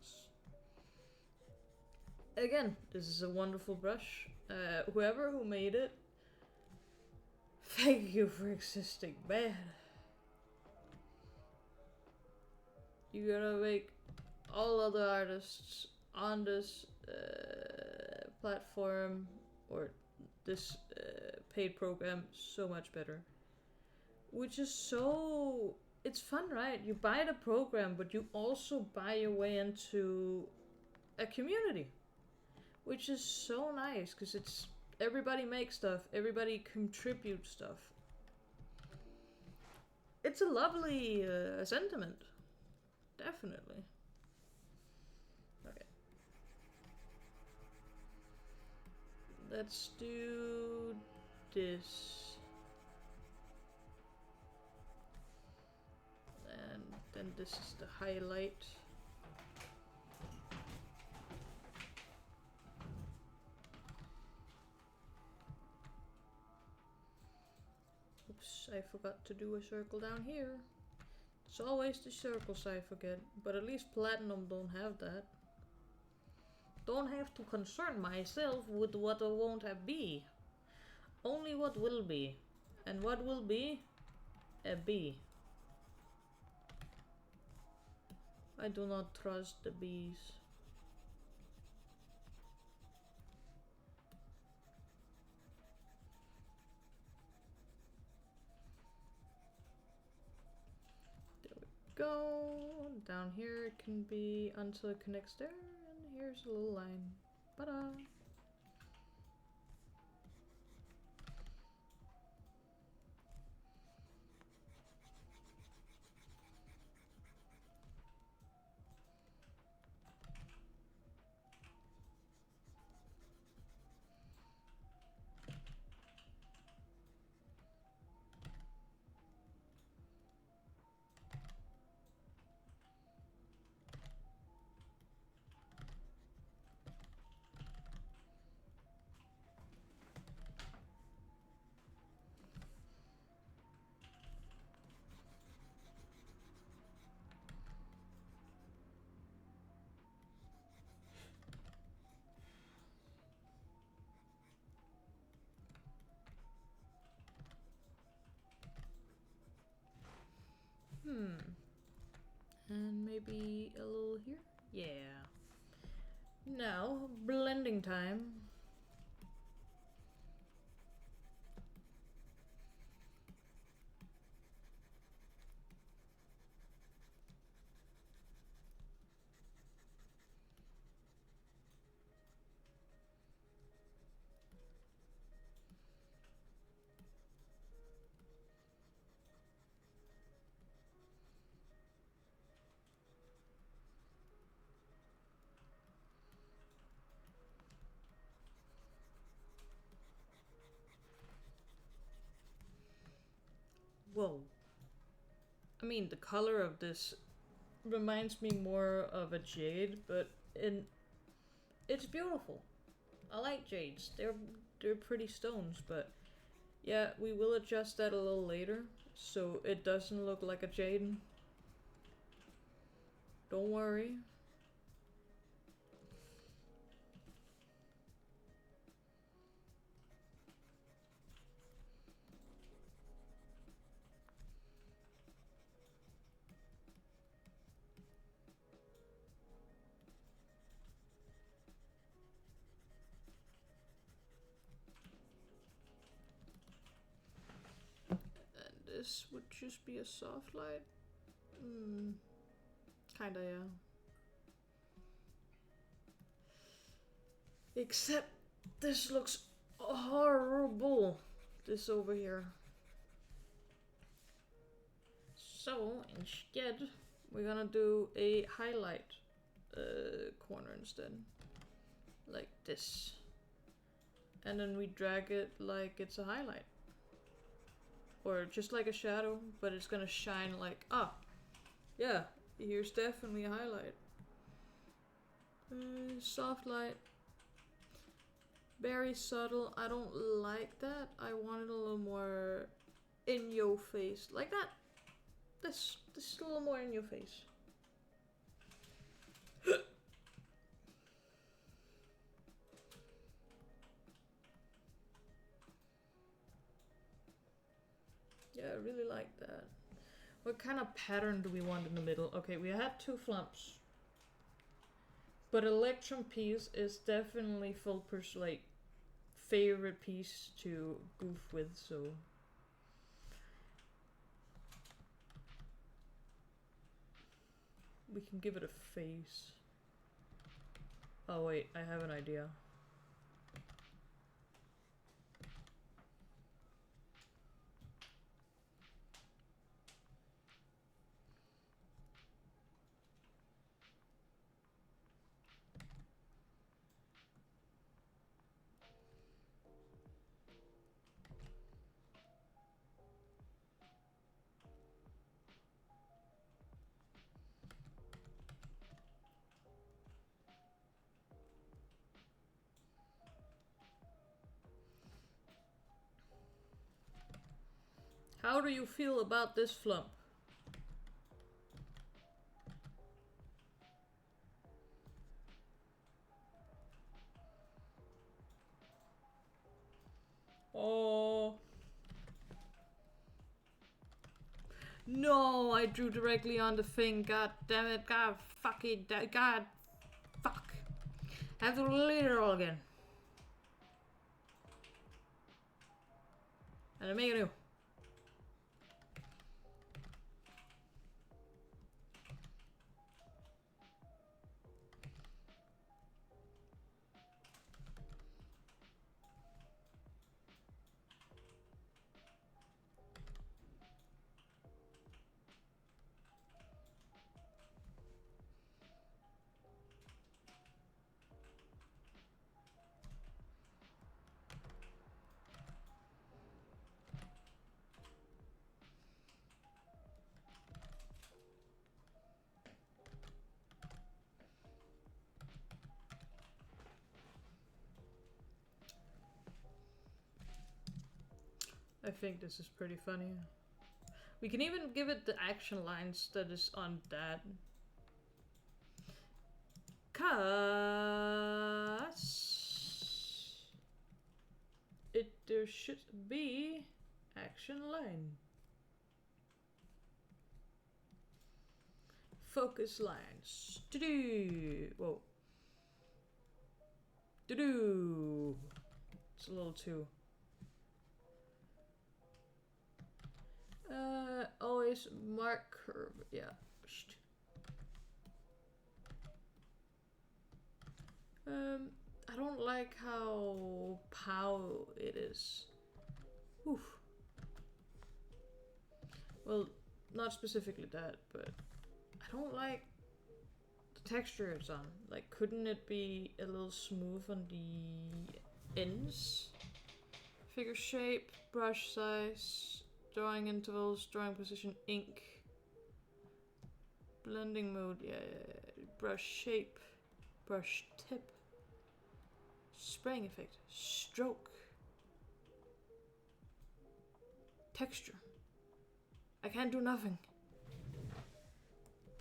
[SPEAKER 3] Again, this is a wonderful brush. Whoever who made it, thank you for existing, man. You gotta make all other artists on this platform or this paid program so much better. Which is so, it's fun, right? You buy the program, but you also buy your way into a community, which is so nice because it's everybody makes stuff, everybody contributes stuff. It's a lovely sentiment, definitely. Okay, let's do this. Then this is the highlight. Oops, I forgot to do a circle down here. It's always the circles I forget, but at least Platinum don't have that. Don't have to concern myself with what won't have be. Only what will be. And what will be? A bee. I do not trust the bees. go. Down here it can be until it connects there, and here's a little line. Ta-da! And maybe a little here? Yeah. Now, blending time. Whoa. I mean, the color of this reminds me more of a jade, but it's beautiful. I like jades. They're pretty stones, but yeah, we will adjust that a little later so it doesn't look like a jade. Don't worry. This would just be a soft light. Kinda, yeah. Except this looks horrible. This over here. So instead, we're gonna do a highlight corner instead. Like this. And then we drag it like it's a highlight. Or just like a shadow, but it's gonna shine like, yeah, here's definitely a highlight. Soft light. Very subtle. I don't like that. I want it a little more in your face. Like that. This is a little more in your face. Yeah, I really like that. What kind of pattern do we want in the middle? Okay, we had 2 flumps. But Electrum piece is definitely Fulper's like favorite piece to goof with, so we can give it a face. Oh wait, I have an idea. How do you feel about this flump? Oh. No, I drew directly on the thing. God damn it. God fuck it. God fuck. I have to delete it all again. And I make a new. I think this is pretty funny. We can even give it the action lines that is on that. Cause there should be action line. Focus lines. Do-do. Whoa. Do-do. It's a little too. Always mark curve. Yeah. I don't like how pow it is. Oof. Well, not specifically that, but I don't like the texture it's on. Like, couldn't it be a little smooth on the ends? Figure shape, brush size, drawing intervals, drawing position, ink, blending mode, yeah. Brush shape, brush tip, spraying effect, stroke, texture. I can't do nothing.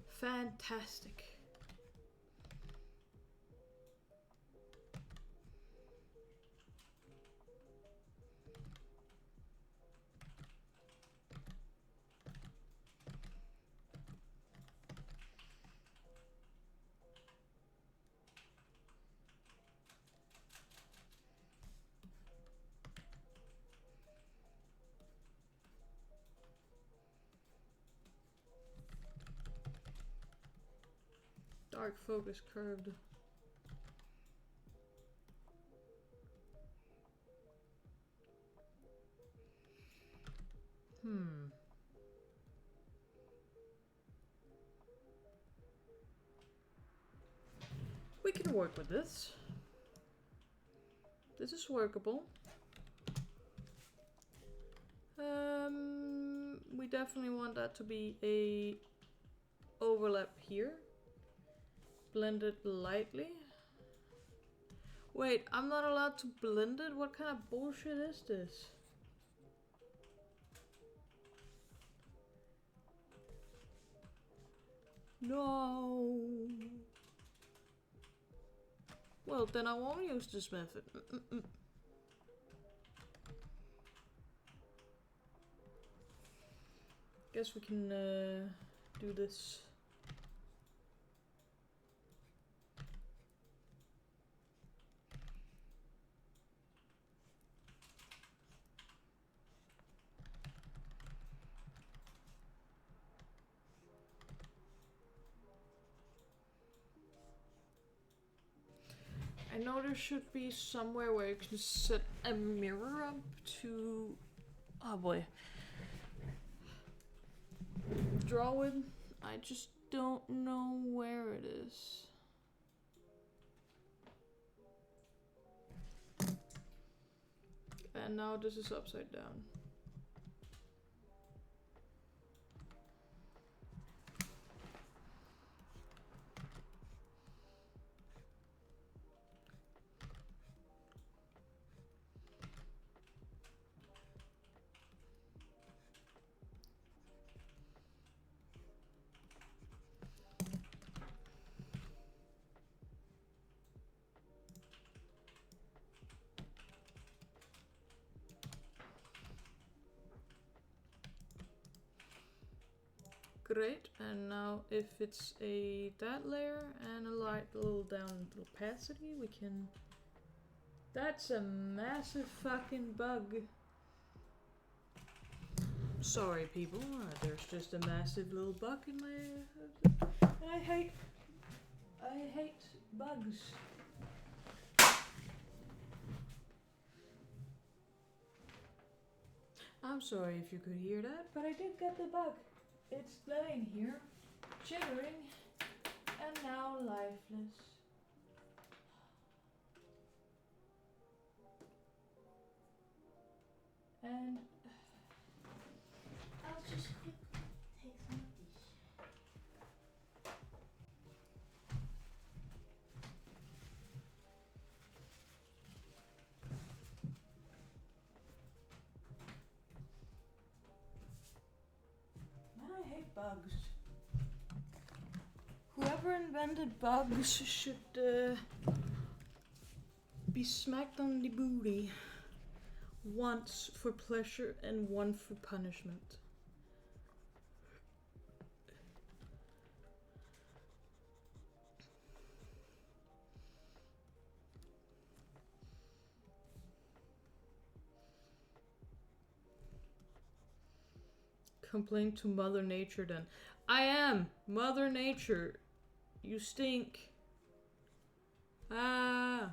[SPEAKER 3] Fantastic. Dark focus curved. We can work with this. This is workable. We definitely want that to be a overlap here. Blend it lightly. Wait, I'm not allowed to blend it? What kind of bullshit is this? No. Well, then I won't use this method. Guess we can do this. I know there should be somewhere where you can set a mirror up to, oh boy, draw with. I just don't know where it is. And now this is upside down. Great, and now if it's a that layer and a light little down into opacity, we can. That's a massive fucking bug. Sorry, people. There's just a massive little bug in my. I hate bugs. I'm sorry if you could hear that, but I did get the bug. It's laying here, jittering, and now lifeless. And I'll just quick take some of these. bugs. Whoever invented bugs should be smacked on the booty. Once for pleasure and one for punishment. Complain to Mother Nature then. I am Mother Nature. You stink. Ah.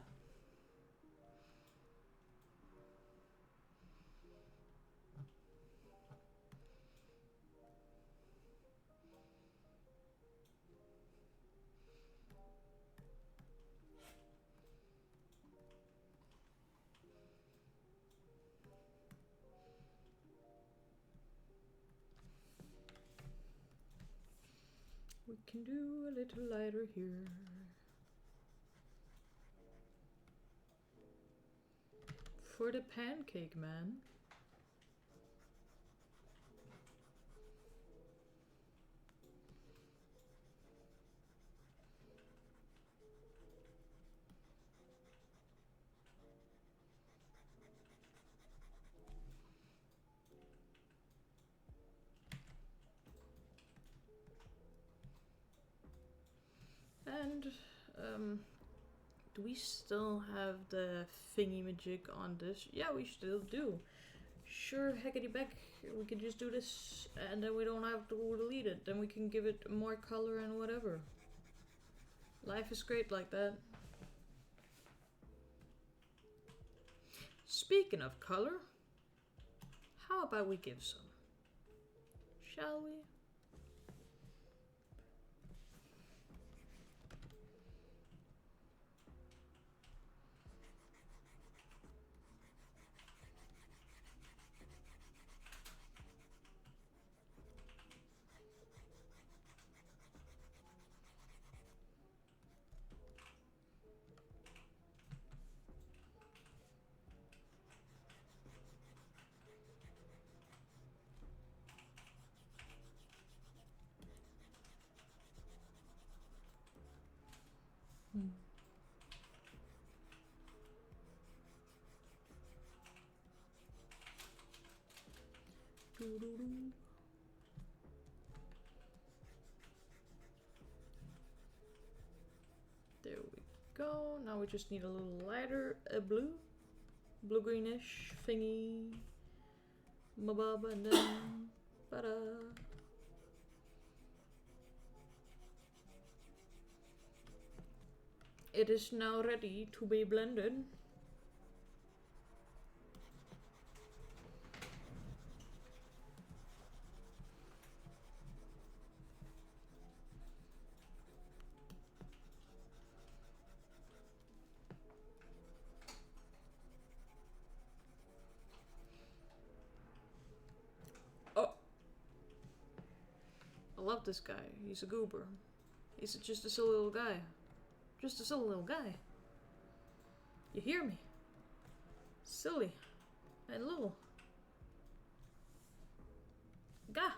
[SPEAKER 3] We can do a little lighter here. For the pancake man. And, do we still have the thingy-majig on this? Yeah, we still do. Sure, heckity beck, we could just do this, and then we don't have to delete it. Then we can give it more color and whatever. Life is great like that. Speaking of color, how about we give some? Shall we? Doo-doo-doo. There we go. Now we just need a little lighter blue-greenish thingy. Mababa and then ba-da. It is now ready to be blended. Oh, I love this guy. He's a goober. He's just a silly little guy. Just a silly little guy. You hear me? Silly and little. Gah.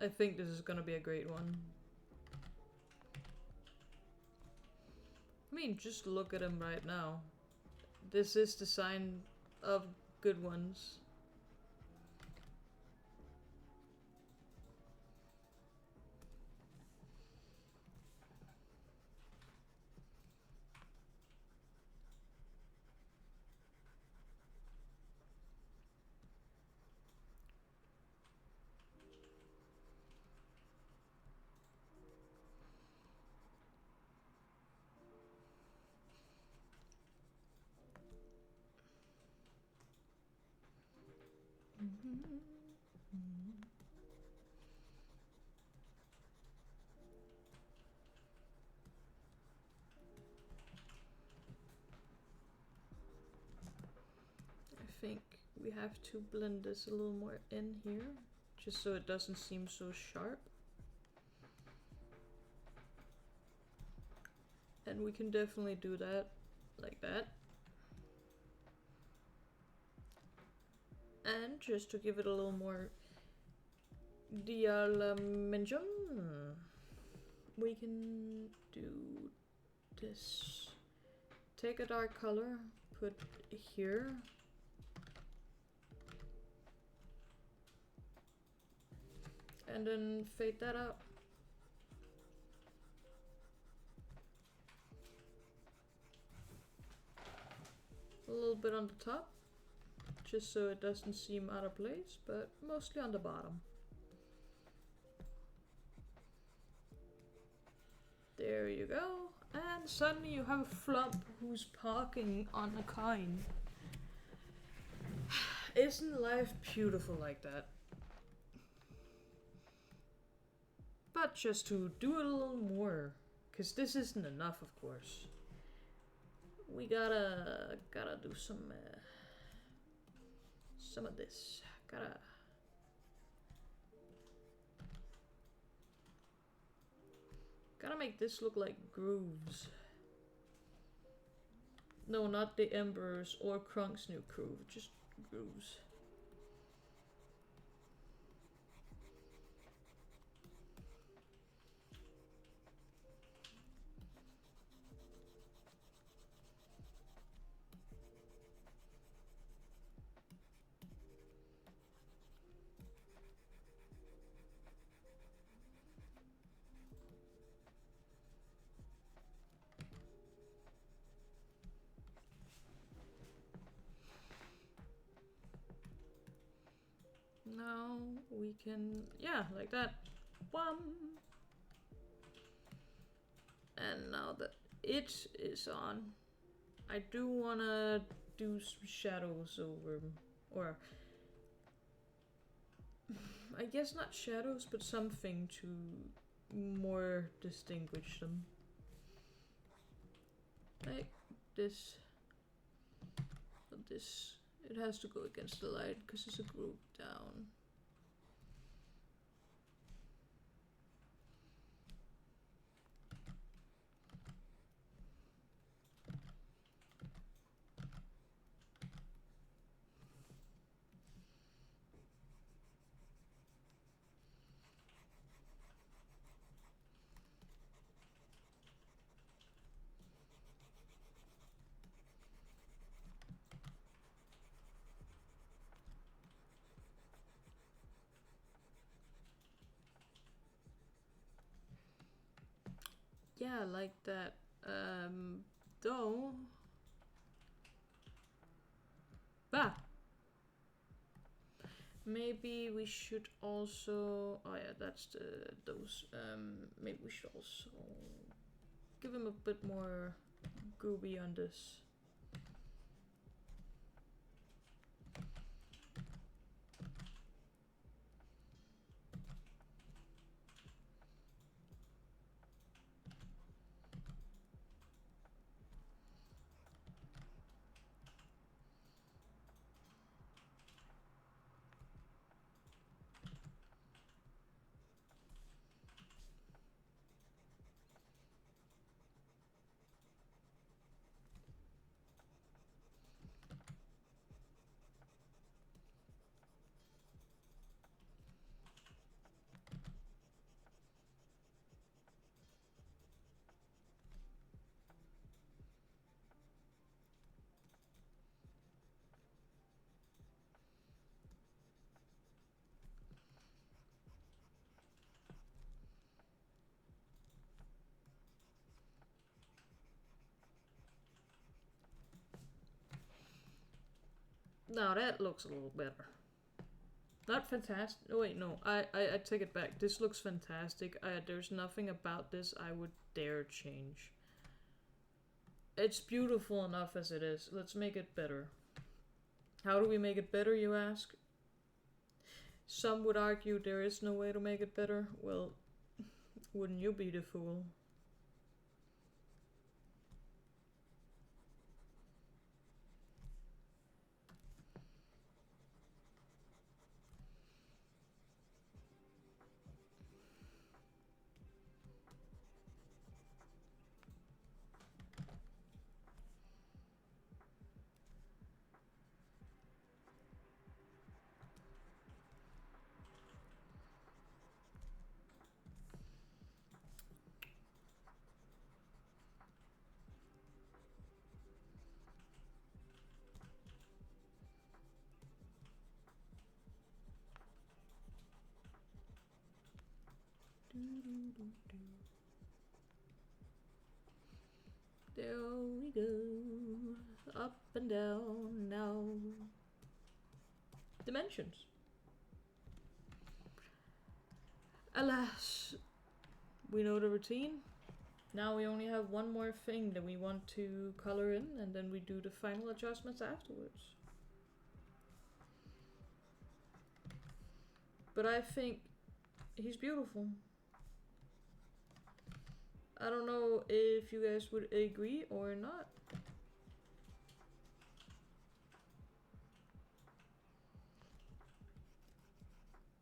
[SPEAKER 3] I think this is gonna be a great one. mean, just look at him right now. This is the sign of good ones. I think we have to blend this a little more in here, just so it doesn't seem so sharp. And we can definitely do that, like that. And just to give it a little more dimension, we can do this. Take a dark color, put here. And then fade that out. A little bit on the top, just so it doesn't seem out of place, but mostly on the bottom. There you go. And suddenly you have a Flump who's parking on a coin. Isn't life beautiful like that? But just to do it a little more, because this isn't enough, of course. We gotta do some of this. Gotta make this look like grooves. No, not the Embers or Krunk's new groove, just grooves. Now we can, yeah, like that. Wham! And now that it is on, I do wanna do some shadows over, or I guess not shadows, but something to more distinguish them. Like this. But this, it has to go against the light because it's a group down. Yeah, like that. Though. Maybe we should also. Oh yeah, that's those. Maybe we should also give him a bit more gooby on this. Now that looks a little better. Not fantastic. Oh, wait, no. I take it back. This looks fantastic. There's nothing about this I would dare change. It's beautiful enough as it is. Let's make it better. How do we make it better, you ask? Some would argue there is no way to make it better. Well, wouldn't you be the fool? There we go. Up and down now. Dimensions. Alas, we know the routine. Now we only have one more thing that we want to color in, and then we do the final adjustments afterwards. But I think he's beautiful. I don't know if you guys would agree or not.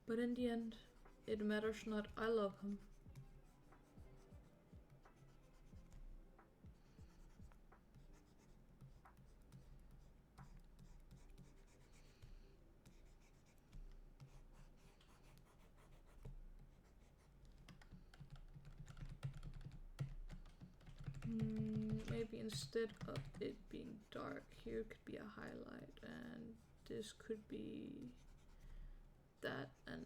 [SPEAKER 3] But in the end, it matters not. I love him. Maybe instead of it being dark, here could be a highlight, and this could be that, and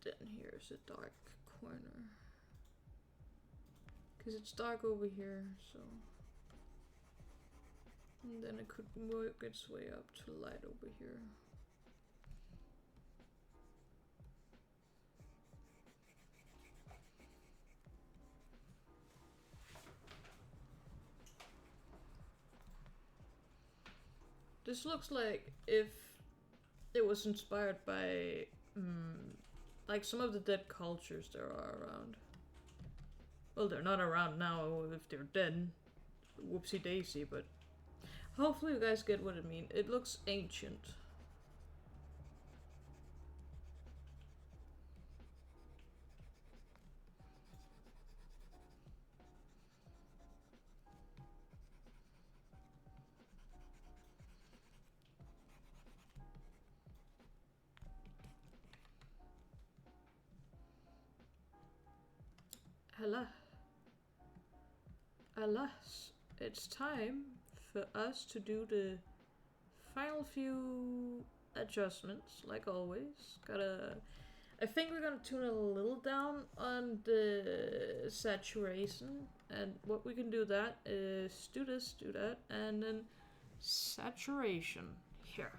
[SPEAKER 3] then here's a dark corner. Because it's dark over here, so. And then it could work its way up to light over here. This looks like if it was inspired by like some of the dead cultures there are around. Well, they're not around now if they're dead. Whoopsie daisy, but hopefully you guys get what I mean. It looks ancient. Alas, it's time for us to do the final few adjustments, like always. I think we're gonna tune it a little down on the saturation, and what we can do that is do this, do that, and then saturation here.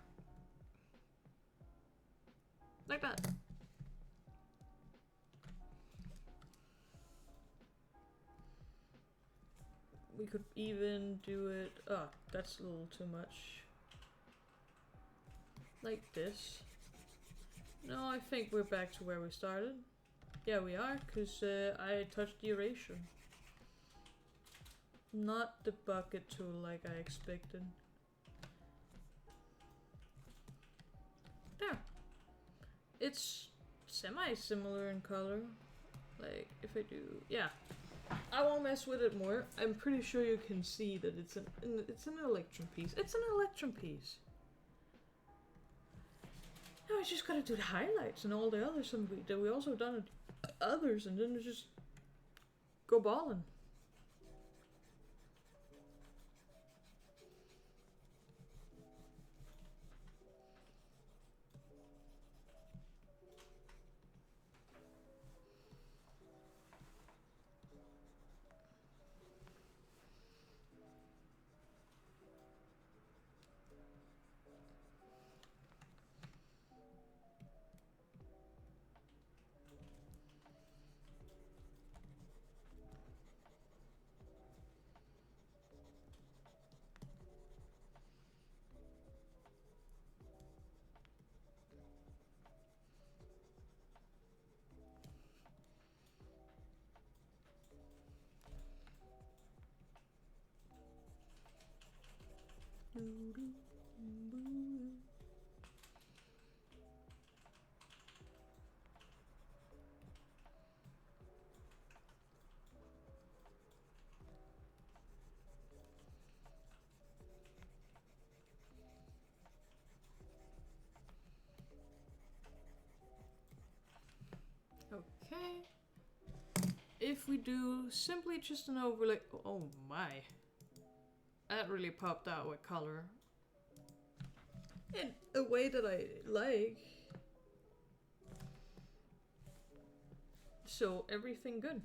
[SPEAKER 3] Like that. We could even do it, that's a little too much. Like this. No, I think we're back to where we started. Yeah, we are, because I touched the erasure. Not the bucket tool like I expected. There. It's semi-similar in color. Like, if I do, yeah. I won't mess with it more. I'm pretty sure you can see that it's an electron piece. It's an electron piece. Now I just gotta do the highlights and all the others, and we also done others, and then just go ballin'. we do simply just an overlay? Oh my. That really popped out with color. In a way that I like. So everything good.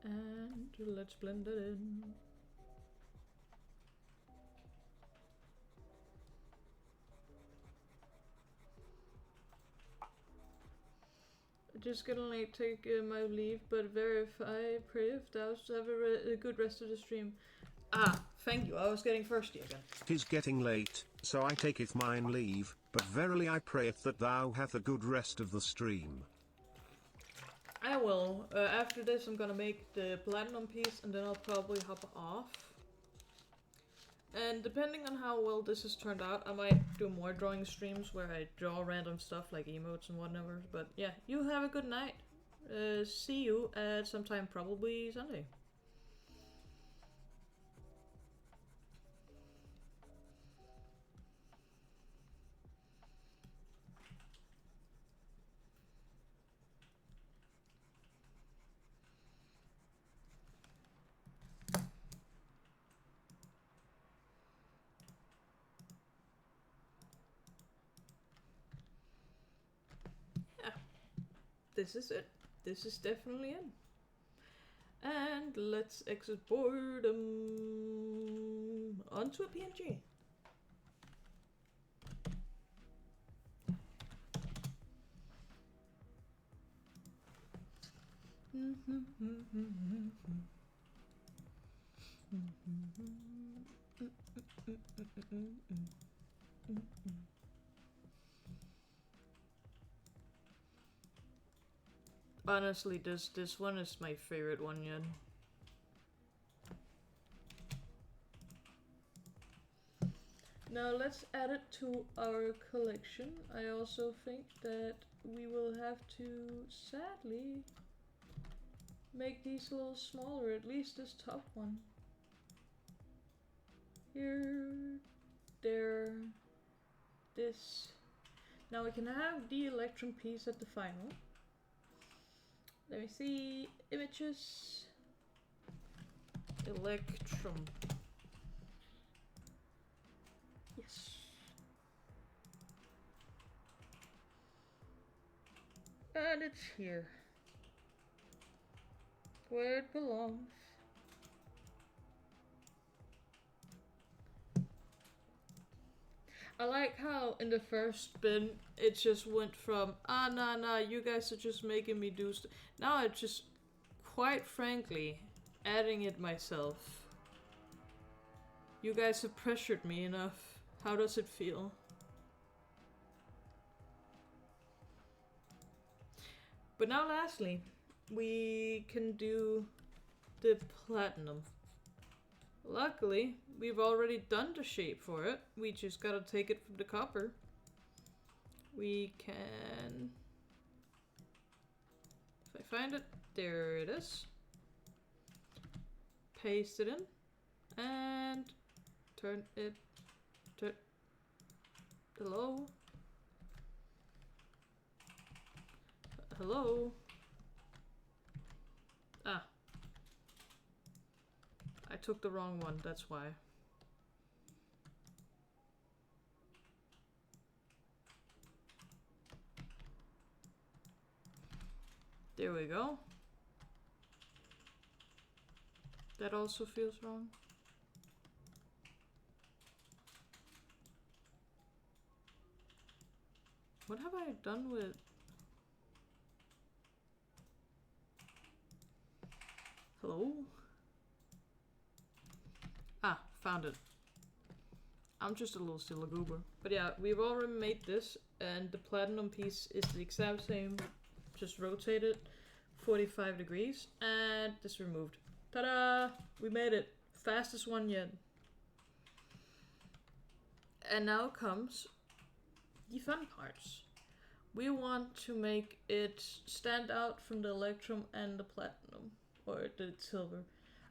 [SPEAKER 3] And let's blend it in. Just gonna like take my leave, but verify, pray if thou have a good rest of the stream. Ah, thank you. I was getting thirsty again.
[SPEAKER 5] Tis getting late, so I taketh mine leave, but verily I prayeth that thou hath a good rest of the stream.
[SPEAKER 3] I will. After this, I'm gonna make the platinum piece, and then I'll probably hop off. And depending on how well this has turned out, I might do more drawing streams where I draw random stuff like emotes and whatever. But yeah, you have a good night. See you at sometime, probably Sunday. This is it. This is definitely it. And let's exit boredom onto a PNG. Honestly, this one is my favorite one yet. Now let's add it to our collection. I also think that we will have to, sadly, make these a little smaller, at least this top one. Here, there, this. Now we can have the Electrum piece at the final. Let me see, images, Electrum. Yes. And it's here, where it belongs. I like how in the first spin it just went from nah, you guys are just making me do stuff. Now it's just, quite frankly, adding it myself. You guys have pressured me enough. How does it feel? But now lastly, we can do the platinum. Luckily, we've already done the shape for it. We just gotta take it from the copper. We can... If I find it, there it is. Paste it in. And turn it... Hello? Hello? Ah. I took the wrong one, that's why. There we go. That also feels wrong. What have I done with... Hello? Ah, found it. I'm just a little still a goober. But yeah, we've already made this, and the platinum piece is the exact same. Just rotate it 45 degrees, and this removed. Ta-da! We made it. Fastest one yet. And now comes the fun parts. We want to make it stand out from the electrum and the platinum, or the silver.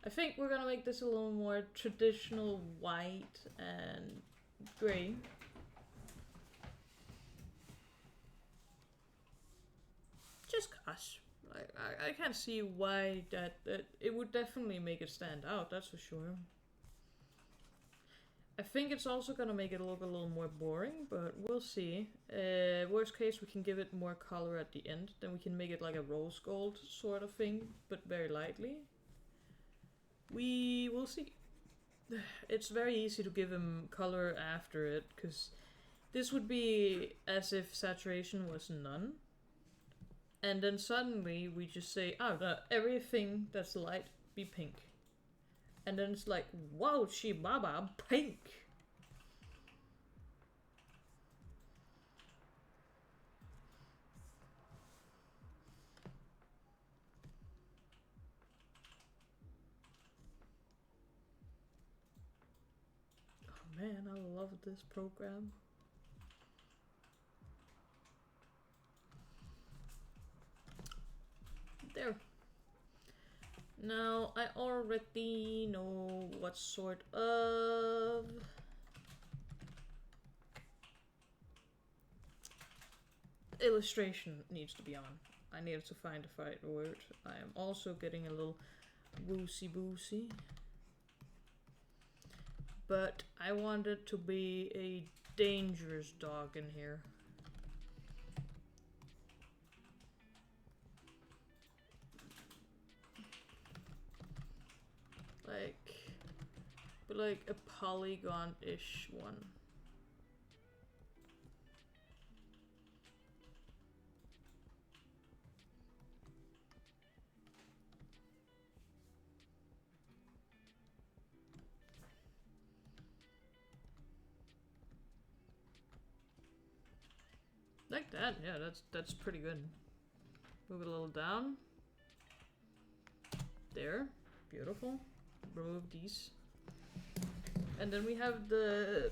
[SPEAKER 3] I think we're gonna make this a little more traditional white and gray. Just cause. I can't see why that it would definitely make it stand out, that's for sure. I think it's also gonna make it look a little more boring, but we'll see. Worst case, we can give it more color at the end. Then we can make it like a rose gold sort of thing, but very lightly. We will see. It's very easy to give him color after it, because this would be as if saturation was none. And then suddenly we just say, oh, everything that's light be pink. And then it's like, wow, Shibaba, pink! Oh man, I love this program. There. Now, I already know what sort of illustration needs to be on. I needed to find the right word. I am also getting a little woosy-boosy. But I want it to be a dangerous dog in here. Like a polygon-ish one. Like that, yeah, that's pretty good. Move it a little down. There, beautiful. Remove these. And then we have the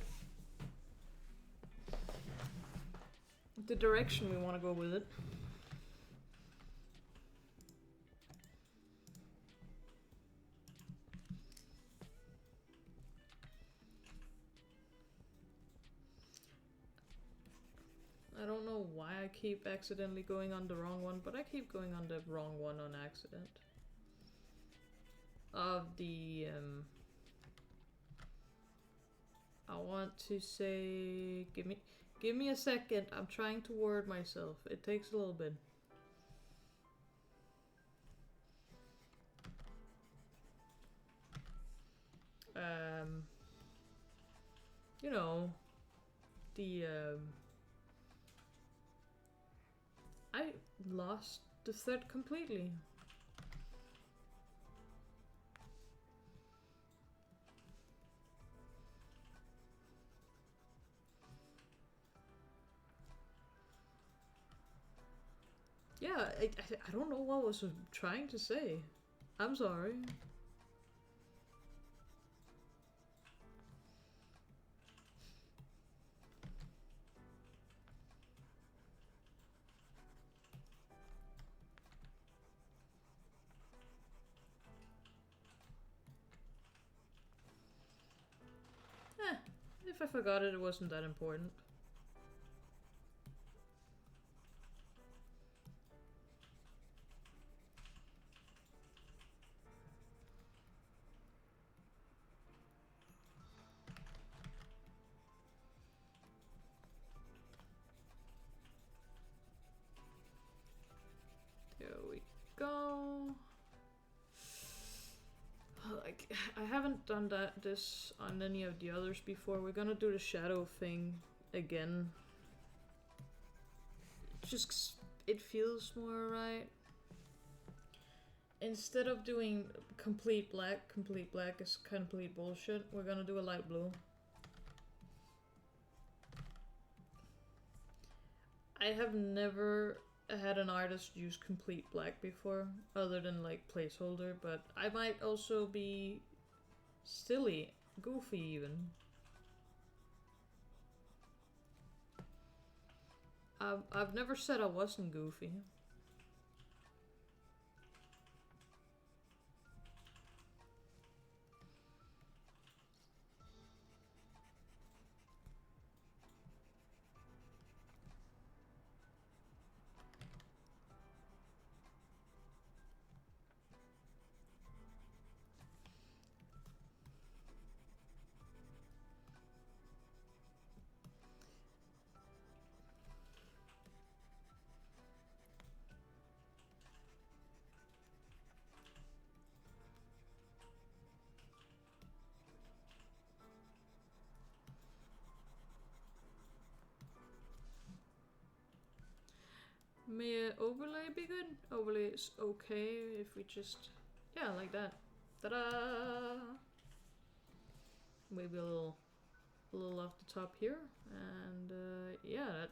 [SPEAKER 3] direction we want to go with it. I don't know why I keep accidentally going on the wrong one, but I keep going on the wrong one on accident. Of the I want to say, give me a second. I'm trying to word myself. It takes a little bit. You know, the I lost the thread completely. Yeah, I don't know what I was trying to say. I'm sorry. If I forgot it, it wasn't that important. There we go. Like, I haven't done this on any of the others before. We're gonna do the shadow thing again. Just, it feels more right. Instead of doing complete black is complete bullshit. We're gonna do a light blue. I have never had an artist use complete black before, other than like placeholder, but I might also be silly, goofy even. I've never said I wasn't goofy. May overlay be good? Overlay is okay if we just, yeah, like that. Ta-da! Maybe a little off the top here, and yeah, that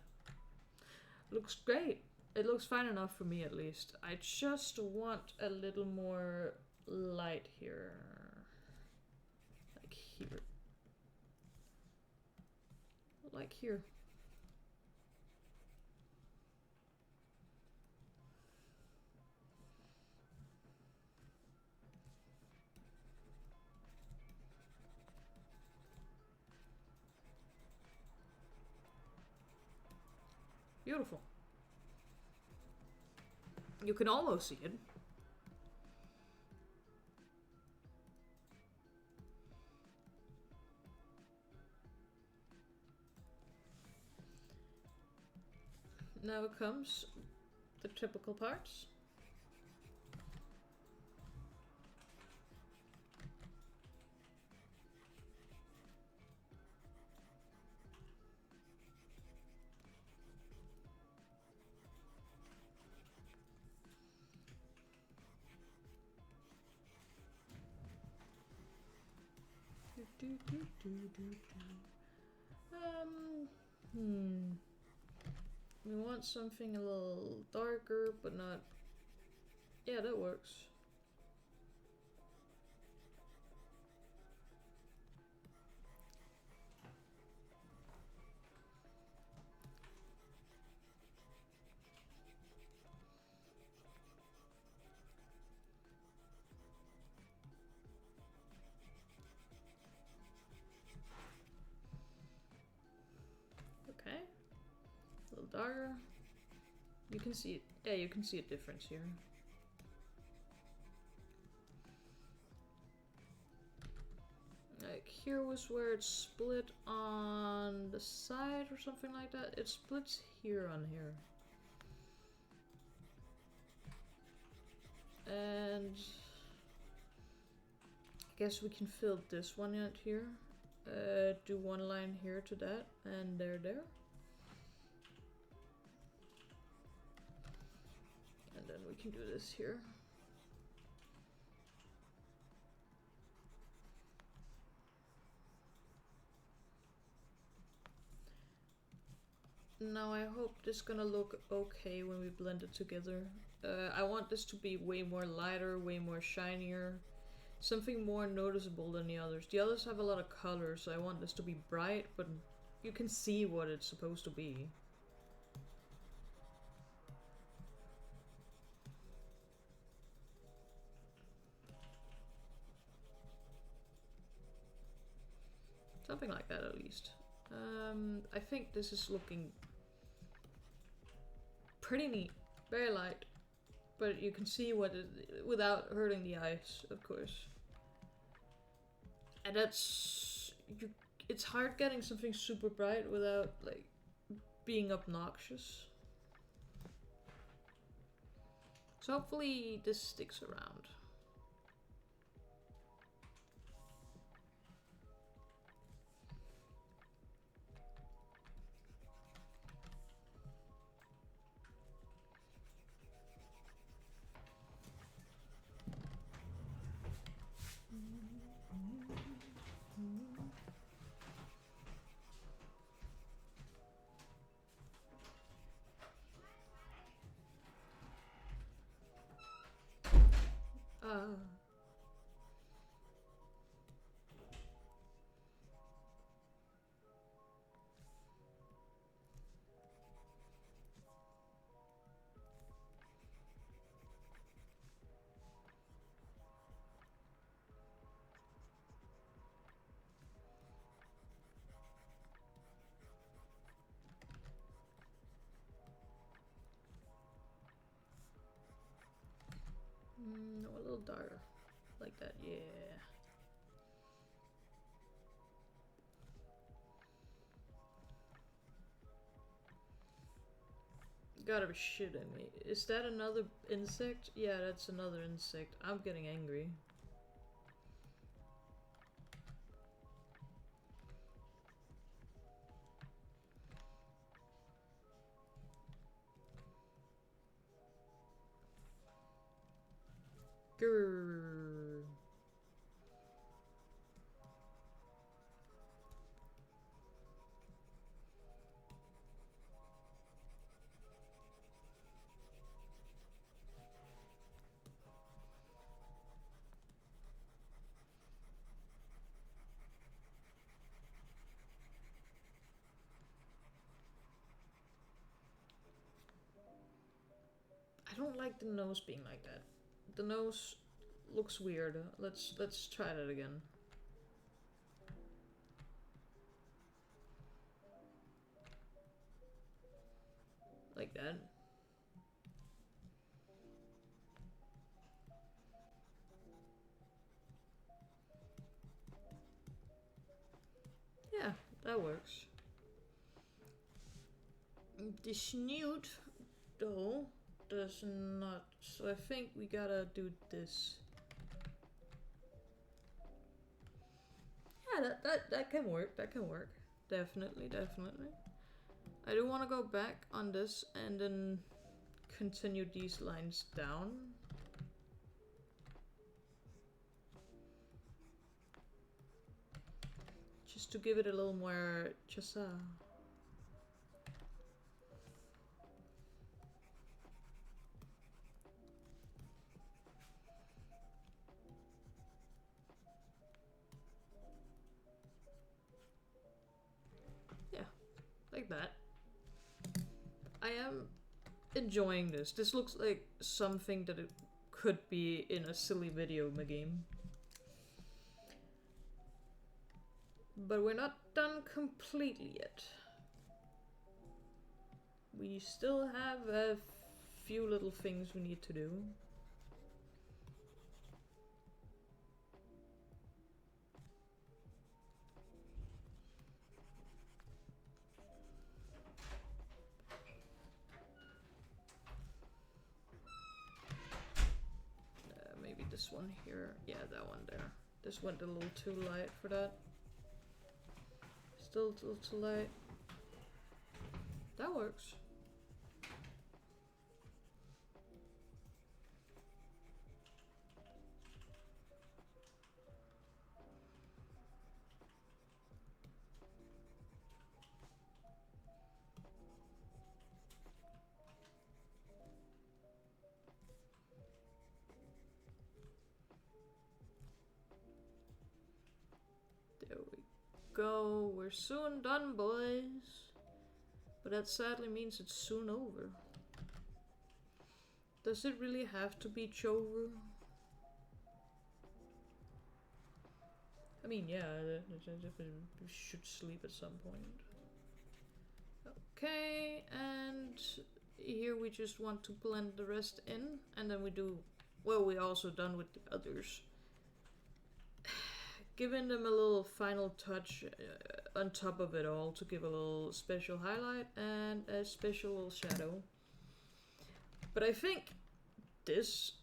[SPEAKER 3] looks great. It looks fine enough for me at least. I just want a little more light here, like here, like here. Beautiful. You can almost see it. Now comes the typical parts. We want something a little darker, but not. Yeah, that works. Okay. A little darker. You can see it. Yeah, you can see a difference here. Like here was where it split on the side or something like that. It splits here on here. And I guess we can fill this one out here. Do one line here to that, and there. And then we can do this here. Now I hope this is gonna look okay when we blend it together. I want this to be way more lighter, way more shinier. Something more noticeable than the others. The others have a lot of color, so I want this to be bright, but you can see what it's supposed to be. Something like that at least. I think this is looking pretty neat. Very light. But you can see what it, without hurting the eyes, of course. And that's... it's hard getting something super bright without, like, being obnoxious. So hopefully this sticks around. darker. Like that, yeah. Gotta be shitting me. Is that another insect? Yeah, that's another insect. I'm getting angry. Grrr. I don't like the nose being like that. The nose looks weird. Let's try that again. Like that. Yeah, that works. The snoot, though, does not. So I think we gotta do this. Yeah, that can work. That can work. Definitely, definitely. I do want to go back on this and then continue these lines down. Just to give it a little more chasa. Yeah, like that. I am enjoying this. This looks like something that it could be in a silly video game. But we're not done completely yet. We still have a few little things we need to do. Maybe this one here. Yeah, that one there. This went a little too light for that. Still a little too light. That works. There we go. We're soon done, boys. But that sadly means it's soon over. Does it really have to be over? I mean, yeah, we should sleep at some point. Okay, and here we just want to blend the rest in, and then we do, well, we're also done with the others. Giving them a little final touch on top of it all to give a little special highlight and a special little shadow. But I think this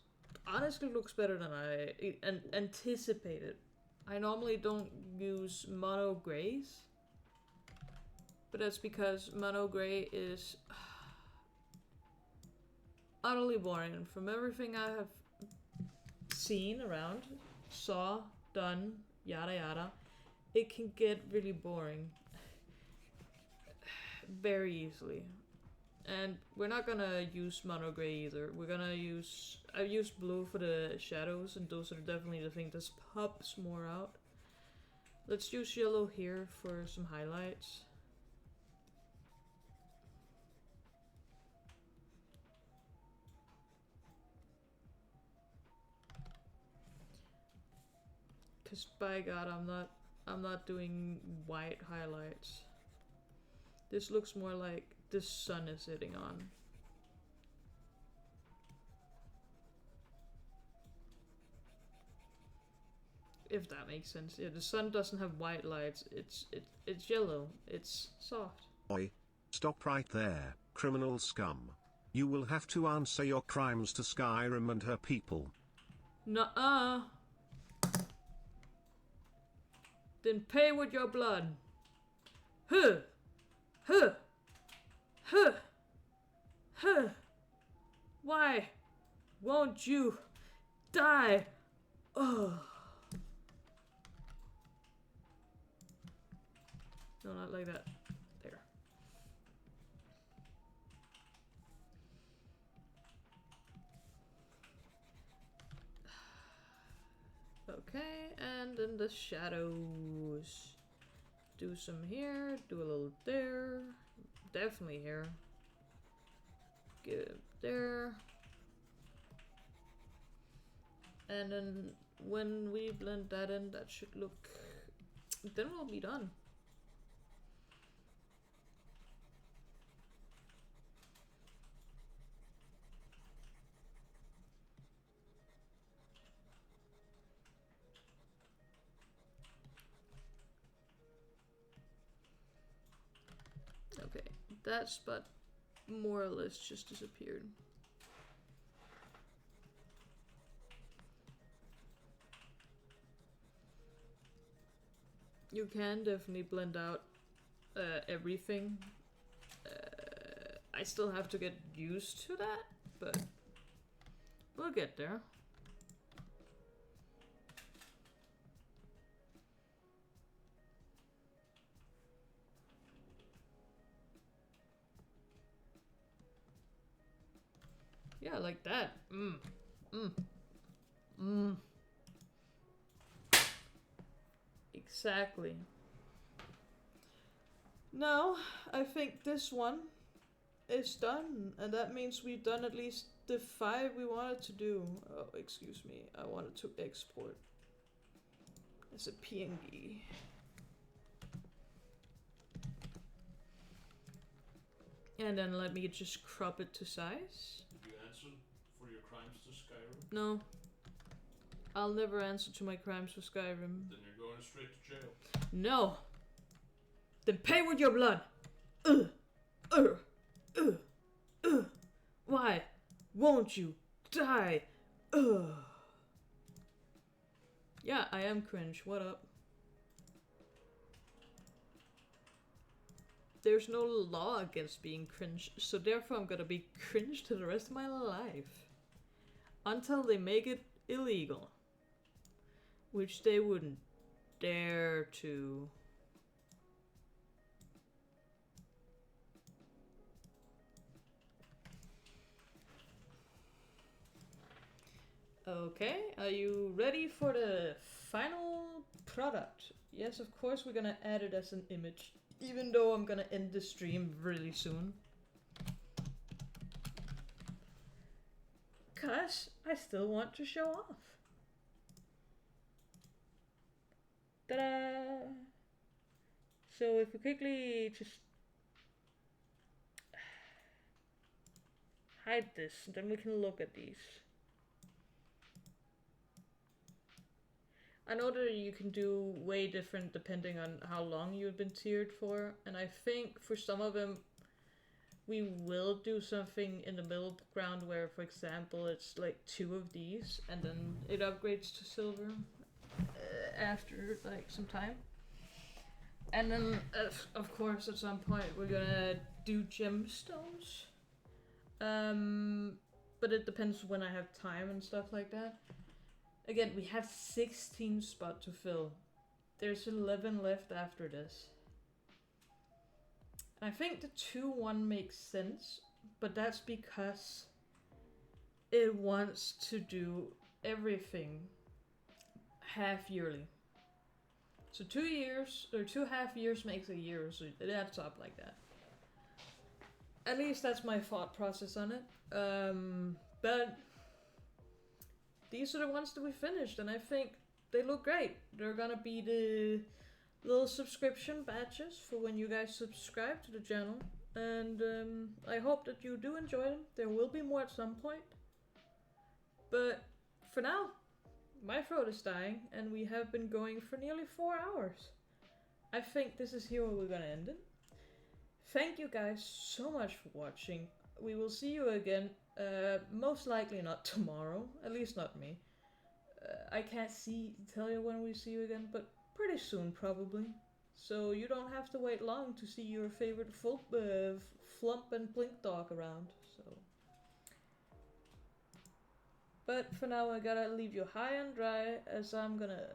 [SPEAKER 3] honestly looks better than I anticipated. I normally don't use mono grays, but that's because mono gray is utterly boring. From everything I have seen around, saw, done, yada yada, it can get really boring very easily. And we're not gonna use mono gray either. We're gonna use, I've used blue for the shadows, and those are definitely the thing that pops more out. Let's use yellow here for some highlights. Cause by God, I'm not doing white highlights. This looks more like the sun is hitting on. if that makes sense. Yeah, the sun doesn't have white lights. It's yellow. It's soft.
[SPEAKER 5] Oi. Stop right there, criminal scum. You will have to answer your crimes to Skyrim and her people.
[SPEAKER 3] Nuh-uh. Then pay with your blood. Huh. Huh. Huh. Huh. Why won't you die? Oh. No, not like that. There. Okay, and in the shadows. Do some here, do a little there. Definitely here. Get it there. And then when we blend that in, that should look... Then we'll be done. Okay, that spot more or less just disappeared. You can definitely blend out everything. I still have to get used to that, but we'll get there. Yeah, like that. Exactly. Now, I think this one is done, and that means we've done at least the 5 we wanted to do. Oh, excuse me, I wanted to export as a PNG. And then let me just crop it to size.
[SPEAKER 2] Did you answer for your crimes to Skyrim?
[SPEAKER 3] No. I'll never answer to my crimes for Skyrim.
[SPEAKER 2] Then you're going straight to jail.
[SPEAKER 3] No. Then pay with your blood. Why won't you die? Yeah, I am cringe. What up? There's no law against being cringe, so therefore I'm gonna be cringe to the rest of my life. Until they make it illegal. Which they wouldn't dare to. Okay, are you ready for the final product? Yes, of course we're gonna add it as an image, even though I'm gonna end the stream really soon. 'Cause I still want to show off. Ta-da! So if we quickly just hide this, then we can look at these. I know that you can do way different depending on how long you've been tiered for, and I think for some of them we will do something in the middle ground where, for example, it's like 2 of these and then it upgrades to silver after like some time. And then of course at some point we're gonna do gemstones. But it depends when I have time and stuff like that. Again, we have 16 spots to fill. There's 11 left after this. And I think the 2-1 makes sense, but that's because it wants to do everything half yearly. So 2 years, or 2.5 years makes a year, so it adds up like that. At least that's my thought process on it. But these are the ones that we finished, and I think they look great. They're gonna be the little subscription badges for when you guys subscribe to the channel. And I hope that you do enjoy them. There will be more at some point. But for now, my throat is dying, and we have been going for nearly 4 hours. I think this is here where we're gonna end it. Thank you guys so much for watching. We will see you again, most likely not tomorrow, at least not me. I can't tell you when we see you again, but pretty soon probably. So you don't have to wait long to see your favorite Flump and Blink dog around. So, but for now I gotta leave you high and dry, as I'm gonna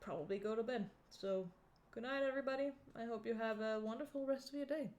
[SPEAKER 3] probably go to bed. So good night everybody. I hope you have a wonderful rest of your day.